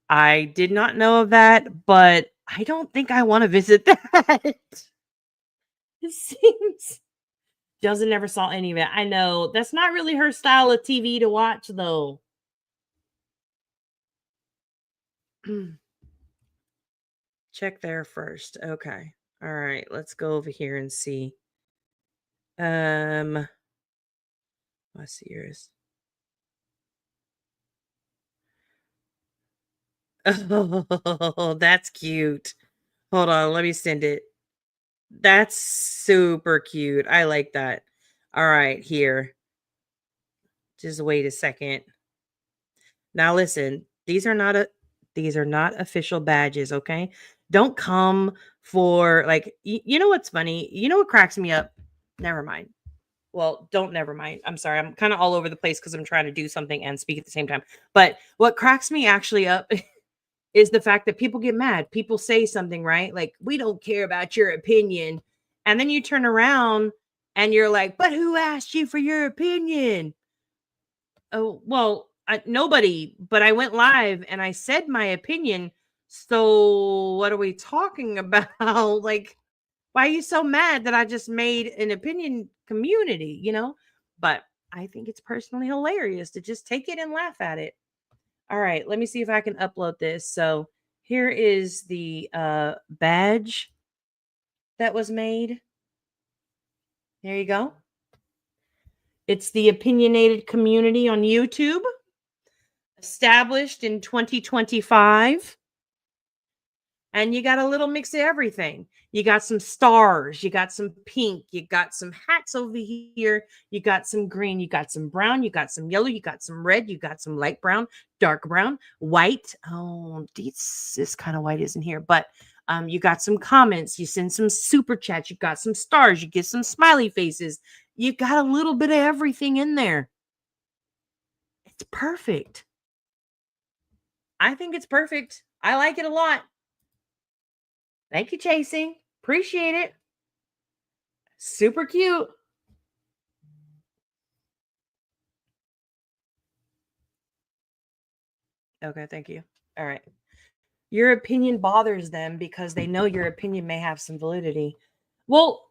I did not know of that, but I don't think I want to visit that. It seems Josie never saw any of it. I know that's not really her style of TV to watch, though. Check there first. Okay. All right. Let's go over here and see. Let's see yours. Oh, that's cute. Hold on, let me send it. That's super cute. I like that. All right, here. Just wait a second. Now listen, these are not official badges, okay? Don't come for like you know what's funny? You know what cracks me up? Never mind. Well, don't never mind. I'm sorry. I'm kind of all over the place because I'm trying to do something and speak at the same time. But what cracks me actually up is the fact that people get mad. People say something, right? Like, we don't care about your opinion. And then you turn around and you're like, but who asked you for your opinion? Oh, well, nobody, but I went live and I said my opinion. So what are we talking about? Like, why are you so mad that I just made an opinion community, But I think it's personally hilarious to just take it and laugh at it. All right, let me see if I can upload this. So here is the badge that was made. There you go. It's the Opinionated Community on YouTube, established in 2025. And you got a little mix of everything. You got some stars, you got some pink, you got some hats over here, you got some green, you got some brown, you got some yellow, you got some red, you got some light brown, dark brown, white. Oh, this kind of white isn't here, but you got some comments, you send some super chats, you got some stars, you get some smiley faces, you got a little bit of everything in there. It's perfect. I think it's perfect. I like it a lot. Thank you, Chasing. Appreciate it. Super cute. Okay, thank you. All right. Your opinion bothers them because they know your opinion may have some validity. Well,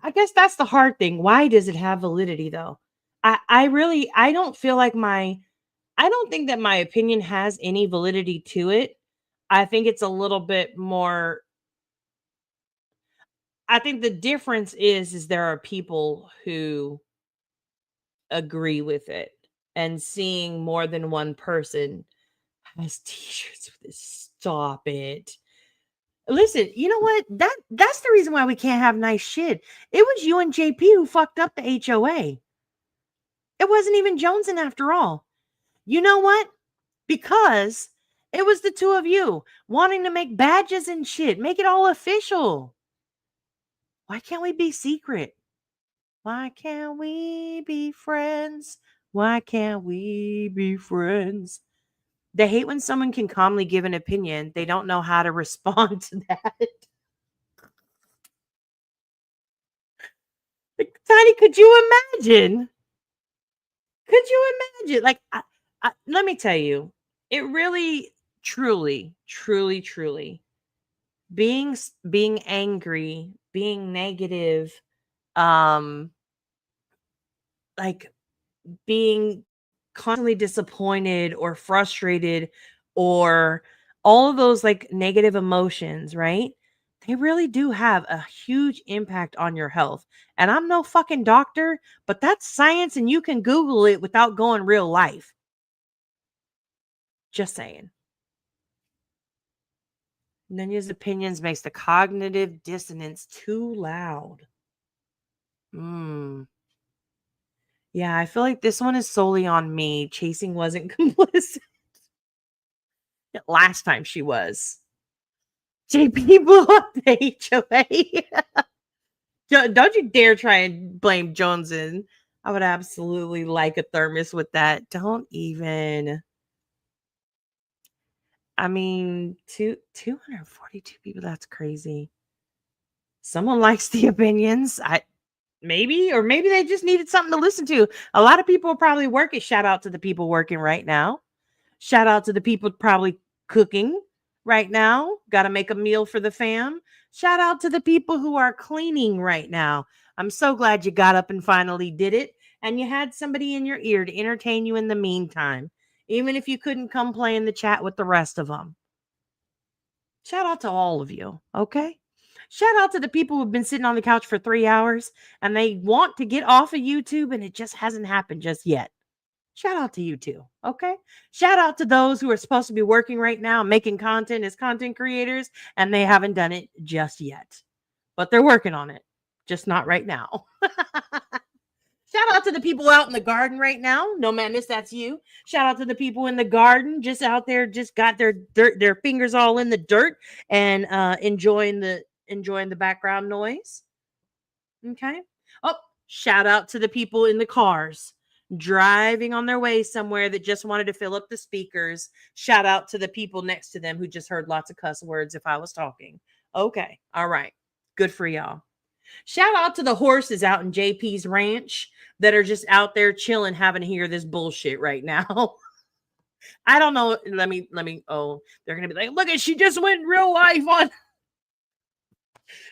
I guess that's the hard thing. Why does it have validity though? I don't feel like I don't think that my opinion has any validity to it. I think it's a little bit more. I think the difference is there are people who agree with it, and seeing more than one person has t-shirts with this. Stop it. Listen, you know what? That's the reason why we can't have nice shit. It was you and JP who fucked up the HOA. It wasn't even Joneson after all. You know what? Because it was the two of you wanting to make badges and shit, make it all official. Why can't we be secret? Why can't we be friends? Why can't we be friends? They hate when someone can calmly give an opinion. They don't know how to respond to that. Like, Tiny, could you imagine? Could you imagine? Like, let me tell you, it really, truly, truly, truly, being angry, being negative, um, like being constantly disappointed or frustrated or all of those like negative emotions, right? They really do have a huge impact on your health. And I'm no fucking doctor, but that's science and you can Google it without going real life. Just saying. Nunya's opinions makes the cognitive dissonance too loud. Yeah, I feel like this one is solely on me. Chasing wasn't complicit. Last time she was. JP blew up the HOA. Don't you dare try and blame Joneson. I would absolutely like a thermos with that. Don't even. I mean, 242 people. That's crazy. Someone likes the opinions. Maybe they just needed something to listen to. A lot of people are probably working. Shout out to the people working right now. Shout out to the people probably cooking right now. Got to make a meal for the fam. Shout out to the people who are cleaning right now. I'm so glad you got up and finally did it. And you had somebody in your ear to entertain you in the meantime, even if you couldn't come play in the chat with the rest of them. Shout out to all of you. Okay. Shout out to the people who've been sitting on the couch for 3 hours and they want to get off of YouTube and it just hasn't happened just yet. Shout out to you too. Okay. Shout out to those who are supposed to be working right now, making content as content creators, and they haven't done it just yet. But they're working on it, just not right now. Shout out to the people out in the garden right now. No madness, that's you. Shout out to the people in the garden, just out there, just got their fingers all in the dirt and enjoying the background noise. Okay. Oh, shout out to the people in the cars driving on their way somewhere that just wanted to fill up the speakers. Shout out to the people next to them who just heard lots of cuss words if I was talking. Okay. All right. Good for y'all. Shout out to the horses out in JP's ranch that are just out there chilling, having to hear this bullshit right now. I don't know. Let me. Oh, they're going to be like, look, she just went real life on.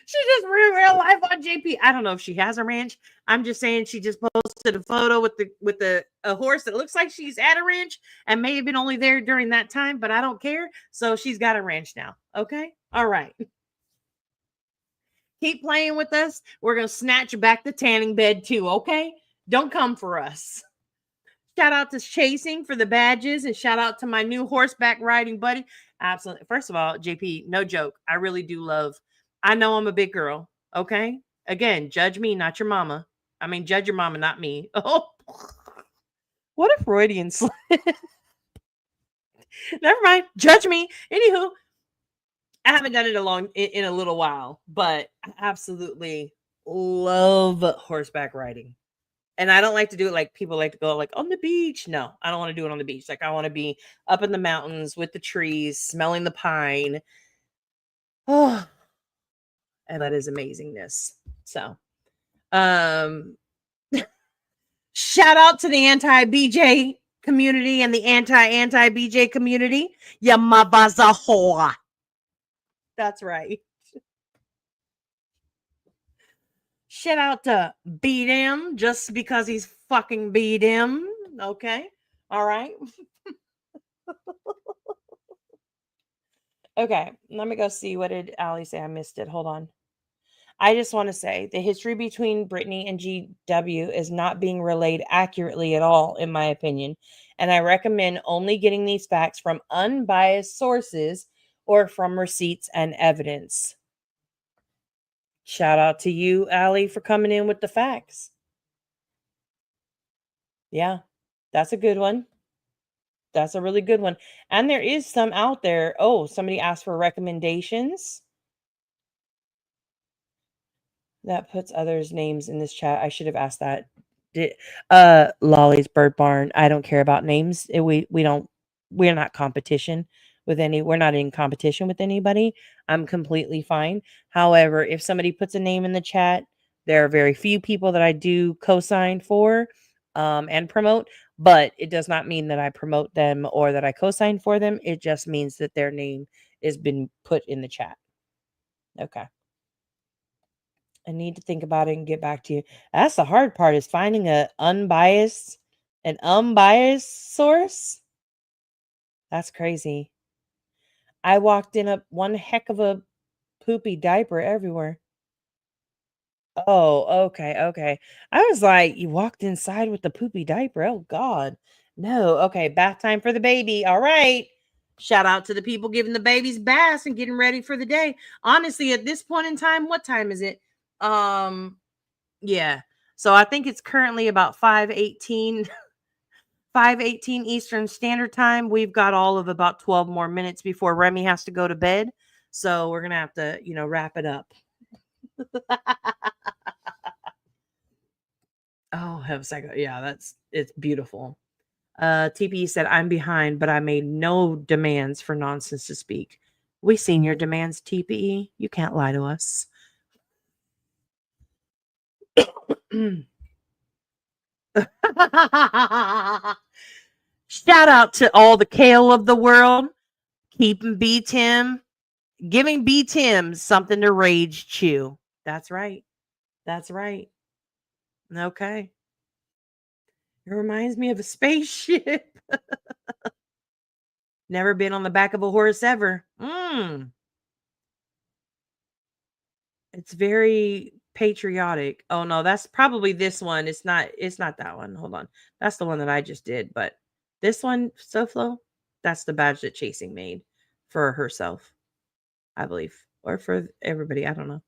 She just real life on JP. I don't know if she has a ranch. I'm just saying she just posted a photo with a horse that looks like she's at a ranch and may have been only there during that time, but I don't care. So she's got a ranch now. Okay. All right. Keep playing with us. We're going to snatch back the tanning bed too. Okay. Don't come for us. Shout out to Chasing for the badges and shout out to my new horseback riding buddy. Absolutely. First of all, JP, no joke. I really do love. I know I'm a big girl. Okay. Again, judge me, not your mama. I mean, judge your mama, not me. Oh, what a Freudian slip. Never mind. Judge me. Anywho, I haven't done it in a little while, but I absolutely love horseback riding. And I don't like to do it like people like to go like on the beach. No, I don't want to do it on the beach. Like I want to be up in the mountains with the trees, smelling the pine. Oh, and that is amazingness. So, shout out to the anti-BJ community and the anti-BJ community. Yamabazahoa. That's right. Shout out to beat him just because he's fucking beat him. Okay. All right. Okay. Let me go see. What did Allie say? I missed it. Hold on. I just want to say the history between Brittany and GW is not being relayed accurately at all, in my opinion. And I recommend only getting these facts from unbiased sources or from receipts and evidence. Shout out to you, Allie, for coming in with the facts. Yeah, that's a good one. That's a really good one. And there is some out there. Oh, somebody asked for recommendations. That puts others' names in this chat. I should have asked that. Lolly's Bird Barn. I don't care about names. We're not competition with we're not in competition with anybody. I'm completely fine. However, if somebody puts a name in the chat, there are very few people that I do co-sign for and promote, but it does not mean that I promote them or that I co-sign for them. It just means that their name has been put in the chat. Okay. I need to think about it and get back to you. That's the hard part, is finding an unbiased source. That's crazy. I walked in one heck of a poopy diaper everywhere. Oh, okay. I was like, you walked inside with the poopy diaper. Oh God. No. Okay, bath time for the baby. All right. Shout out to the people giving the babies baths and getting ready for the day. Honestly, at this point in time, what time is it? Yeah. So I think it's currently about 5:18 Eastern Standard Time. We've got all of about 12 more minutes before Remy has to go to bed. So we're going to have to, wrap it up. Oh, yeah, it's beautiful. TPE said, I'm behind, but I made no demands for nonsense to speak. We seen your demands, TPE. You can't lie to us. Shout out to all the kale of the world. Keeping B Tim, giving B Tim something to rage chew. That's right. That's right. Okay. It reminds me of a spaceship. Never been on the back of a horse ever. It's very patriotic. Oh no, that's probably this one. It's not that one. Hold on. That's the one that I just did, but this one, SoFlo, that's the badge that Chasing made for herself, I believe. Or for everybody. I don't know.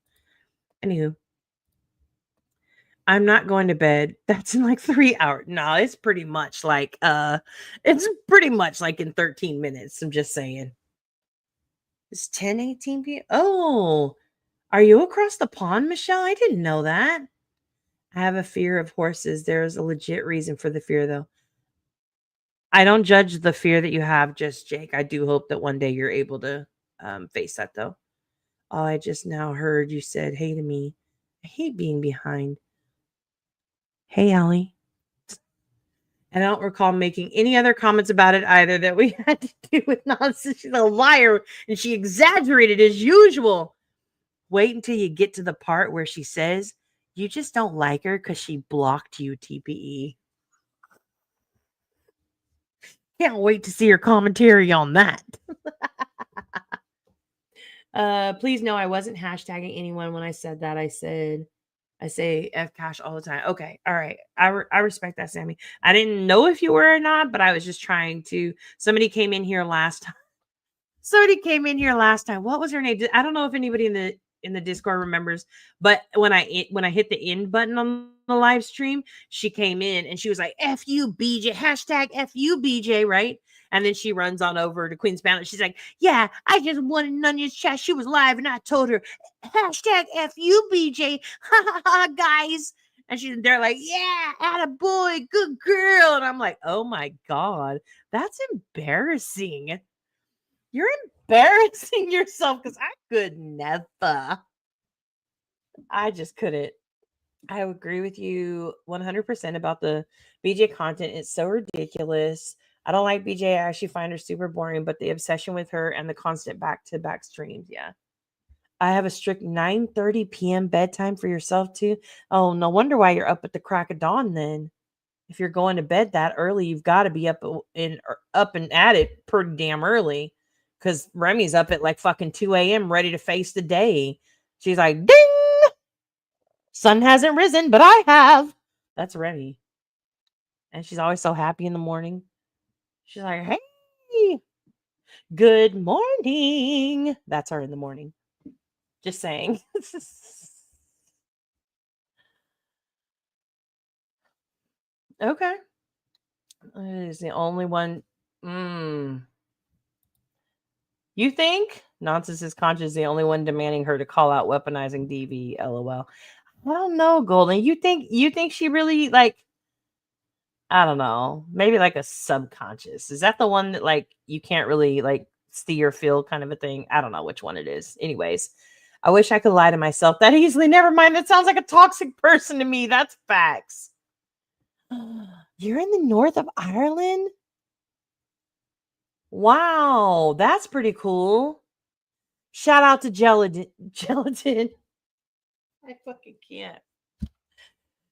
Anywho. I'm not going to bed. That's in like 3 hours. No, it's pretty much like it's pretty much like in 13 minutes. I'm just saying. It's 10:18 p.m. Oh, are you across the pond, Michelle? I didn't know that. I have a fear of horses. There's a legit reason for the fear, though. I don't judge the fear that you have, just Jake. I do hope that one day you're able to face that, though. Oh, I just now heard you said hey to me. I hate being behind. Hey, Allie. And I don't recall making any other comments about it either that we had to do with nonsense. She's a liar and she exaggerated as usual. Wait until you get to the part where she says, you just don't like her because she blocked you, TPE. Can't wait to see her commentary on that. Please know I wasn't hashtagging anyone when I said that. I say F cash all the time. Okay. All right. I respect that, Sammy. I didn't know if you were or not, but I was just trying to. Somebody came in here last time. What was her name? I don't know if anybody in the Discord remembers, but when I hit the end button on the live stream, she came in and she was like, F you, BJ, hashtag F you, BJ, right? And then she runs on over to Queen's Panel. She's like, yeah, I just wanted Nunya's chat. She was live and I told her, hashtag F you, BJ. Ha ha ha, guys. And they're like, yeah, attaboy, good girl. And I'm like, oh my God, that's embarrassing. You're embarrassing yourself because I could never. I just couldn't. I agree with you 100% about the BJ content. It's so ridiculous. I don't like BJ. I actually find her super boring, but the obsession with her and the constant back-to-back streams, yeah. I have a strict 9:30 p.m. bedtime for yourself too. Oh, no wonder why you're up at the crack of dawn then. If you're going to bed that early, you've got to be up and at it pretty damn early. Because Remy's up at like fucking 2 a.m. ready to face the day. She's like, ding! Sun hasn't risen, but I have. That's Remy. And she's always so happy in the morning. She's like, hey, good morning. That's her in the morning. Just saying. Okay. Is the only one. You think Nonsense is conscious the only one demanding her to call out weaponizing DV? LOL. I don't know, Golden. You think she really like? I don't know. Maybe like a subconscious. Is that the one that like you can't really like see or feel kind of a thing? I don't know which one it is. Anyways, I wish I could lie to myself that easily. Never mind. That sounds like a toxic person to me. That's facts. You're in the north of Ireland? Wow, that's pretty cool. Shout out to Gelatin. I fucking can't.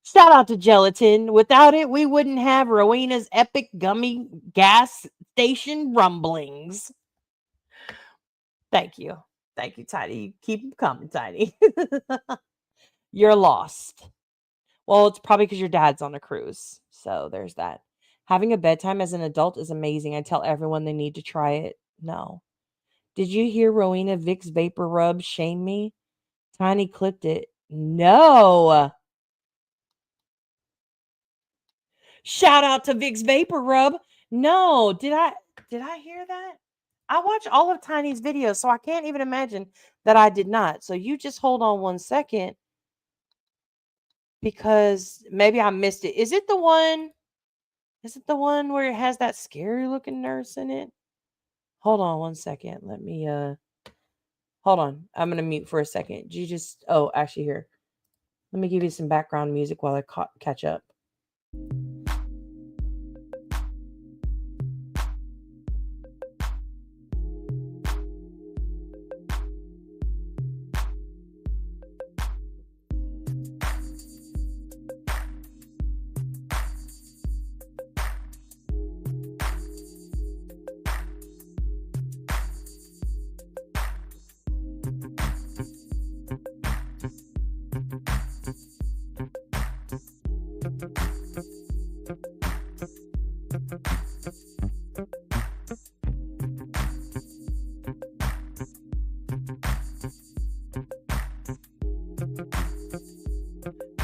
Shout out to Gelatin. Without it, we wouldn't have Rowena's epic gummy gas station rumblings. Thank you. Thank you, Tiny. Keep them coming, Tiny. You're lost. Well, it's probably because your dad's on a cruise. So there's that. Having a bedtime as an adult is amazing. I tell everyone they need to try it. No. Did you hear Rowena Vicks Vapor Rub shame me? Tiny clipped it. No. Shout out to Vicks Vapor Rub. No, did I hear that? I watch all of Tiny's videos, so I can't even imagine that I did not. So you just hold on 1 second because maybe I missed it. Is it the one? Is it the one where it has that scary looking nurse in it? Hold on one second. Let me hold on. I'm gonna mute for a second. You just actually here. Let me give you some background music while I catch up.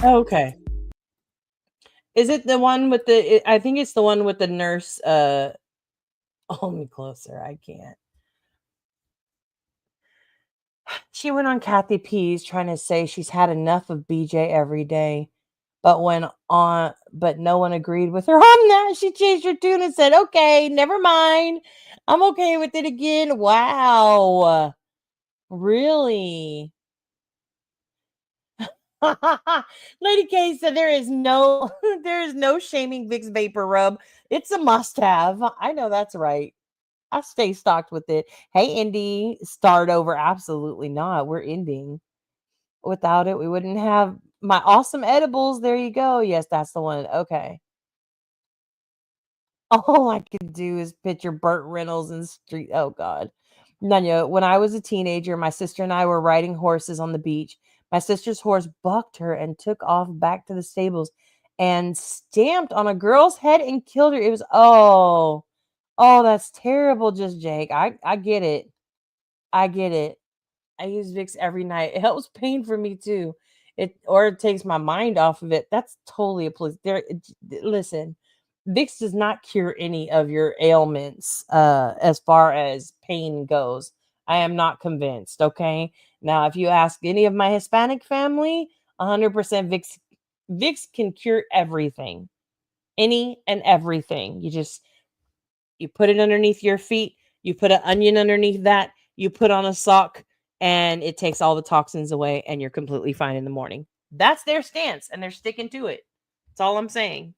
Okay. Is it the one with I think it's the one with the nurse hold me closer. I can't. She went on Kathy P's trying to say she's had enough of BJ every day, but but no one agreed with her on that. She changed her tune and said, "Okay, never mind. I'm okay with it again." Wow. Really? Lady K said there is no shaming Vicks Vapor Rub. It's a must-have. I know that's right. I stay stocked with it. Hey, Indy, start over. Absolutely not. We're ending. Without it, we wouldn't have my awesome edibles. There you go. Yes, that's the one. Okay. All I can do is picture Burt Reynolds in street. Oh God. Nanya, when I was a teenager, my sister and I were riding horses on the beach. My sister's horse bucked her and took off back to the stables and stamped on a girl's head and killed her. It was that's terrible, just Jake. I get it. I get it. I use Vicks every night. It helps pain for me too. It takes my mind off of it. That's totally a place. Listen, Vicks does not cure any of your ailments as far as pain goes. I am not convinced. Okay. Now, if you ask any of my Hispanic family, 100% Vicks can cure everything, any and everything. You put it underneath your feet. You put an onion underneath that. You put on a sock, and it takes all the toxins away, and you're completely fine in the morning. That's their stance, and they're sticking to it. That's all I'm saying.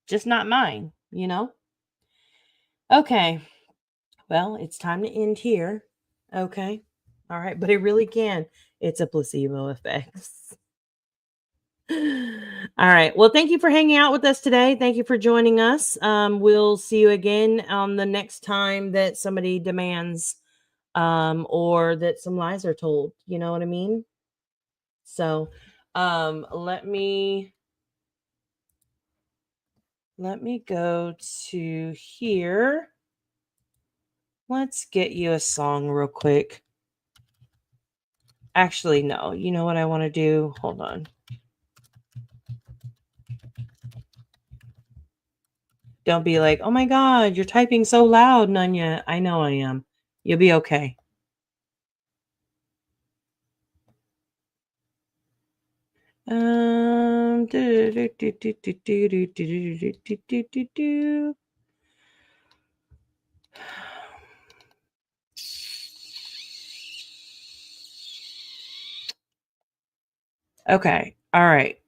Just not mine, you know? Okay. Well, it's time to end here. Okay. All right. But it really can. It's a placebo effect. All right. Well, thank you for hanging out with us today. Thank you for joining us. We'll see you again on the next time that somebody demands or that some lies are told. You know what I mean? So let me go to here. Let's get you a song real quick. Actually, no. You know what I want to do? Hold on. Don't be like, oh my God, you're typing so loud, Nanya. I know I am. You'll be okay. Okay. All right.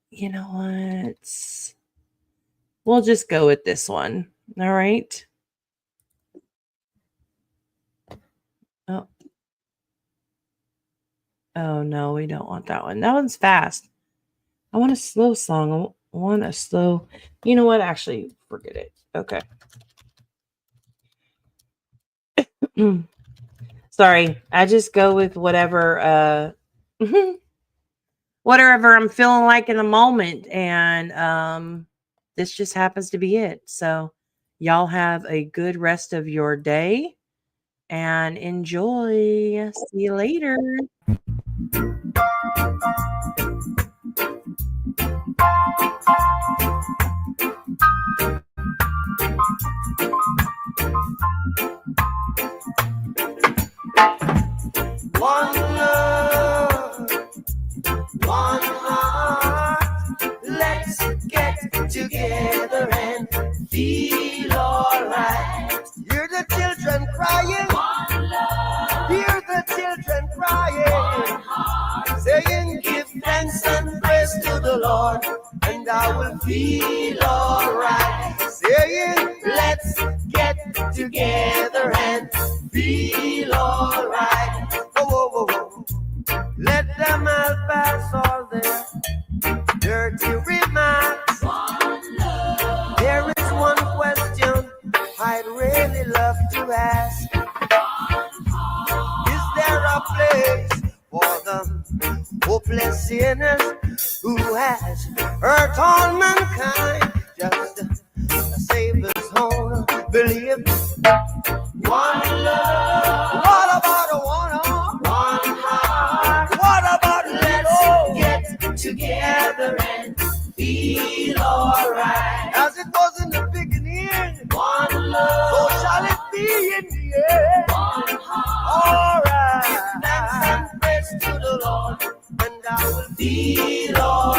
You know what? We'll just go with this one. All right. Oh. Oh no, we don't want that one. That one's fast. I want a slow song. I want a slow. You know what? Actually, forget it. Okay. Sorry. I just go with whatever whatever I'm feeling like in the moment, and this just happens to be it. So y'all have a good rest of your day and enjoy. See you later. One love, one heart. Let's get together and feel alright. Hear the children crying. Hear the children crying. Saying, give thanks and praise to the Lord, and I will feel alright. Saying, let's get together and feel alright. Whoa, whoa, whoa, whoa. Let them all pass all their dirty remarks. There is one question I'd really love to ask. Is there a place for the hopeless sinners who has hurt all mankind? Just a Savior's own belief. One love. What about a one heart? What about let's get together and feel alright? As it was in the beginning, one love. So shall it be in the end. One heart. Alright. Thanks and praise to the Lord, and I will feel alright.